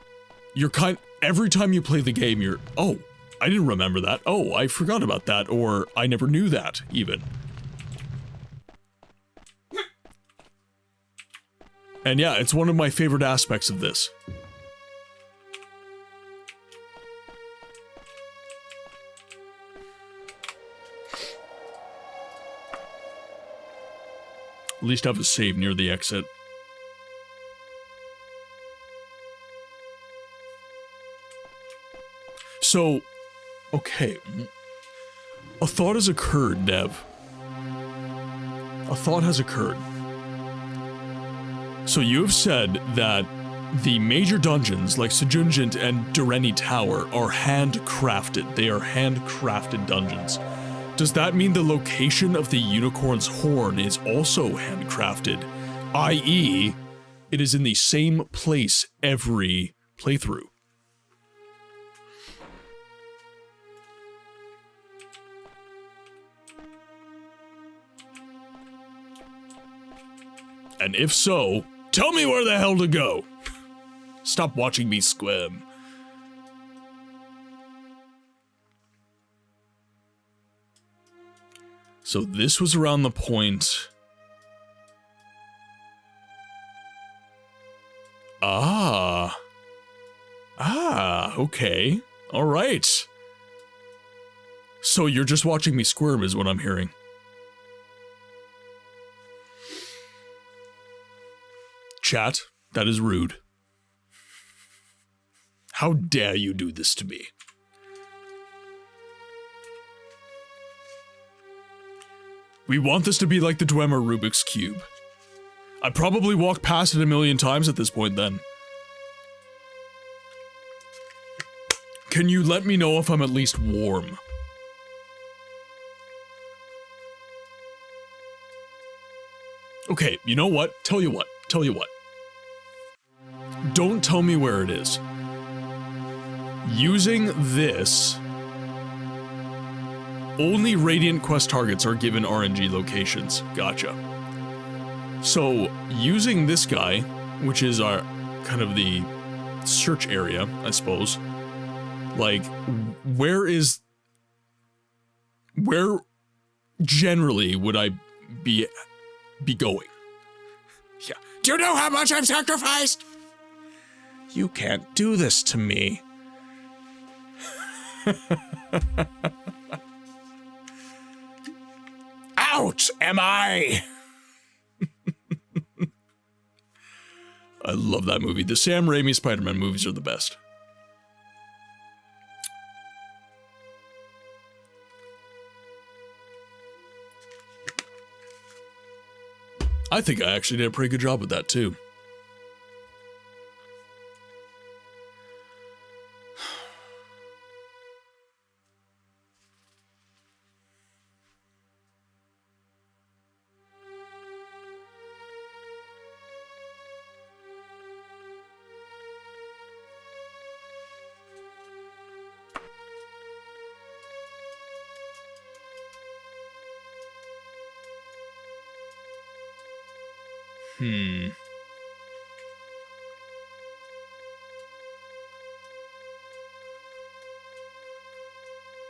every time you play the game, you're, oh, I didn't remember that, oh, I forgot about that, or I never knew that, even. And yeah, it's one of my favorite aspects of this. At least have a save near the exit. So, okay. A thought has occurred, Dev. A thought has occurred. So you have said that the major dungeons like Sjunjant and Dureni Tower are handcrafted. They are handcrafted dungeons. Does that mean the location of the unicorn's horn is also handcrafted? i.e., it is in the same place every playthrough? And if so, tell me where the hell to go. Stop watching me squirm. So this was around the point... okay. Alright. So you're just watching me squirm is what I'm hearing. Chat, that is rude. How dare you do this to me? We want this to be like the Dwemer Rubik's Cube. I probably walked past it a million times at this point then. Can you let me know if I'm at least warm? Okay, you know what? Tell you what. Don't tell me where it is. Using this, only Radiant Quest targets are given RNG locations. Gotcha. So, using this guy, which is our kind of the search area, I suppose, like, where generally would I be going? Yeah. Do you know how much I've sacrificed? You can't do this to me. Out am I! I love that movie. The Sam Raimi Spider-Man movies are the best. I think I actually did a pretty good job with that, too.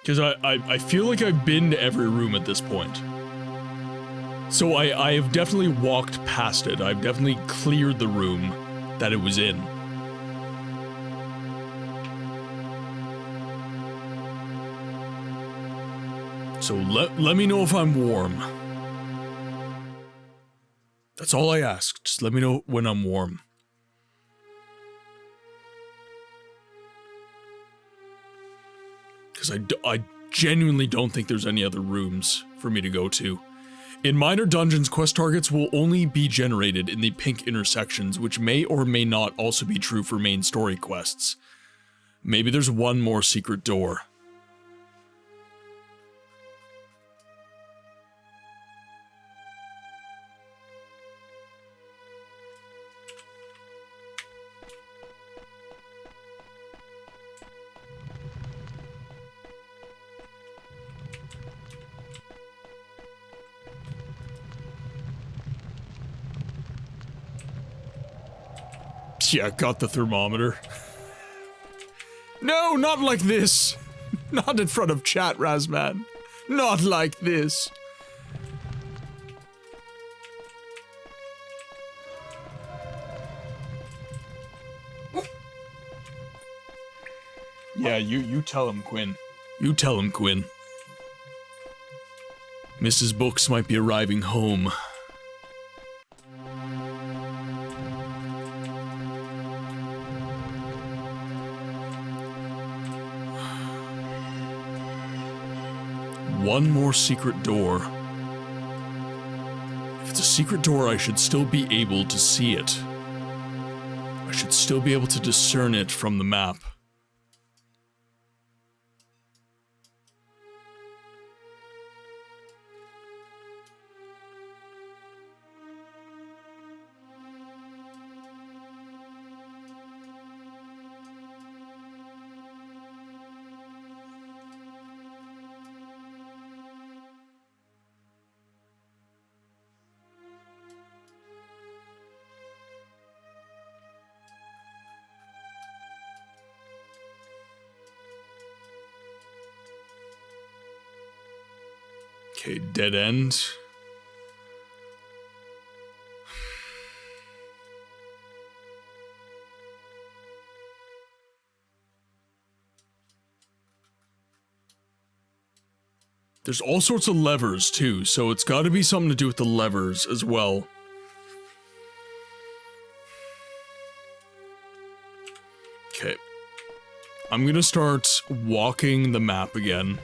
Because I feel like I've been to every room at this point. So I have definitely walked past it. I've definitely cleared the room that it was in. So let me know if I'm warm. That's all I ask. Just let me know when I'm warm. Because I genuinely don't think there's any other rooms for me to go to. In minor dungeons, quest targets will only be generated in the pink intersections, which may or may not also be true for main story quests. Maybe there's one more secret door. Yeah, got the thermometer. No, not like this. Not in front of chat, Razman. Not like this. Yeah, you tell him, Quinn. You tell him, Quinn. Mrs. Books might be arriving home. One more secret door. If it's a secret door, I should still be able to see it. I should still be able to discern it from the map. Okay, dead end. There's all sorts of levers too, so it's got to be something to do with the levers as well. Okay. I'm gonna start walking the map again.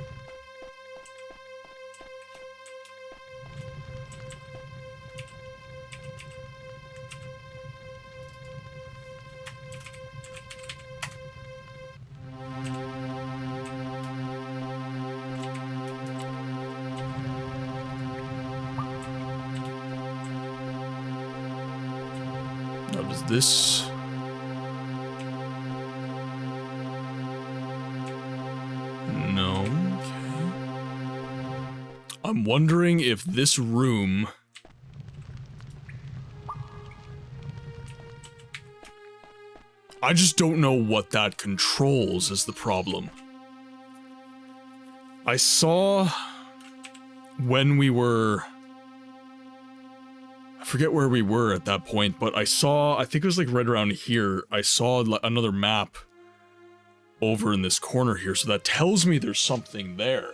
This. No. Okay. I'm wondering if this room. I just don't know what that controls is the problem. I saw when we were. I forget where we were at that point, but I think it was like right around here, I saw another map over in this corner here, so that tells me there's something there.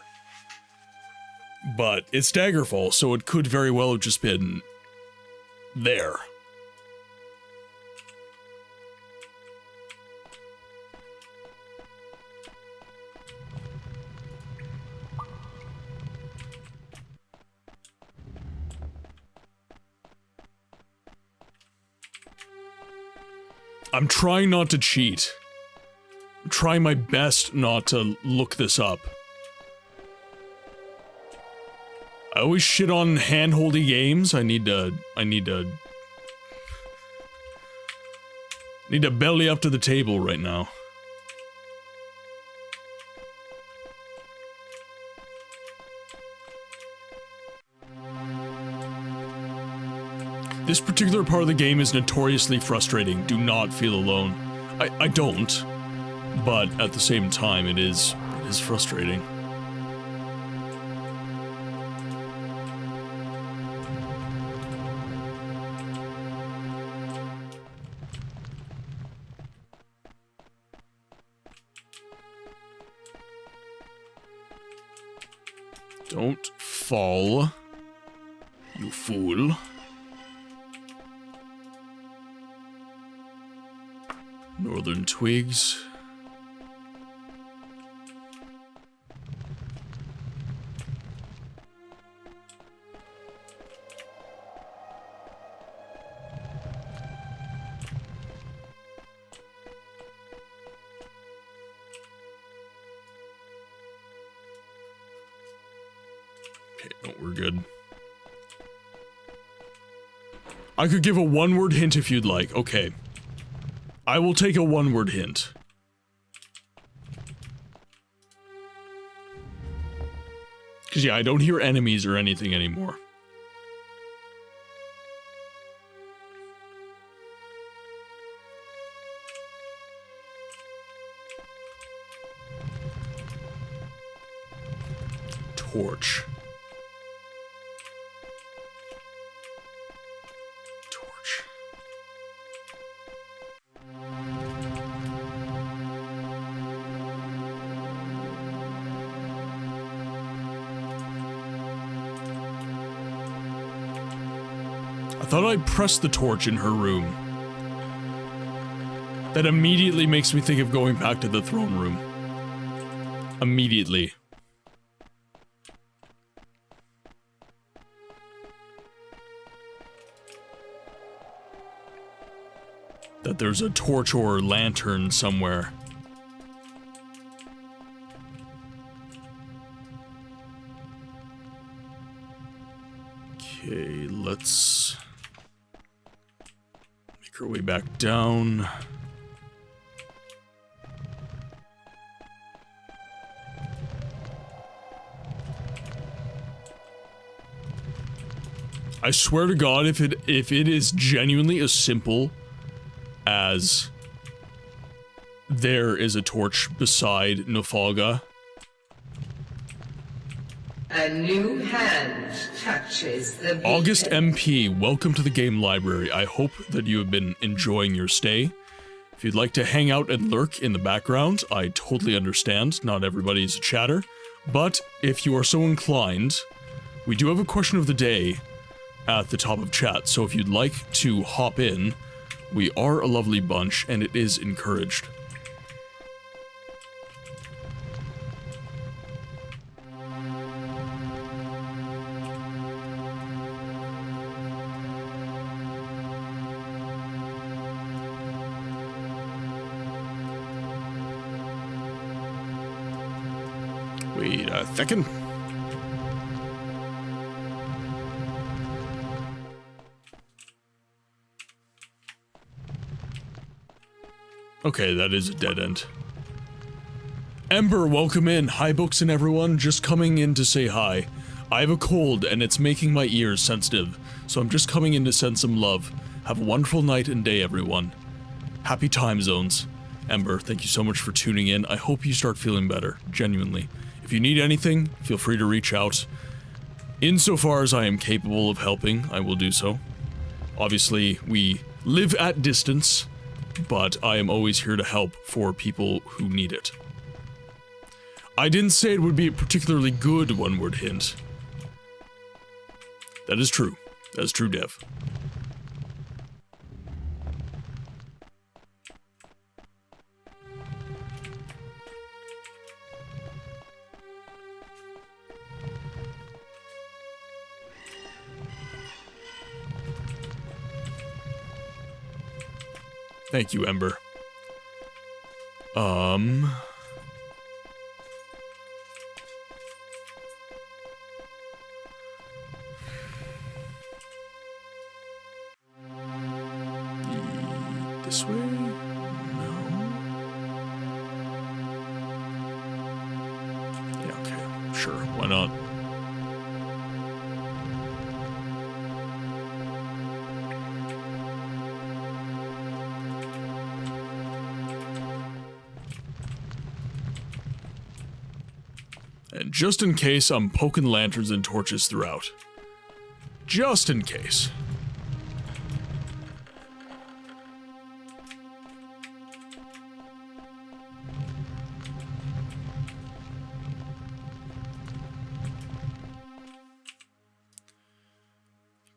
But it's Daggerfall, so it could very well have just been there. I'm trying not to cheat. I'm trying my best not to look this up. I always shit on handholdy games. I need to belly up to the table right now. This particular part of the game is notoriously frustrating. Do not feel alone. I don't, but at the same time, it is frustrating. Don't fall, you fool. Northern twigs. Okay, no, we're good. I could give a one-word hint if you'd like. Okay. I will take a one-word hint. Because, yeah, I don't hear enemies or anything anymore. Torch. Torch. I thought I pressed the torch in her room. That immediately makes me think of going back to the throne room. Immediately. That there's a torch or lantern somewhere. Okay, let's make our way back down. I swear to God, if it is genuinely as simple as there is a torch beside Nofalga. A new hand touches the beacon. August MP, welcome to the game library. I hope that you have been enjoying your stay. If you'd like to hang out and lurk in the background, I totally understand. Not everybody's a chatter. But if you are so inclined, we do have a question of the day at the top of chat. So if you'd like to hop in, we are a lovely bunch, and it is encouraged. Wait a second. Okay, that is a dead end. Ember, welcome in. Hi, Books and everyone. Just coming in to say hi. I have a cold, and it's making my ears sensitive, so I'm just coming in to send some love. Have a wonderful night and day, everyone. Happy time zones. Ember, thank you so much for tuning in. I hope you start feeling better, genuinely. If you need anything, feel free to reach out. Insofar as I am capable of helping, I will do so. Obviously, we live at distance, but I am always here to help for people who need it. I didn't say it would be a particularly good one-word hint. That is true. That is true, Dev. Thank you, Ember. This way? No. Yeah, okay. Sure, why not? And just in case, I'm poking lanterns and torches throughout. Just in case.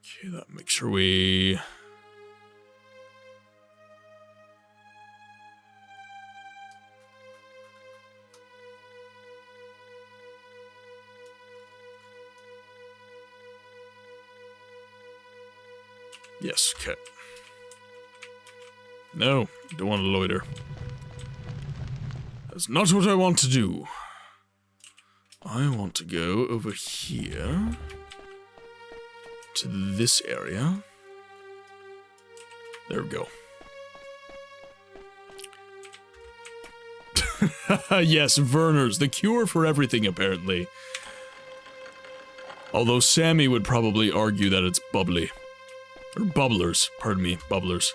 Okay, that makes sure we... Yes, okay. No, don't want to loiter. That's not what I want to do. I want to go over here to this area. There we go. Yes, Verners, the cure for everything, apparently. Although Sammy would probably argue that it's bubbly. Or bubblers, pardon me, bubblers.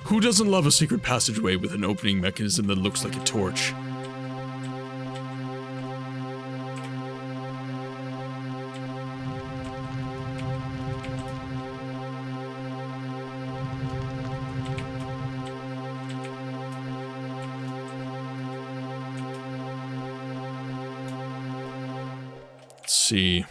Who doesn't love a secret passageway with an opening mechanism that looks like a torch? Let's see.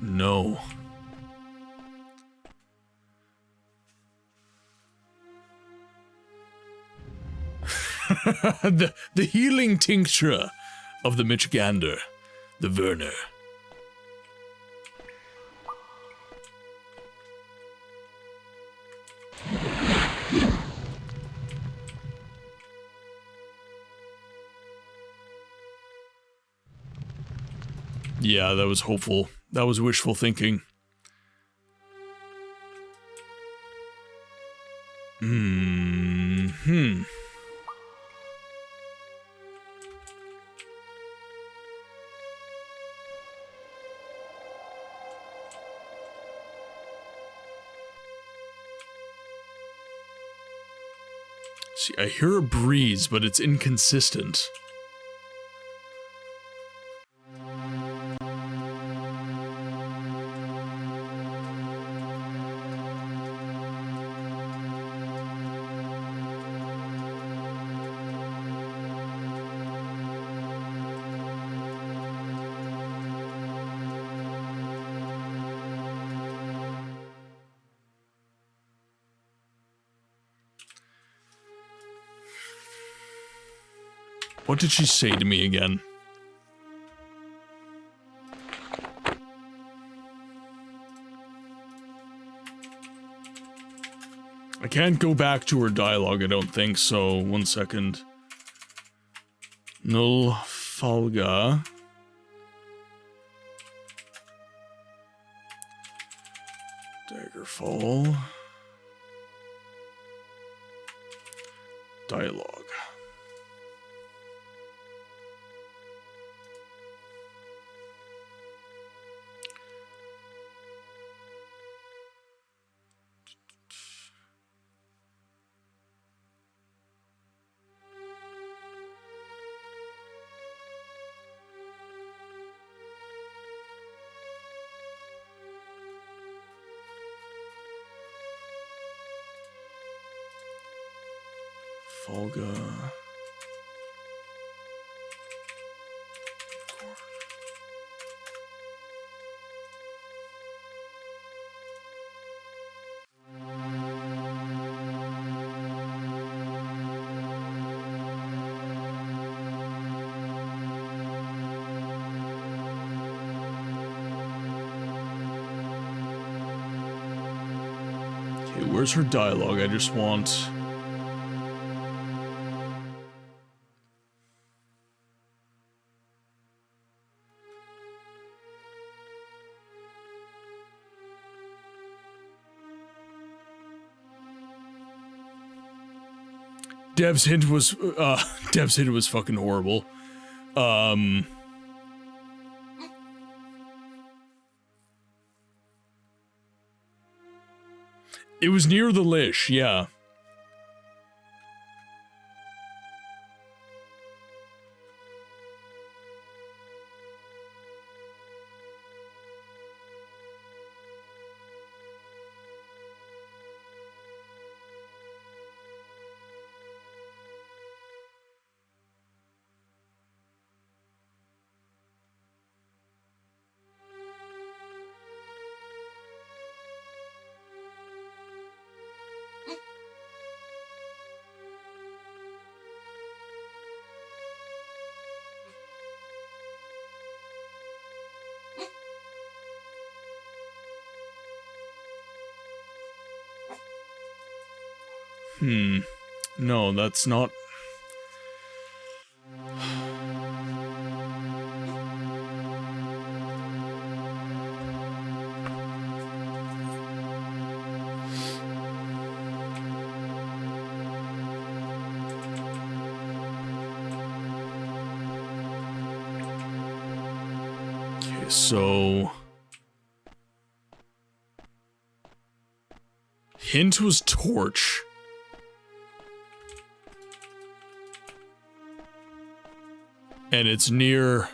No. the healing tincture of the Michigander, the Werner. Yeah, that was hopeful. That was wishful thinking. See, I hear a breeze, but it's inconsistent. What did she say to me again? I can't go back to her dialogue, I don't think, so 1 second. Null Falga. Daggerfall. Dialogue. Folga. Okay, where's her dialogue? I just want... Dev's hint was fucking horrible. It was near the Lish, yeah. No, that's not... Okay, so... Hint was torch. And it's near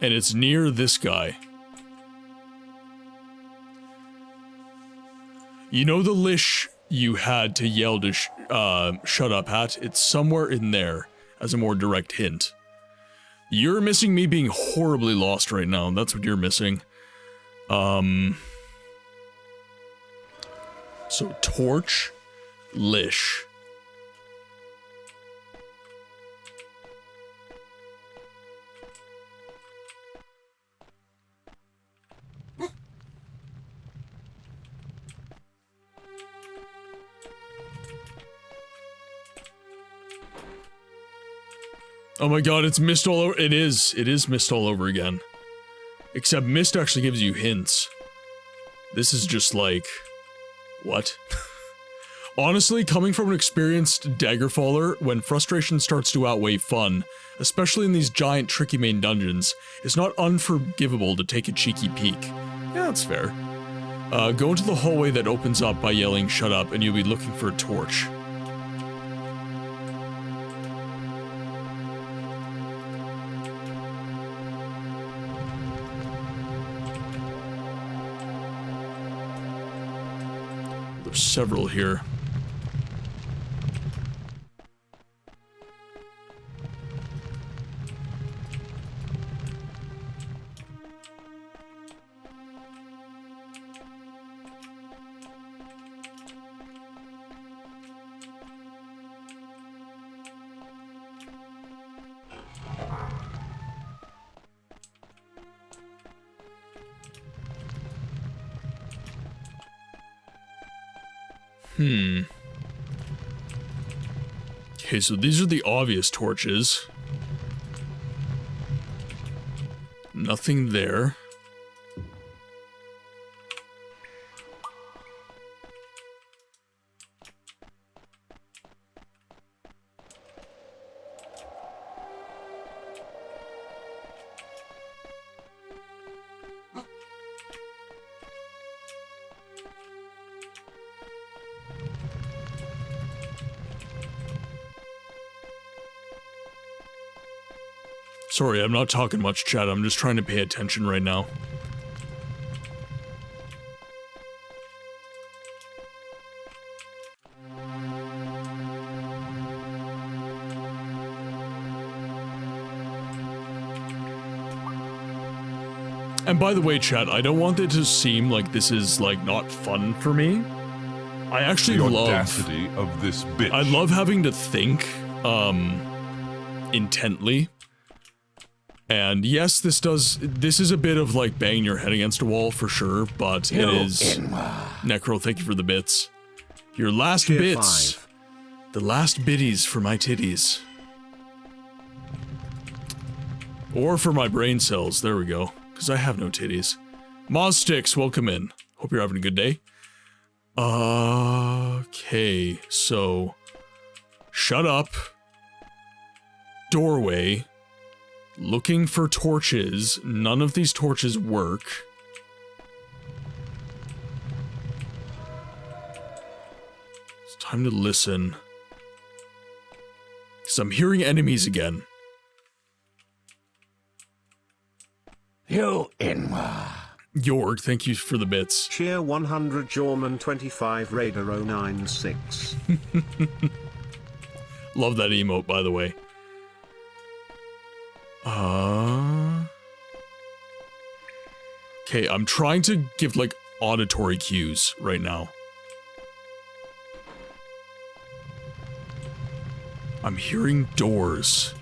this guy. You know the Lish you had to yell to shut up at? It's somewhere in there as a more direct hint. You're missing me being horribly lost right now. That's what you're missing. So torch, Lish. Oh my god, it's mist all over. It is mist all over again. Except mist actually gives you hints. This is just like... What? Honestly, coming from an experienced Daggerfaller, when frustration starts to outweigh fun, especially in these giant tricky main dungeons, it's not unforgivable to take a cheeky peek. Yeah, that's fair. Go into the hallway that opens up by yelling "shut up" and you'll be looking for a torch. There's several here. Okay, so these are the obvious torches. Nothing there. Sorry, I'm not talking much, chat. I'm just trying to pay attention right now. And by the way, chat, I don't want it to seem like this is, like, not fun for me. I actually love... The audacity of this bitch. I love having to think, intently. And yes, this is a bit of like banging your head against a wall for sure, but it is... Necro, thank you for the bits. Your last Tier bits. 5. The last biddies for my titties. Or for my brain cells, there we go. Because I have no titties. Mozsticks, welcome in. Hope you're having a good day. Okay, so... Shut up. Doorway. Looking for torches. None of these torches work. It's time to listen. Because I'm hearing enemies again. Jorg, thank you for the bits. Cheer 100 Jorman 25 Raider 096. Love that emote, by the way. Okay, I'm trying to give, like, auditory cues right now. I'm hearing doors.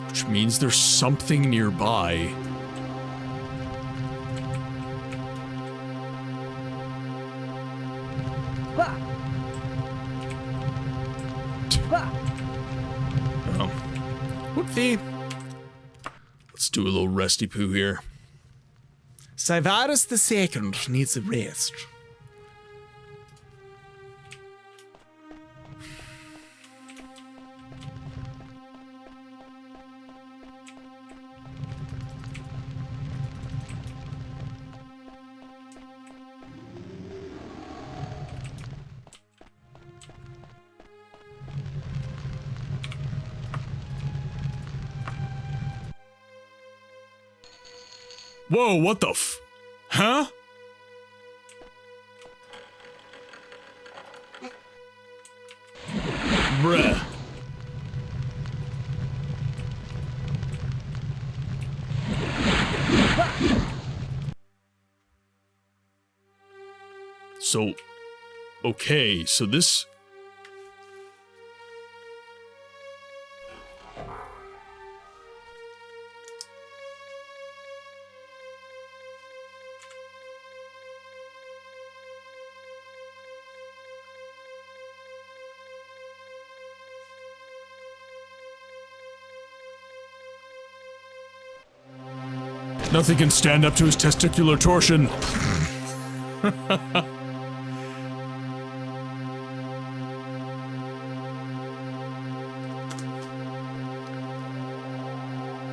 Which means there's something nearby. Oh. Whoopsie. Let's do a little resty poo here. Cyrus II needs a rest. Whoa, what the huh? Bruh. So, okay, so this... Nothing can stand up to his testicular torsion.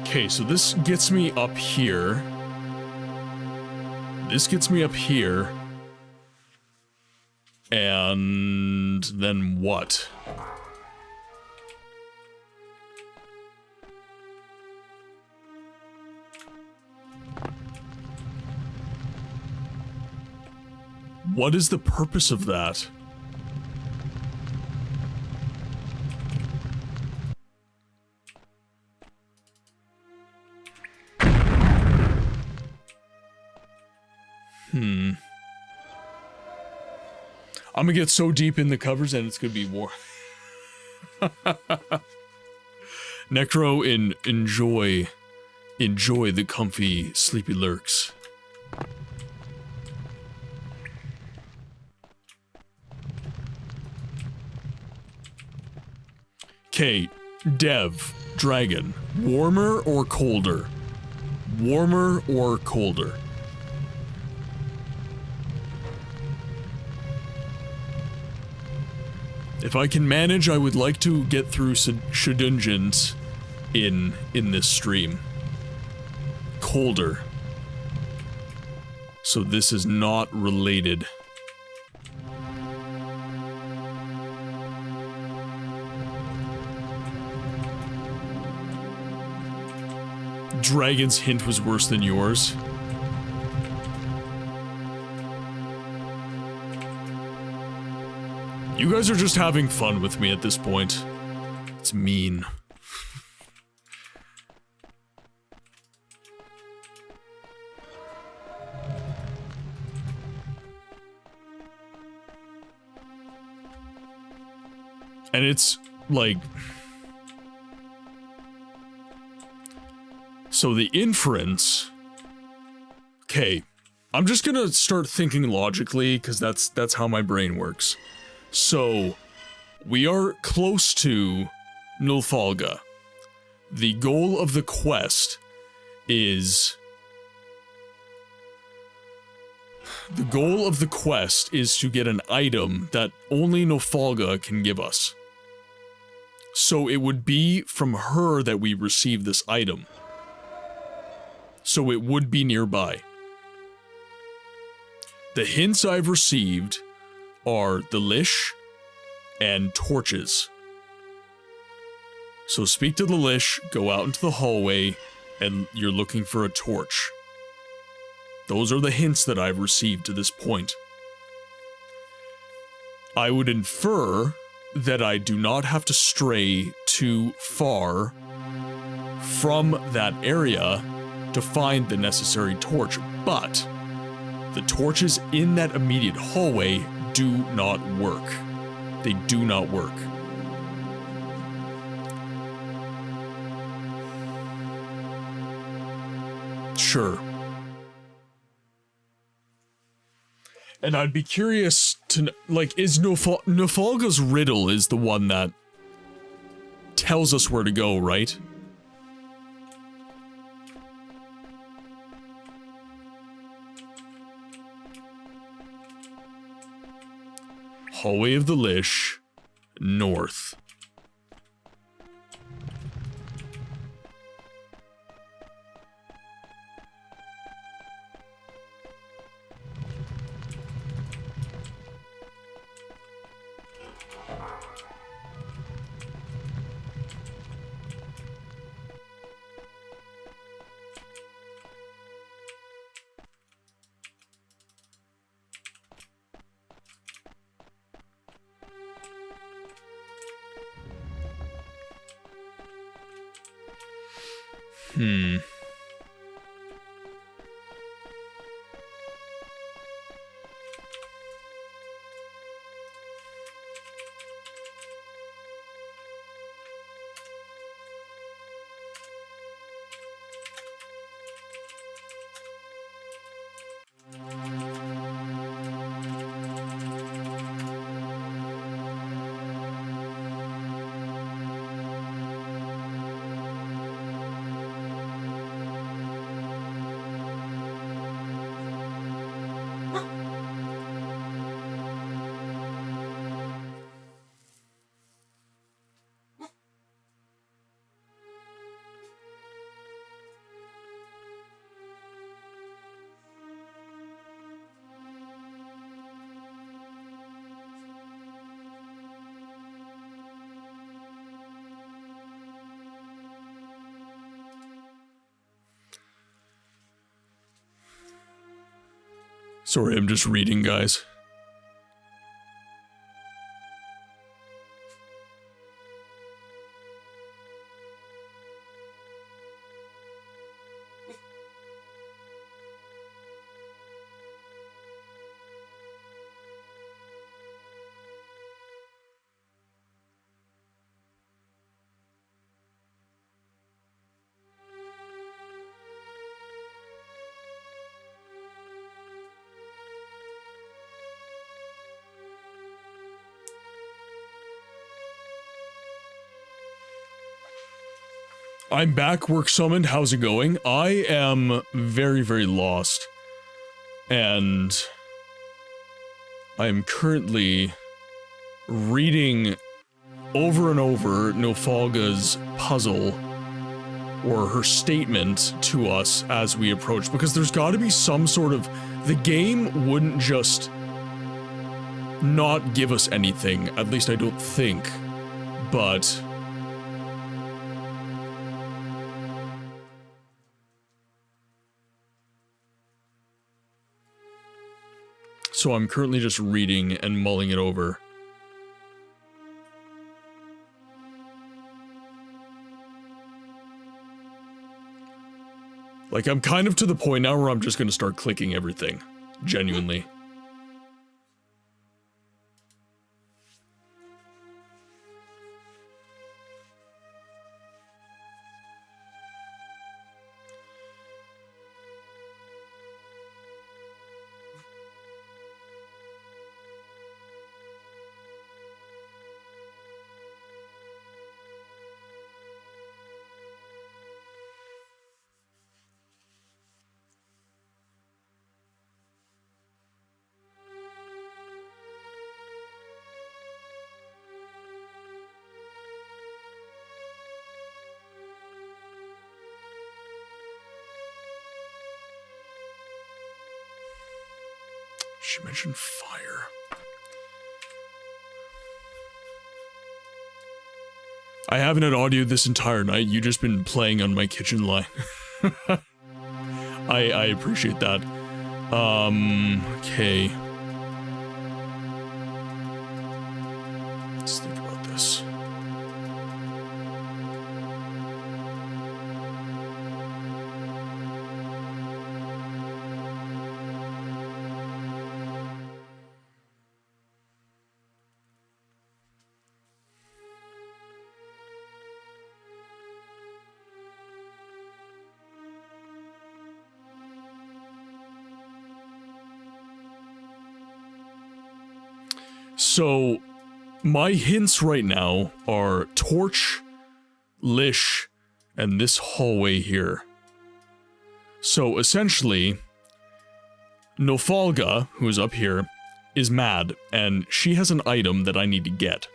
Okay, so this gets me up here. This gets me up here. And then what? What is the purpose of that? I'm gonna get so deep in the covers and it's gonna be war. Necro, enjoy the comfy, sleepy lurks. Okay, Dev, Dragon, warmer or colder? Warmer or colder? If I can manage, I would like to get through Shadungeons in this stream. Colder. So this is not related. Dragon's hint was worse than yours. You guys are just having fun with me at this point. It's mean. And it's, like... So the inference... Okay, I'm just gonna start thinking logically, because that's how my brain works. So, we are close to Nulfalga. The goal of the quest is... The goal of the quest is to get an item that only Nulfalga can give us. So it would be from her that we receive this item. So it would be nearby. The hints I've received are the Lish and torches. So speak to the Lish, go out into the hallway, and you're looking for a torch. Those are the hints that I've received to this point. I would infer that I do not have to stray too far from that area to find the necessary torch, but the torches in that immediate hallway do not work. They do not work. Sure. And I'd be curious to, like, is Nulfalga's riddle is the one that tells us where to go, right? Hallway of the Lish, north. Sorry, I'm just reading, guys. I'm back, work summoned, how's it going? I am very, very lost. And I am currently reading over and over Nulfalga's puzzle, or her statement to us as we approach, because there's gotta be some sort of... The game wouldn't just not give us anything, at least I don't think, but... So I'm currently just reading and mulling it over. Like, I'm kind of to the point now where I'm just gonna start clicking everything. Genuinely. She mentioned fire. I haven't had audio this entire night. You've just been playing on my kitchen line. I appreciate that. Okay. Let's think about this. So, my hints right now are Torch, Lish, and this hallway here. So, essentially, Nofalga, who's up here, is mad, and she has an item that I need to get.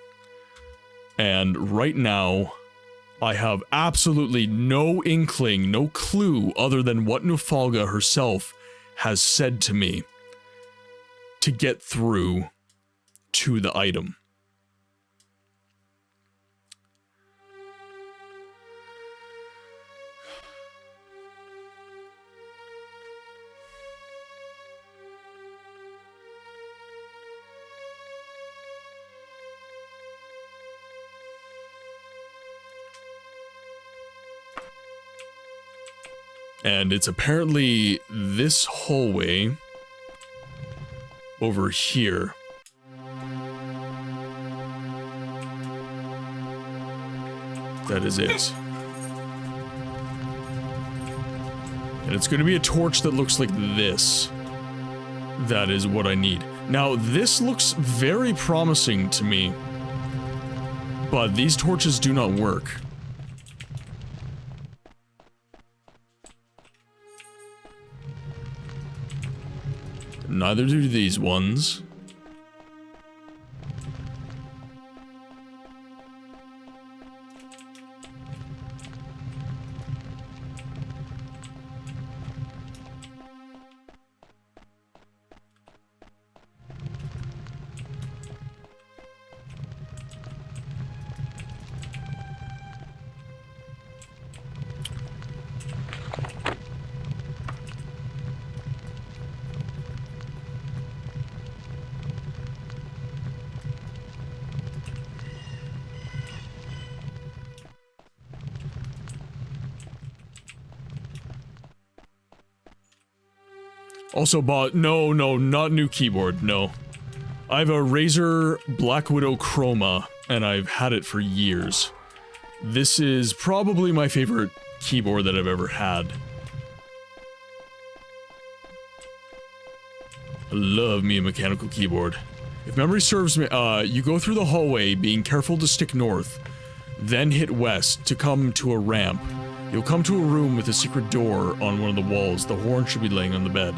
And right now, I have absolutely no inkling, no clue, other than what Nofalga herself has said to me to get through to the item. And it's apparently this hallway over here. That is it. And it's going to be a torch that looks like this. That is what I need. Now, this looks very promising to me. But these torches do not work. Neither do these ones. Also bought, no, not new keyboard, no. I have a Razer Black Widow Chroma, and I've had it for years. This is probably my favorite keyboard that I've ever had. I love me a mechanical keyboard. If memory serves me, you go through the hallway, being careful to stick north, then hit west to come to a ramp. You'll come to a room with a secret door on one of the walls. The horn should be laying on the bed.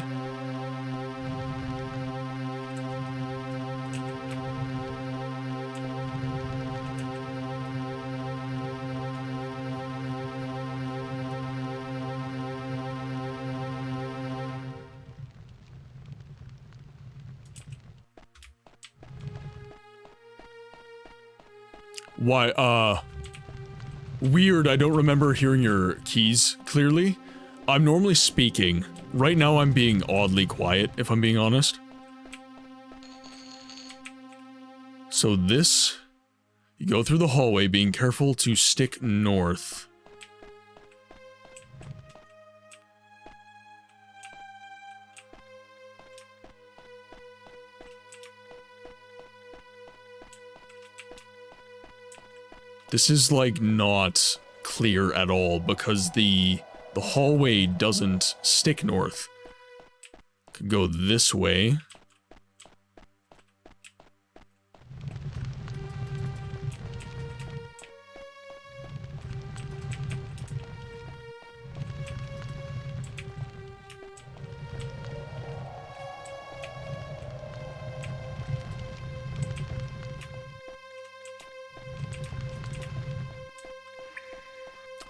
Why, weird, I don't remember hearing your keys clearly. I'm normally speaking. Right now I'm being oddly quiet, if I'm being honest. So this... You go through the hallway, being careful to stick north. This is, like, not clear at all, because the hallway doesn't stick north. Could go this way.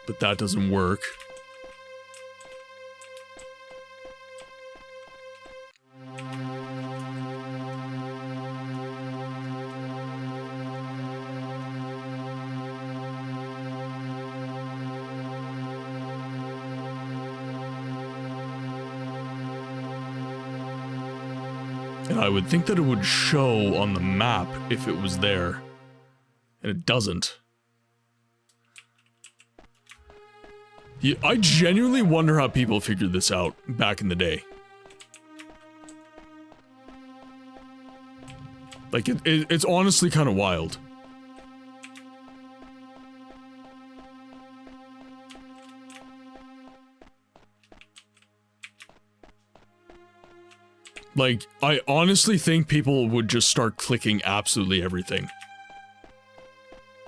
But that doesn't work. And I would think that it would show on the map if it was there. And it doesn't. Yeah, I genuinely wonder how people figured this out back in the day. Like, it's honestly kind of wild. Like, I honestly think people would just start clicking absolutely everything.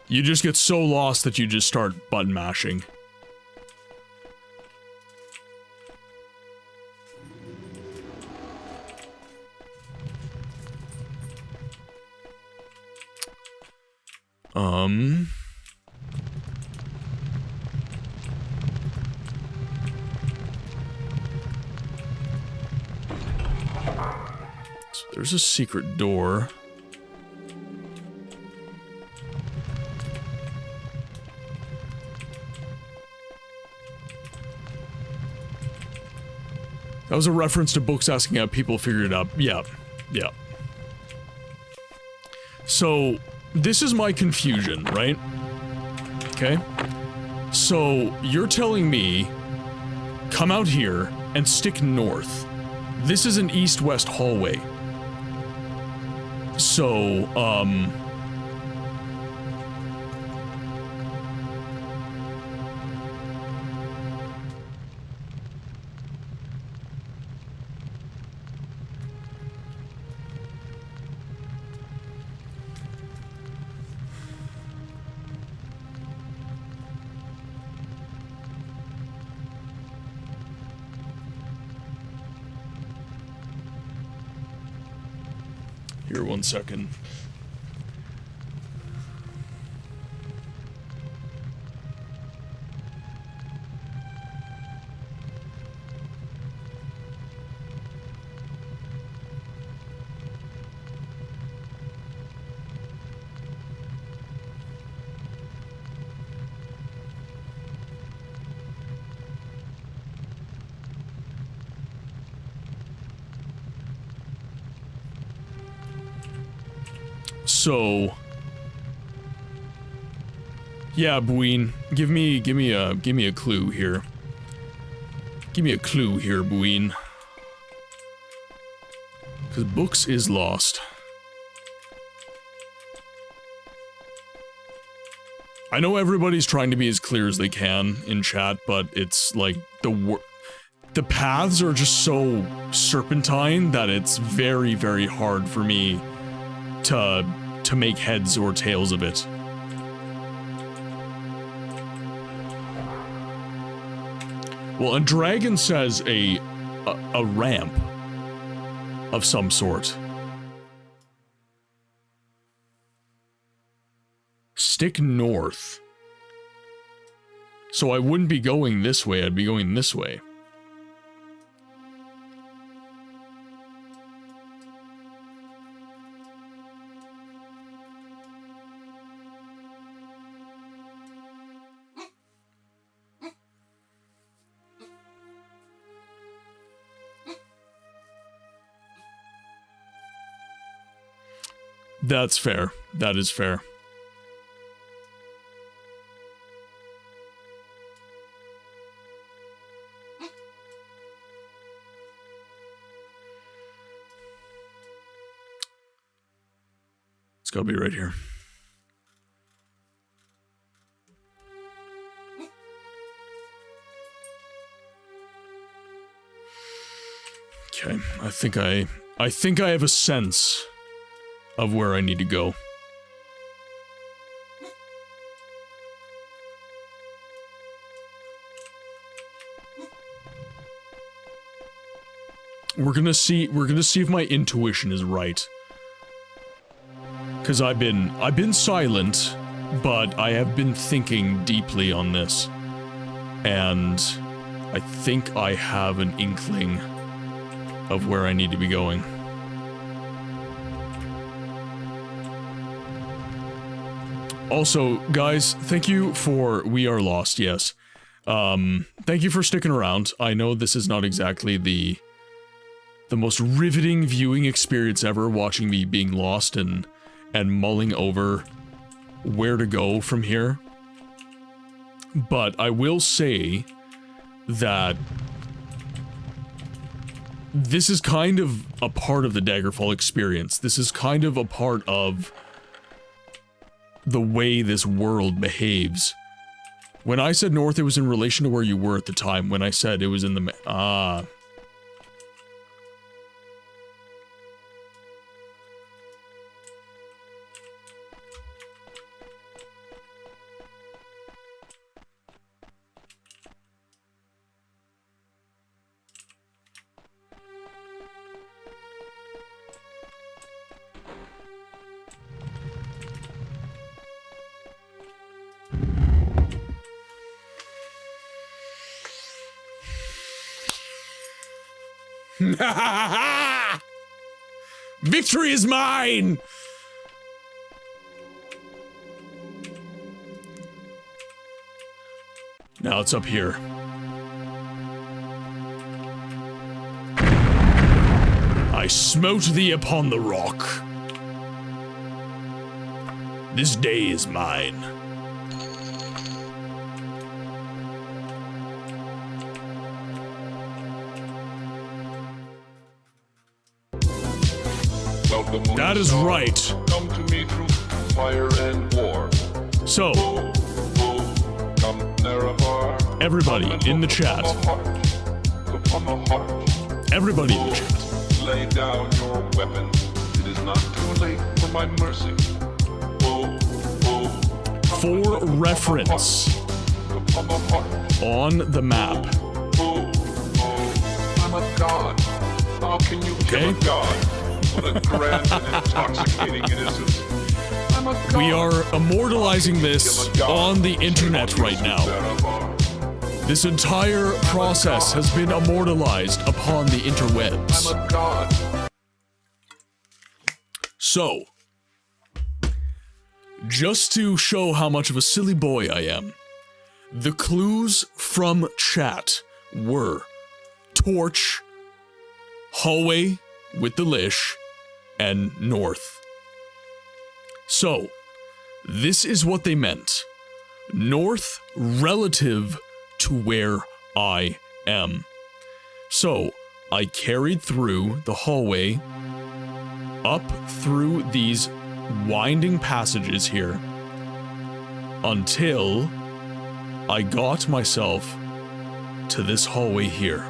You just get so lost that you just start button mashing. So there's a secret door. That was a reference to books asking how people figured it out. Yeah, yeah. So, this is my confusion, right? Okay. So, you're telling me, come out here and stick north. This is an east-west hallway. So, here, 1 second. So, yeah, Buin, give me a clue here. Give me a clue here, Buin. Because books is lost. I know everybody's trying to be as clear as they can in chat, but it's like the paths are just so serpentine that it's very, very hard for me to make heads or tails of it. Well, a dragon says a ramp of some sort. Stick north. So I wouldn't be going this way, I'd be going this way. That's fair. That is fair. It's gotta be right here. Okay, I think I have a sense of where I need to go. We're gonna see if my intuition is right. Cause I've been silent, but I have been thinking deeply on this. And I think I have an inkling of where I need to be going. Also, guys, thank you for We Are Lost, yes. Thank you for sticking around. I know this is not exactly the the most riveting viewing experience ever, watching me being lost and mulling over where to go from here. But I will say that this is kind of a part of the Daggerfall experience. This is kind of a part of the way this world behaves. When I said north, it was in relation to where you were at the time. When I said it was in the... Victory is mine! Now it's up here. I smote thee upon the rock. This day is mine. That is right. Come to me through fire and war. So, Come Nerevar. everybody in the chat. Upon the heart. Everybody in the chat. Lay down your weapons. It is not too late for my mercy. For reference, Upon the heart. on the map. I'm a god. How can you kill Okay. a god? What a grand and intoxicating innocence. I'm a god. We are immortalizing this on the internet right now. This entire process has been immortalized upon the interwebs. I'm a god. So, just to show how much of a silly boy I am, the clues from chat were torch, hallway with the lish, and north. So, this is what they meant. North relative to where I am. So, I carried through the hallway, up through these winding passages here, until I got myself to this hallway here.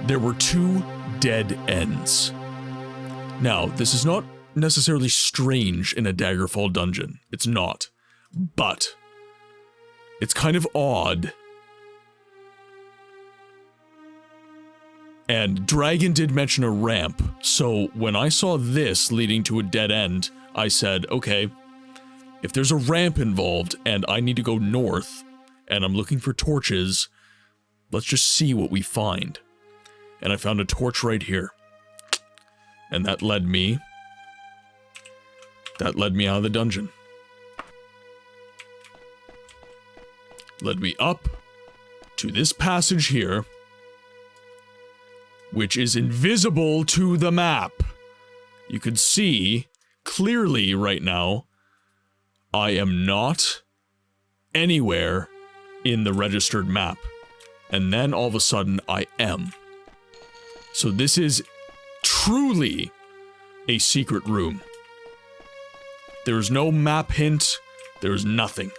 There were 2 dead ends. Now, this is not necessarily strange in a Daggerfall dungeon. It's not. But it's kind of odd. And Dragon did mention a ramp, so when I saw this leading to a dead end, I said, okay, if there's a ramp involved and I need to go north, and I'm looking for torches, let's just see what we find. And I found a torch right here. And that led me out of the dungeon. Led me up to this passage here, which is invisible to the map. You can see clearly right now, I am not anywhere in the registered map. And then all of a sudden, I am. So this is truly a secret room. There's no map hint, there's nothing.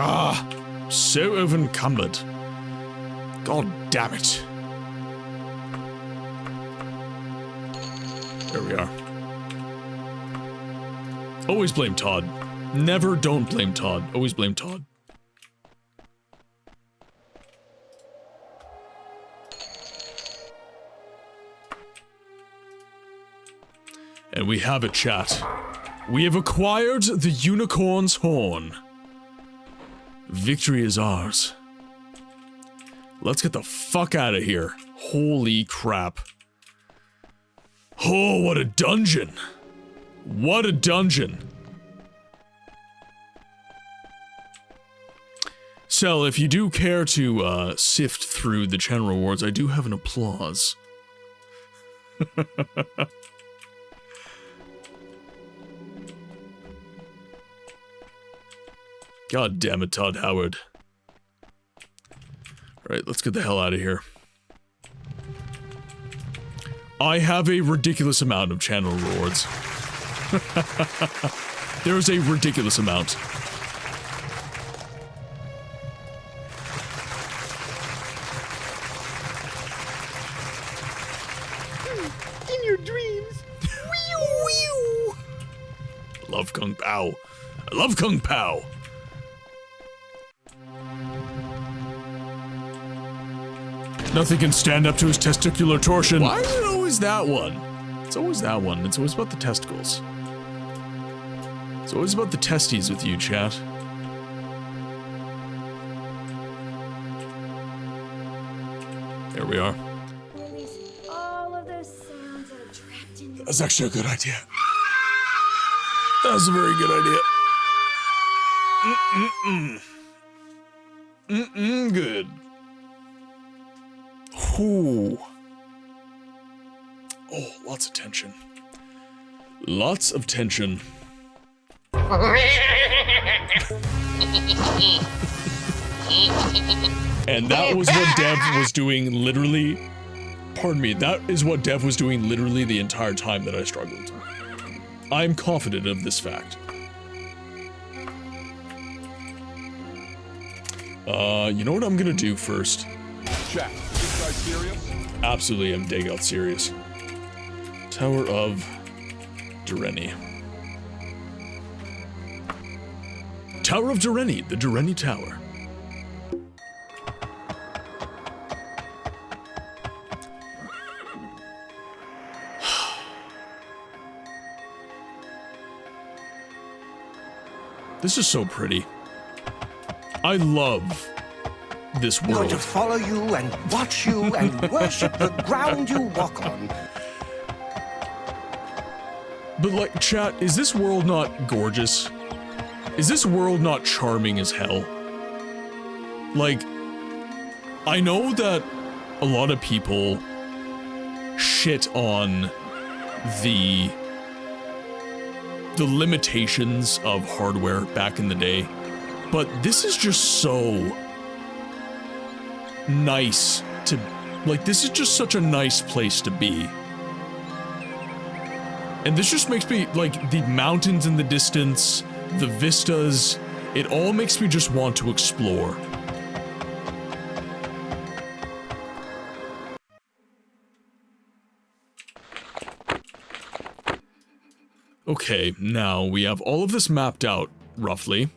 Ah, so overencumbered. God damn it. There we are. Always blame Todd. Never don't blame Todd. Always blame Todd. And we have it, chat. We have acquired the unicorn's horn. Victory is ours. Let's get the fuck out of here. Holy crap. Oh, what a dungeon. What a dungeon. Sel, if you do care to sift through the channel rewards, I do have an applause. God damn it, Todd Howard. Alright, let's get the hell out of here. I have a ridiculous amount of channel rewards. There's a ridiculous amount. In your dreams. Love Kung Pao. I love Kung Pao. Nothing can stand up to his testicular torsion. Why is it always that one? It's always that one. It's always about the testicles. It's always about the testes with you, chat. Here we are. Release all of those sounds that are trapped in your That's actually a good idea. That's a very good idea. Good. Ooh. Oh, lots of tension. Lots of tension. And that was what Dev was doing literally. Pardon me, that is what Dev was doing literally the entire time that I struggled. I'm confident of this fact. You know what I'm gonna do first? Chat, this guy serious? Absolutely, I'm dead out serious. Tower of Dureni. Tower of Dureni, the Dureni Tower. This is so pretty. I love this I'm going world. to follow you and watch you and worship the ground you walk on. But like, chat, is this world not gorgeous? Is this world not charming as hell? Like, I know that a lot of people shit on the limitations of hardware back in the day, but this is just so nice to, like, this is just such a nice place to be. And this just makes me, like, the mountains in the distance, the vistas, it all makes me just want to explore. Okay, now we have all of this mapped out, roughly.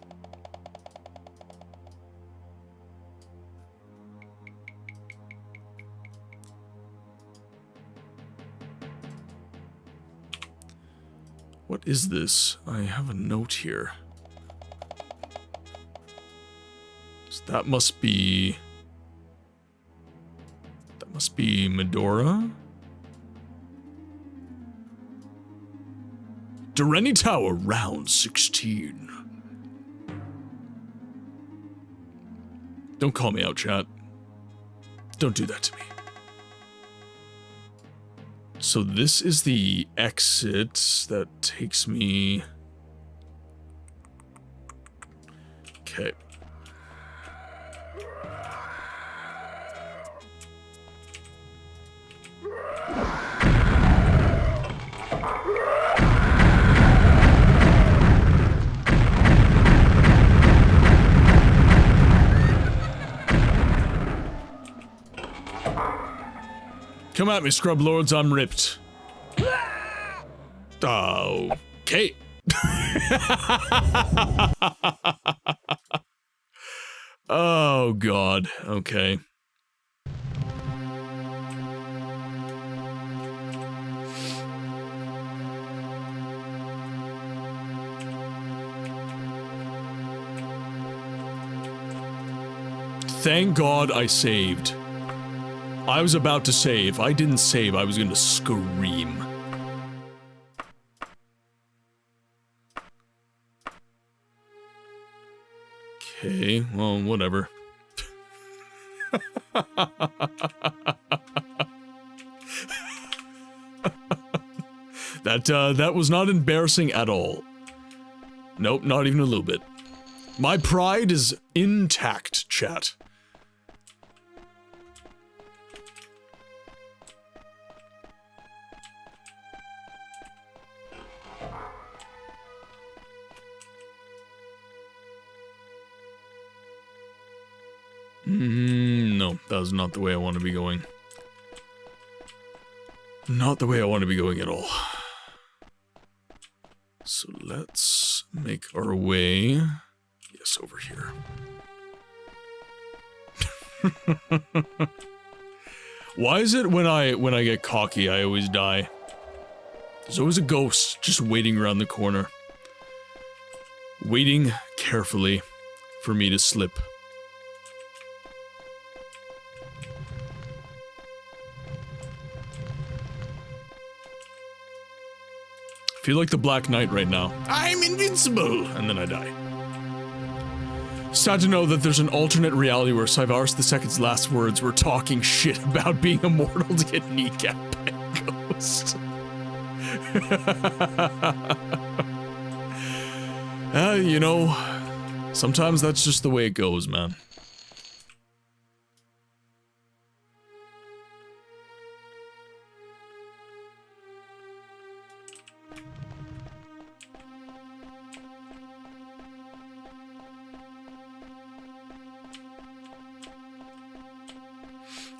What is this? I have a note here. So that must be Medora? Dureni Tower, round 16. Don't call me out, chat. Don't do that to me. So this is the exit that takes me... Okay. Come at me, scrub lords, I'm ripped. Okay. Oh god, okay. Thank God I saved. I was about to save. If I didn't save, I was gonna scream. Okay, well, whatever. That was not embarrassing at all. Nope, not even a little bit. My pride is intact, chat. No, that was not the way I want to be going. Not the way I want to be going at all. So let's make our way, yes, over here. Why is it when I get cocky, I always die? There's always a ghost just waiting around the corner. Waiting carefully for me to slip. I feel like the Black Knight right now. I'm invincible! And then I die. Sad to know that there's an alternate reality where Cyvarus II's last words were talking shit about being immortal to get kneecapped by a ghost. You know, sometimes that's just the way it goes, man.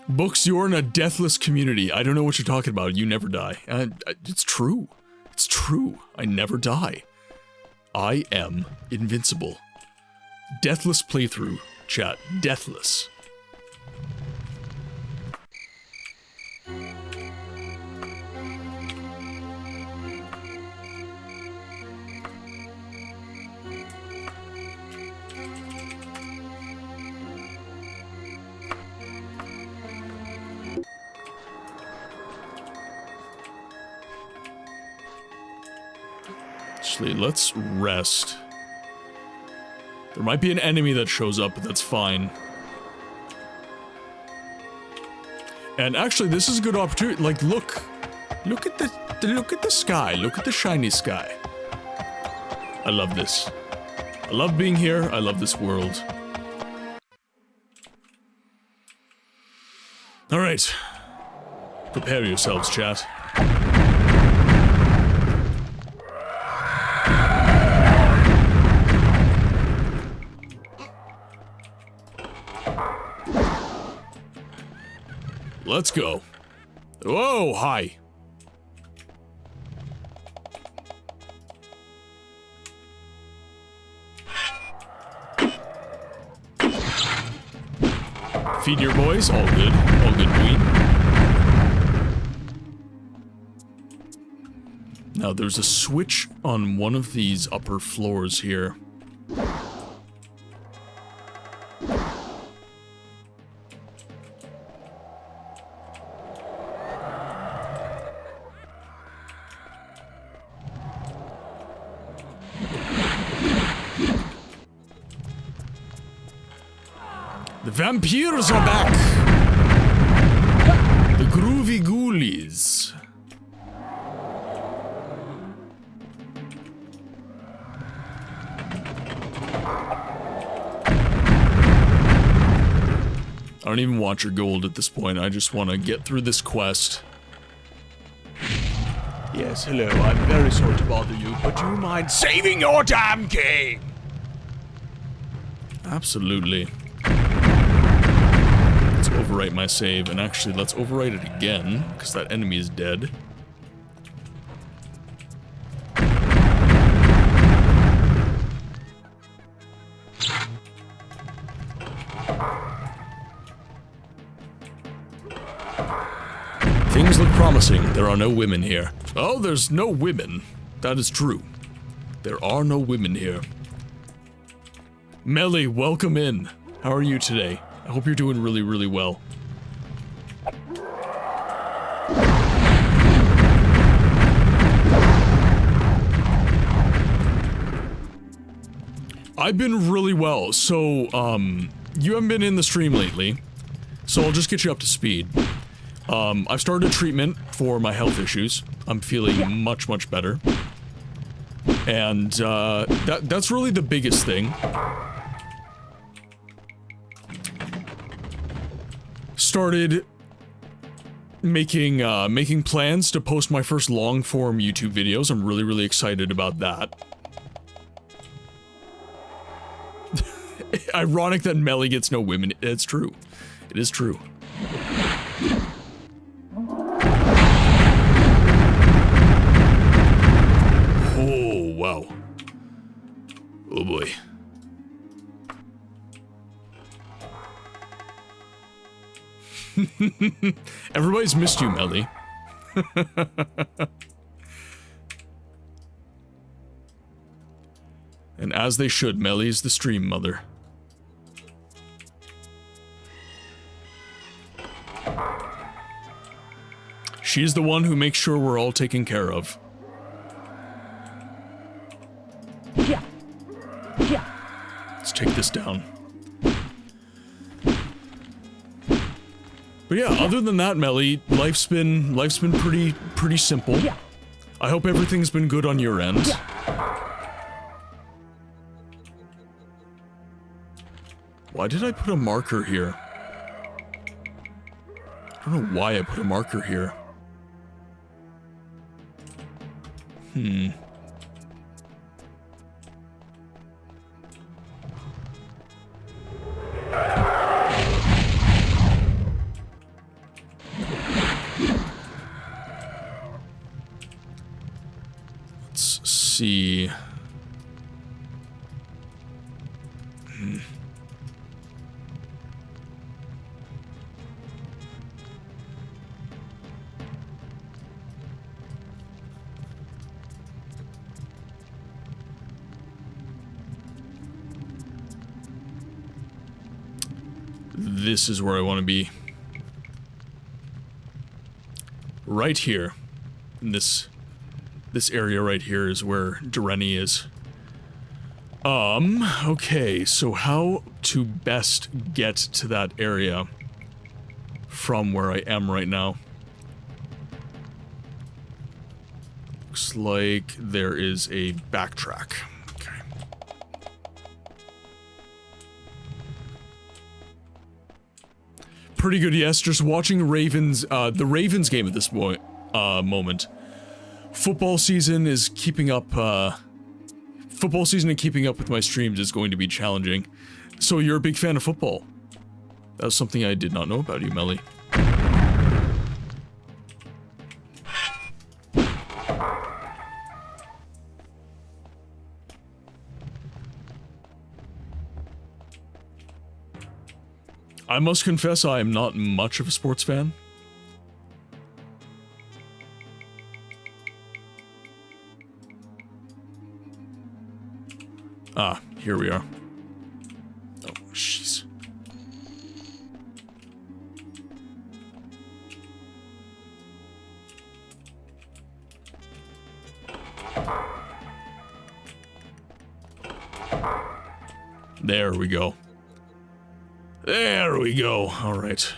Books, you're in a deathless community. I don't know what you're talking about. You never die. It's true. It's true. I never die. I am invincible. Deathless playthrough, chat. Deathless. Actually, let's rest. There might be an enemy that shows up, but that's fine. And actually, this is a good opportunity. Like, look at the sky. Look at the shiny sky. I love this. I love being here. I love this world. All right, prepare yourselves, chat. Let's go. Whoa, hi. Feed your boys, all good. All good, queen. Now, there's a switch on one of these upper floors here. The vampires are back! The groovy ghoulies. I don't even want your gold at this point, I just want to get through this quest. Yes, hello, I'm very sorry to bother you, but do you mind saving your damn king? Absolutely. Let's overwrite my save, and actually let's overwrite it again, because that enemy is dead. Things look promising. There are no women here. Oh, there's no women. That is true. There are no women here. Melly, welcome in. How are you today? I hope you're doing really, really well. I've been really well, so, you haven't been in the stream lately, so I'll just get you up to speed. I've started a treatment for my health issues. I'm feeling much, much better. And, that's really the biggest thing. Started making plans to post my first long-form YouTube videos. I'm really, really excited about that. Ironic that Melly gets no women. It's true. It is true. Oh, wow. Oh boy. Everybody's missed you, Melly. And as they should, Melly's the stream mother. She's the one who makes sure we're all taken care of. Let's take this down. But yeah, other than that, Melly, life's been pretty simple. I hope everything's been good on your end. Why did I put a marker here? I don't know why I put a marker here. Let's see. This is where I want to be. Right here. In this area right here is where Dareni is. Okay, so how to best get to that area from where I am right now? Looks like there is a backtrack. Okay. Pretty good, yes. Just watching Ravens, the Ravens game at this moment. Football season is keeping up, football season and keeping up with my streams is going to be challenging. So you're a big fan of football? That was something I did not know about you, Melly. I must confess I am not much of a sports fan. Ah, here we are. Oh, jeez. There we go. There we go. All right.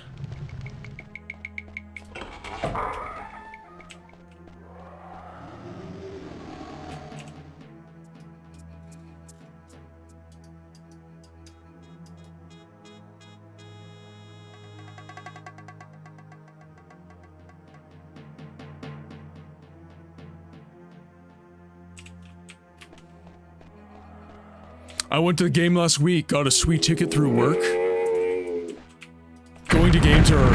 I went to the game last week, got a sweet ticket through work. Going to games are,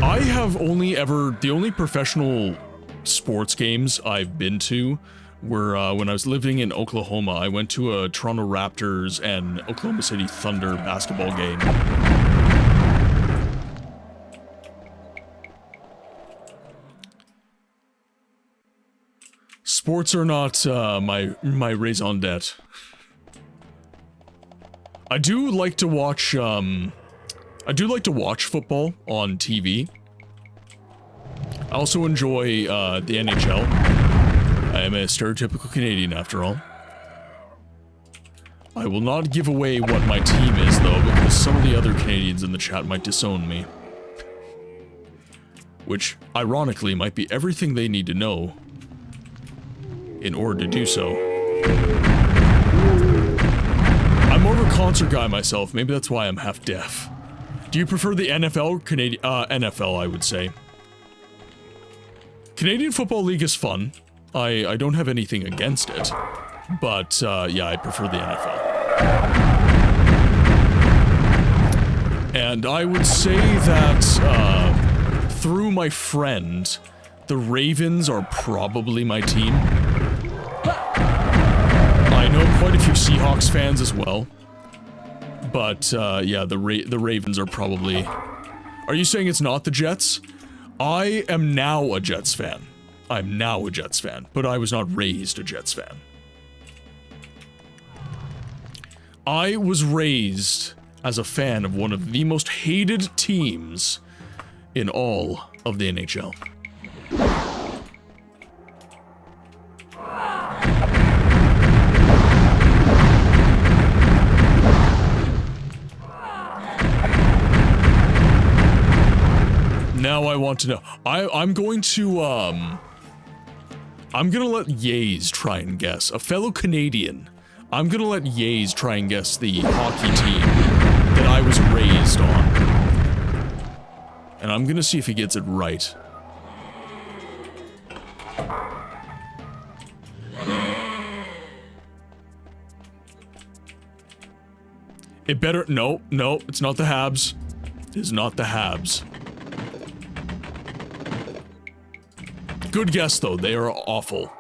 I have only ever, the only professional sports games I've been to were, when I was living in Oklahoma. I went to a Toronto Raptors and Oklahoma City Thunder basketball game. Sports are not, my raison d'etre. I do like to watch, I do like to watch football on TV. I also enjoy the NHL. I am a stereotypical Canadian after all. I will not give away what my team is though, because some of the other Canadians in the chat might disown me. Which, ironically, might be everything they need to know in order to do so. I'm more of a concert guy myself, maybe that's why I'm half deaf. Do you prefer the NFL or Canadian, NFL I would say. Canadian Football League is fun. I don't have anything against it. But, yeah, I prefer the NFL. And I would say that, through my friend, the Ravens are probably my team. I know quite a few Seahawks fans as well. But, yeah, the Ravens are probably... Are you saying it's not the Jets? I am now a Jets fan. I'm now a Jets fan, but I was not raised a Jets fan. I was raised as a fan of one of the most hated teams in all of the NHL. Now I want to know. I'm going to, I'm gonna let Yays try and guess. A fellow Canadian. I'm gonna let Yays try and guess the hockey team that I was raised on. And I'm gonna see if he gets it right. It better, no, it's not the Habs. It is not the Habs. Good guess, though. They are awful.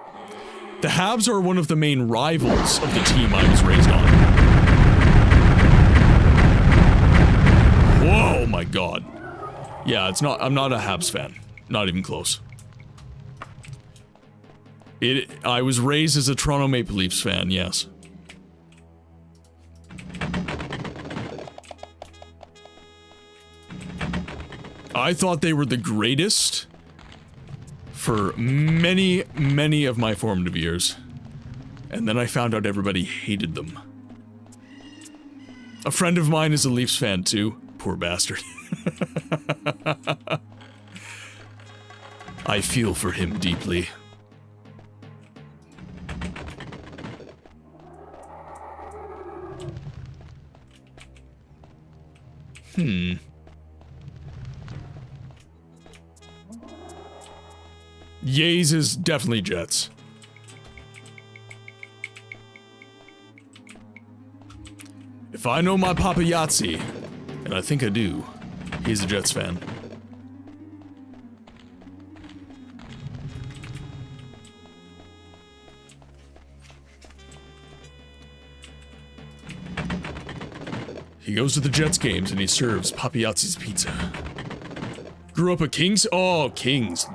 The Habs are one of the main rivals of the team I was raised on. Whoa, my god. Yeah, it's not. I'm not a Habs fan. Not even close. I was raised as a Toronto Maple Leafs fan, yes. I thought they were the greatest for many, many of my formative years. And then I found out everybody hated them. A friend of mine is a Leafs fan too. Poor bastard. I feel for him deeply. Yays is definitely Jets. If I know my Papa Yahtzee, and I think I do, he's a Jets fan. He goes to the Jets games and he serves Papa Yahtzee's pizza. Grew up a Kings? Oh, Kings.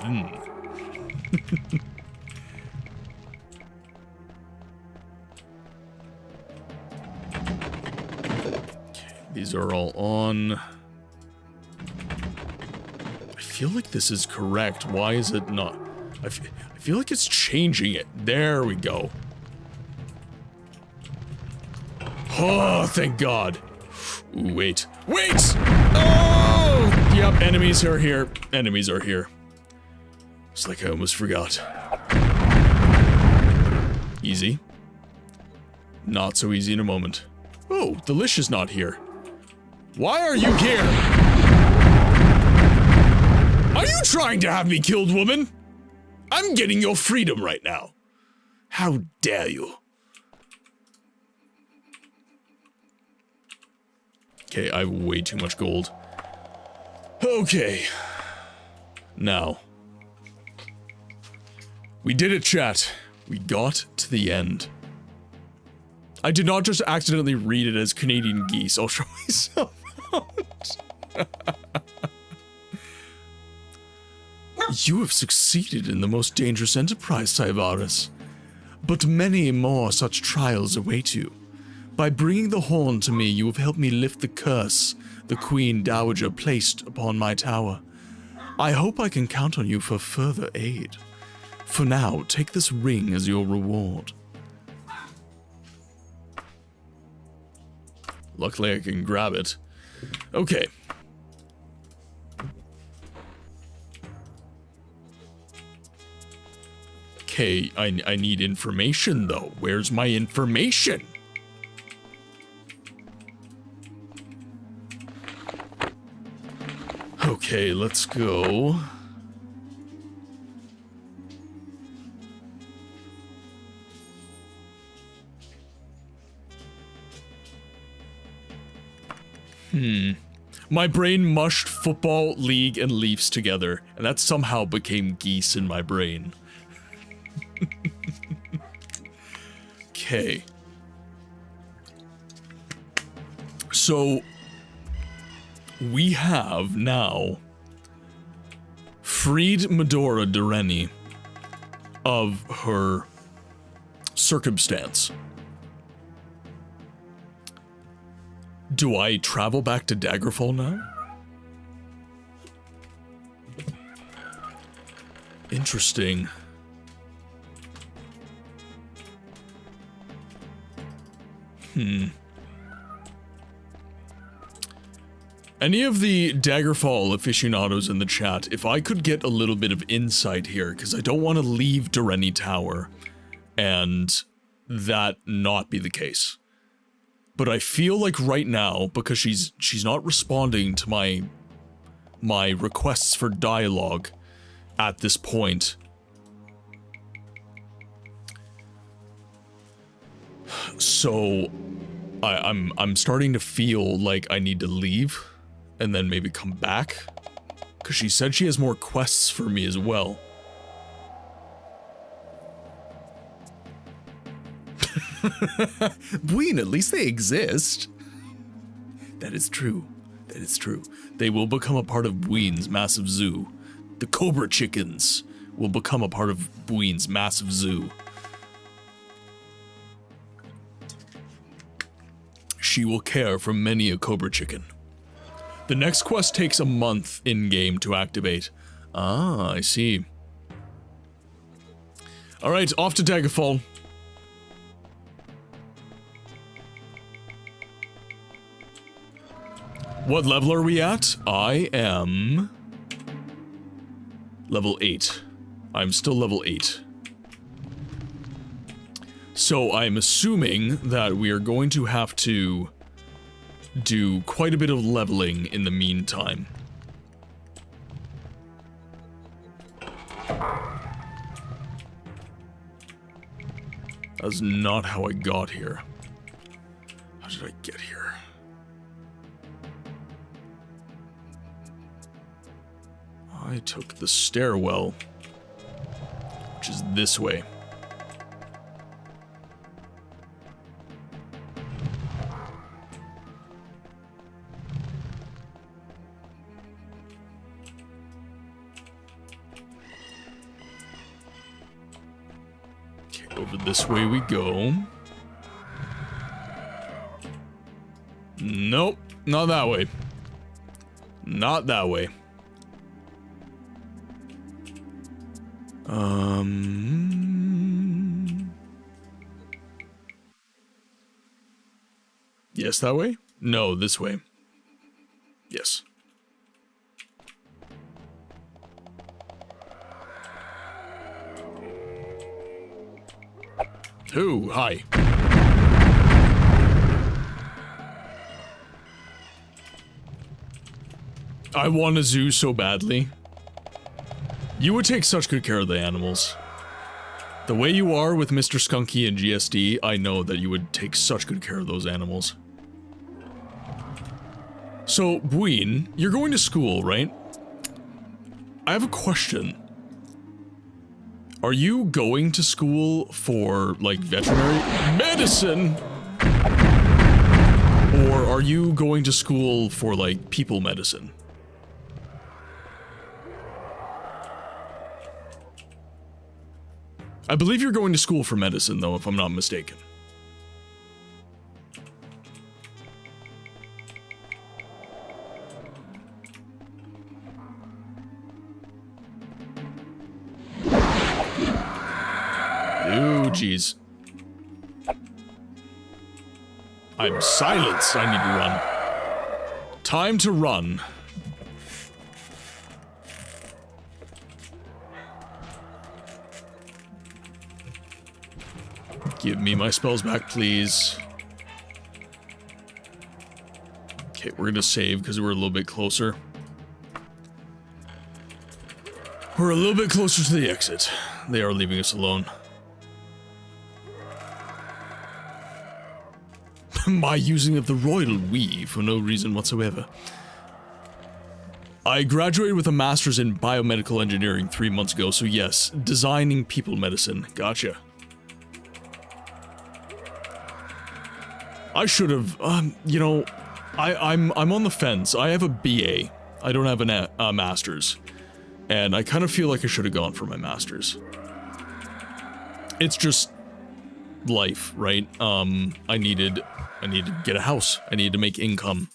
These are all on. I feel like this is correct. Why is it not? I feel like it's changing it. There we go. Oh, thank God. Ooh, wait. Wait! Oh! Yep, enemies are here. Enemies are here. It's like I almost forgot. Easy. Not so easy in a moment. Oh, the Lish is not here. Why are you here? Are you trying to have me killed, woman? I'm getting your freedom right now. How dare you? Okay, I have way too much gold. Okay. Now. We did it, chat. We got to the end. I did not just accidentally read it as Canadian geese. I'll show myself out. You have succeeded in the most dangerous enterprise, Saivaris. But many more such trials await you. By bringing the horn to me, you have helped me lift the curse the Queen Dowager placed upon my tower. I hope I can count on you for further aid. For now, take this ring as your reward. Luckily, I can grab it. Okay. Okay, I need information, though. Where's my information? Okay, let's go. My brain mushed football, league, and Leafs together, and that somehow became geese in my brain. Okay. So, we have now freed Medora Dureni of her circumstance. Do I travel back to Daggerfall now? Interesting. Any of the Daggerfall aficionados in the chat, if I could get a little bit of insight here, because I don't want to leave Dureni Tower and that not be the case. But I feel like right now, because she's not responding to my requests for dialogue at this point. So I'm starting to feel like I need to leave and then maybe come back, because she said she has more quests for me as well. Bween, at least they exist. That is true. That is true. They will become a part of Bween's massive zoo. The Cobra Chickens will become a part of Bween's massive zoo. She will care for many a Cobra Chicken. The next quest takes a month in-game to activate. Ah, I see. Alright, off to Daggerfall. What level are we at? I am level 8. I'm still level 8. So I'm assuming that we are going to have to do quite a bit of leveling in the meantime. That's not how I got here. How did I get here? I took the stairwell, which is this way. Okay, over this way we go. Nope, not that way. Not that way. Yes, that way? No, this way. Yes. Oh, hi. I want a zoo so badly. You would take such good care of the animals. The way you are with Mr. Skunky and GSD, I know that you would take such good care of those animals. So, Bween, you're going to school, right? I have a question. Are you going to school for, like, veterinary medicine? Or are you going to school for, like, people medicine? I believe you're going to school for medicine, though, if I'm not mistaken. jeez. I'm silenced. I need to run. Time to run. Give me my spells back, please. Okay, we're gonna save because we're a little bit closer. We're a little bit closer to the exit. They are leaving us alone. My using of the royal we for no reason whatsoever. I graduated with a master's in biomedical engineering 3 months ago, so yes, designing people medicine. Gotcha. I should have, you know, I'm on the fence. I have a BA. I don't have a master's. And I kind of feel like I should have gone for my master's. It's just life, right? I needed to get a house. I needed to make income.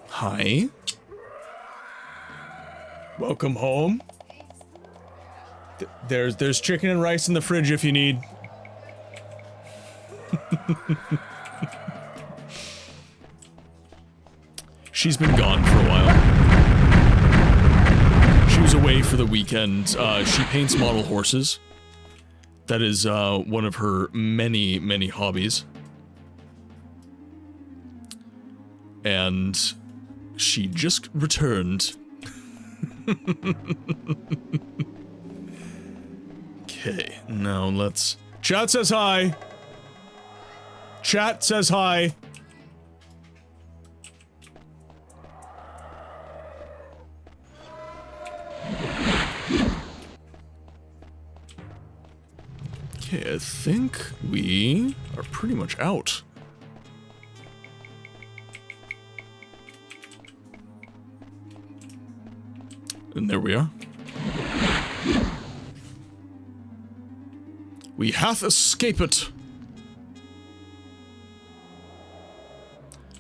Hi. Welcome home. There's chicken and rice in the fridge if you need. She's been gone for a while. She was away for the weekend. She paints model horses. That is one of her many, many hobbies. And she just returned. Okay, now let's... Chat says hi! Chat says hi! Okay, I think we are pretty much out. And there we are. We hath escaped.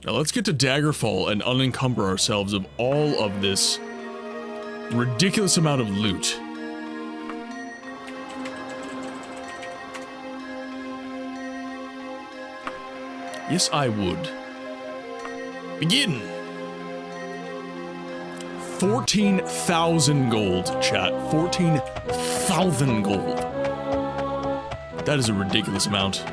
Now let's get to Daggerfall and unencumber ourselves of all of this ridiculous amount of loot. Yes, I would. Begin! 14,000 gold, chat. 14,000 gold. That is a ridiculous amount.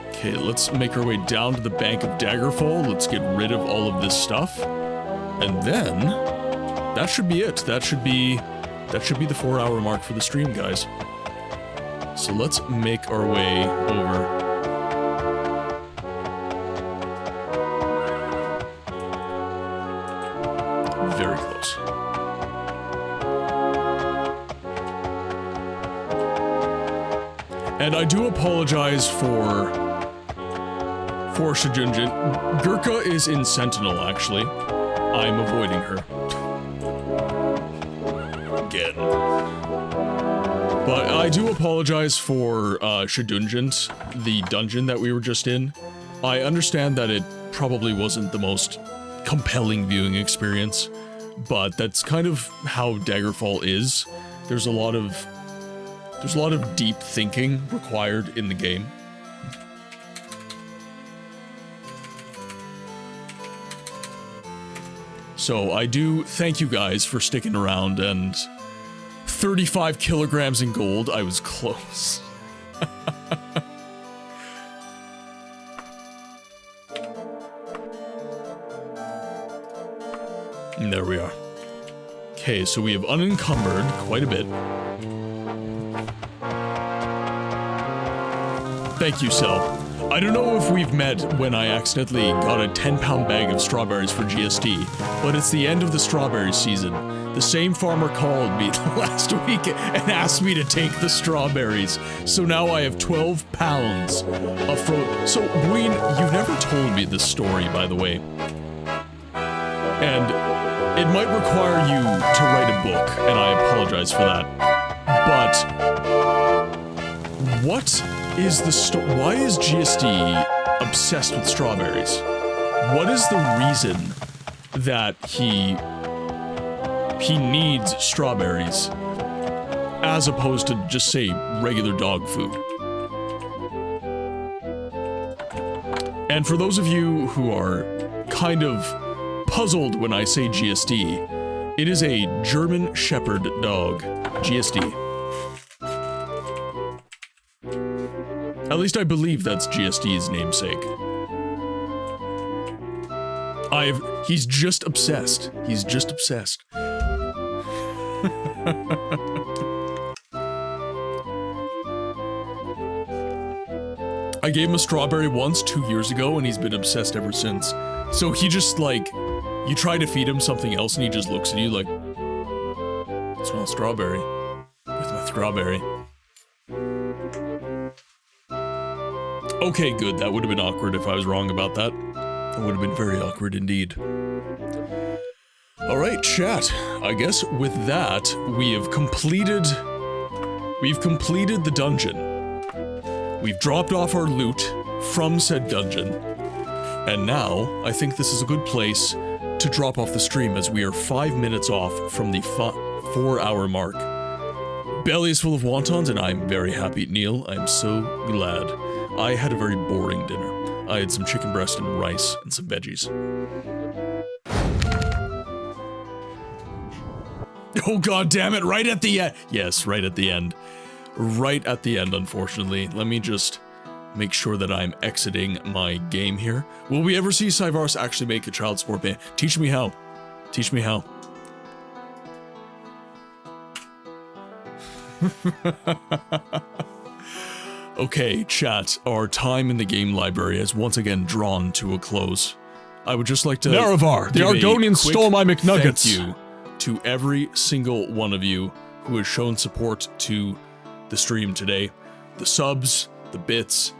Okay, let's make our way down to the bank of Daggerfall. Let's get rid of all of this stuff. And then, that should be it. That should be the 4-hour mark for the stream, guys. So let's make our way over. Very close. And I do apologize for Shijunjin. Gurkha is in Sentinel, actually. I'm avoiding her. Again. But I do apologize for Shijunjin, the dungeon that we were just in. I understand that it probably wasn't the most compelling viewing experience, but that's kind of how Daggerfall is. There's a lot of deep thinking required in the game. So I do thank you guys for sticking around, and 35 kilograms in gold. I was close. And there we are. Okay, so we have unencumbered quite a bit. Thank you, Sel. I don't know if we've met when I accidentally got a 10-pound bag of strawberries for GST, but it's the end of the strawberry season. The same farmer called me last week and asked me to take the strawberries. So now I have 12 pounds of So, Gween, you've never told me this story, by the way. And it might require you to write a book, and I apologize for that. But what is the why is GSD obsessed with strawberries? What is the reason that he needs strawberries as opposed to just say regular dog food. And for those of you who are kind of puzzled when I say GSD, it is a German Shepherd dog, GSD. At least I believe that's GSD's namesake. He's just obsessed. He's just obsessed. I gave him a strawberry once 2 years ago and he's been obsessed ever since. So he just like, you try to feed him something else and he just looks at you like, it smells strawberry. Where's my strawberry? Okay, good. That would have been awkward if I was wrong about that. That would have been very awkward indeed. Alright, chat. I guess with that, we've completed the dungeon. We've dropped off our loot from said dungeon. And now, I think this is a good place to drop off the stream as we are 5 minutes off from the 4-hour mark. Belly is full of wontons and I'm very happy, Neil. I'm so glad. I had a very boring dinner. I had some chicken breast and rice and some veggies. Oh god damn it, right at the end. Yes, right at the end. Right at the end, unfortunately. Let me just make sure that I'm exiting my game here. Will we ever see Cyvaris actually make a child support ban? Teach me how. Teach me how. Okay, chat, our time in the game library has once again drawn to a close. I would just like to Naravar, the Argonians stole my McNuggets. Thank you to every single one of you who has shown support to the stream today. The subs, the bits,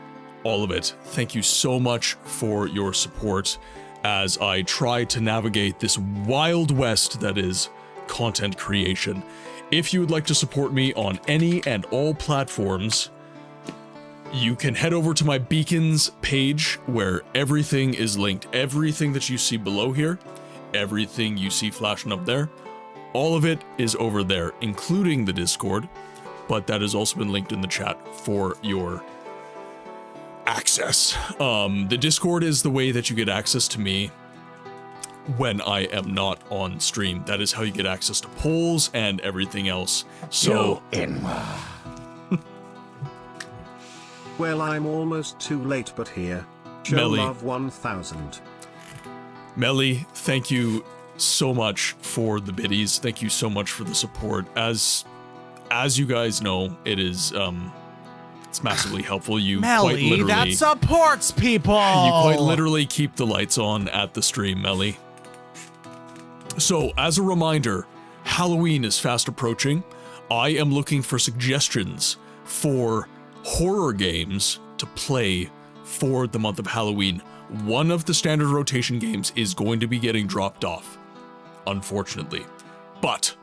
all of it. Thank you so much for your support as I try to navigate this wild west that is content creation. If you would like to support me on any and all platforms, you can head over to my beacons page where everything is linked. Everything that you see below here, everything you see flashing up there, all of it is over there, including the Discord, but that has also been linked in the chat for your access. The Discord is the way that you get access to me when I am not on stream. That is how you get access to polls and everything else. So, Well, I'm almost too late, but here. Show Melly. love 1000. Melly, thank you so much for the biddies. Thank you so much for the support. As you guys know, it is it's massively helpful. You quite literally that supports people. You quite literally keep the lights on at the stream, Melly. So, as a reminder, Halloween is fast approaching. I am looking for suggestions for horror games to play for the month of Halloween. One of the standard rotation games is going to be getting dropped off, unfortunately. But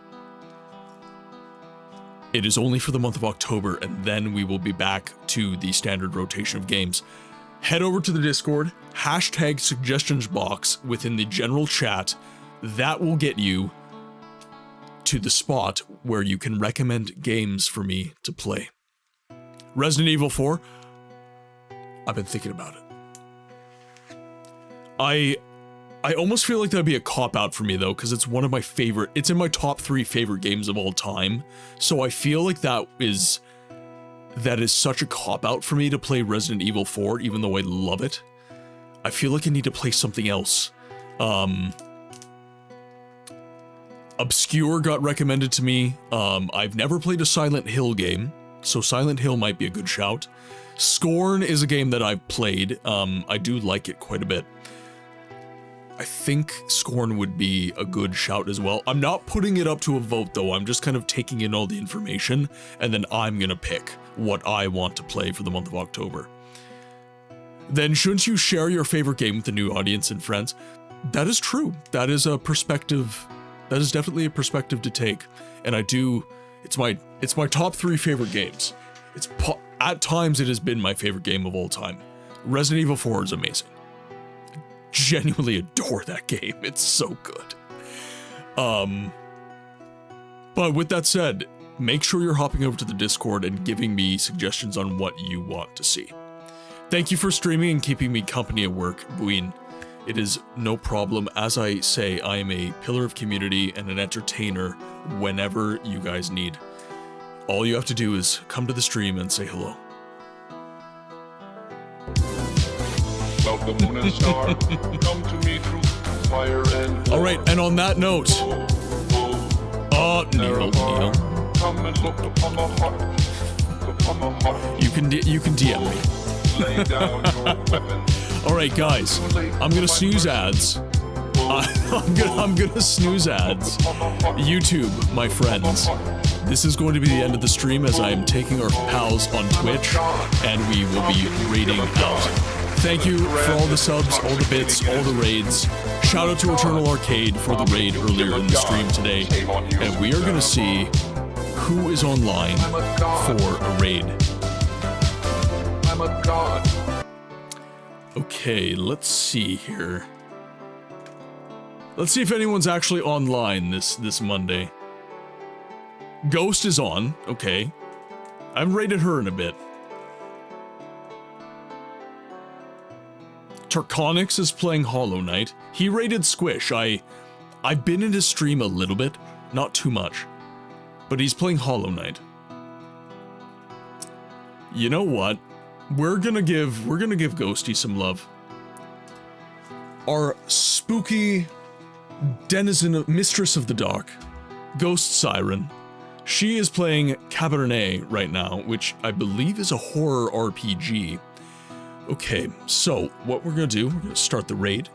it is only for the month of October, and then we will be back to the standard rotation of games. Head over to the Discord, hashtag suggestions box within the general chat. That will get you to the spot where you can recommend games for me to play. Resident Evil 4, I've been thinking about it. I almost feel like that'd be a cop-out for me though, because it's one of my favorite, it's in my top 3 favorite games of all time. So I feel like that is such a cop-out for me to play Resident Evil 4, even though I love it. I feel like I need to play something else. Obscure got recommended to me. I've never played a Silent Hill game, so Silent Hill might be a good shout. Scorn is a game that I've played. I do like it quite a bit. I think Scorn would be a good shout as well. I'm not putting it up to a vote though, I'm just kind of taking in all the information, and then I'm gonna pick what I want to play for the month of October. Then shouldn't you share your favorite game with the new audience and friends? That is true. That is a perspective, that is definitely a perspective to take. And I do, it's my top 3 favorite games. At times it has been my favorite game of all time. Resident Evil 4 is amazing. Genuinely adore that game. It's so good. But with that said, make sure you're hopping over to the Discord and giving me suggestions on what you want to see. Thank you for streaming and keeping me company at work, Buin. It is no problem. As I say, I am a pillar of community and an entertainer whenever you guys need. All you have to do is come to the stream and say hello. Welcome, moon and star. Come to me through fire and war. All right, and on that note, Neil. Come and look upon the heart. Upon the heart. You can DM me. Lay down your weapons. All right, guys, I'm gonna snooze ads. I'm gonna snooze ads. YouTube, my friends. This is going to be the end of the stream as I am taking our pals on Twitch, and we will be raiding out. Thank you for all the subs, all the bits, all the raids. Shout out to Eternal Arcade for the raid earlier in the stream today. And we are gonna see who is online for a raid. I'm a god. Okay, let's see here. Let's see if anyone's actually online this Monday. Ghost is on, okay. I haven't raided her in a bit. Tarkonix is playing Hollow Knight. He raided Squish. I've been in his stream a little bit, not too much. But he's playing Hollow Knight. You know what? We're gonna give Ghosty some love. Our spooky denizen, mistress of the dark, Ghost Siren. She is playing Cabernet right now, which I believe is a horror RPG. Okay, so what we're gonna do, we're gonna start the raid.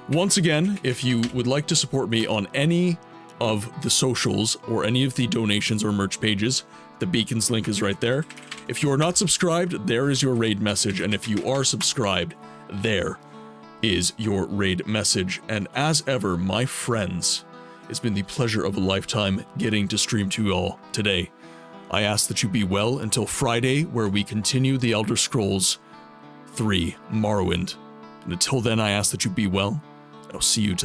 Once again, if you would like to support me on any of the socials or any of the donations or merch pages, the beacons link is right there. If you are not subscribed, there is your raid message, and if you are subscribed, there is your raid message. And as ever, my friends, it's been the pleasure of a lifetime getting to stream to you all today. I ask that you be well until Friday, where we continue the Elder Scrolls 3 Morrowind. And until then, I ask that you be well, and I'll see you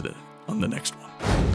on the next one.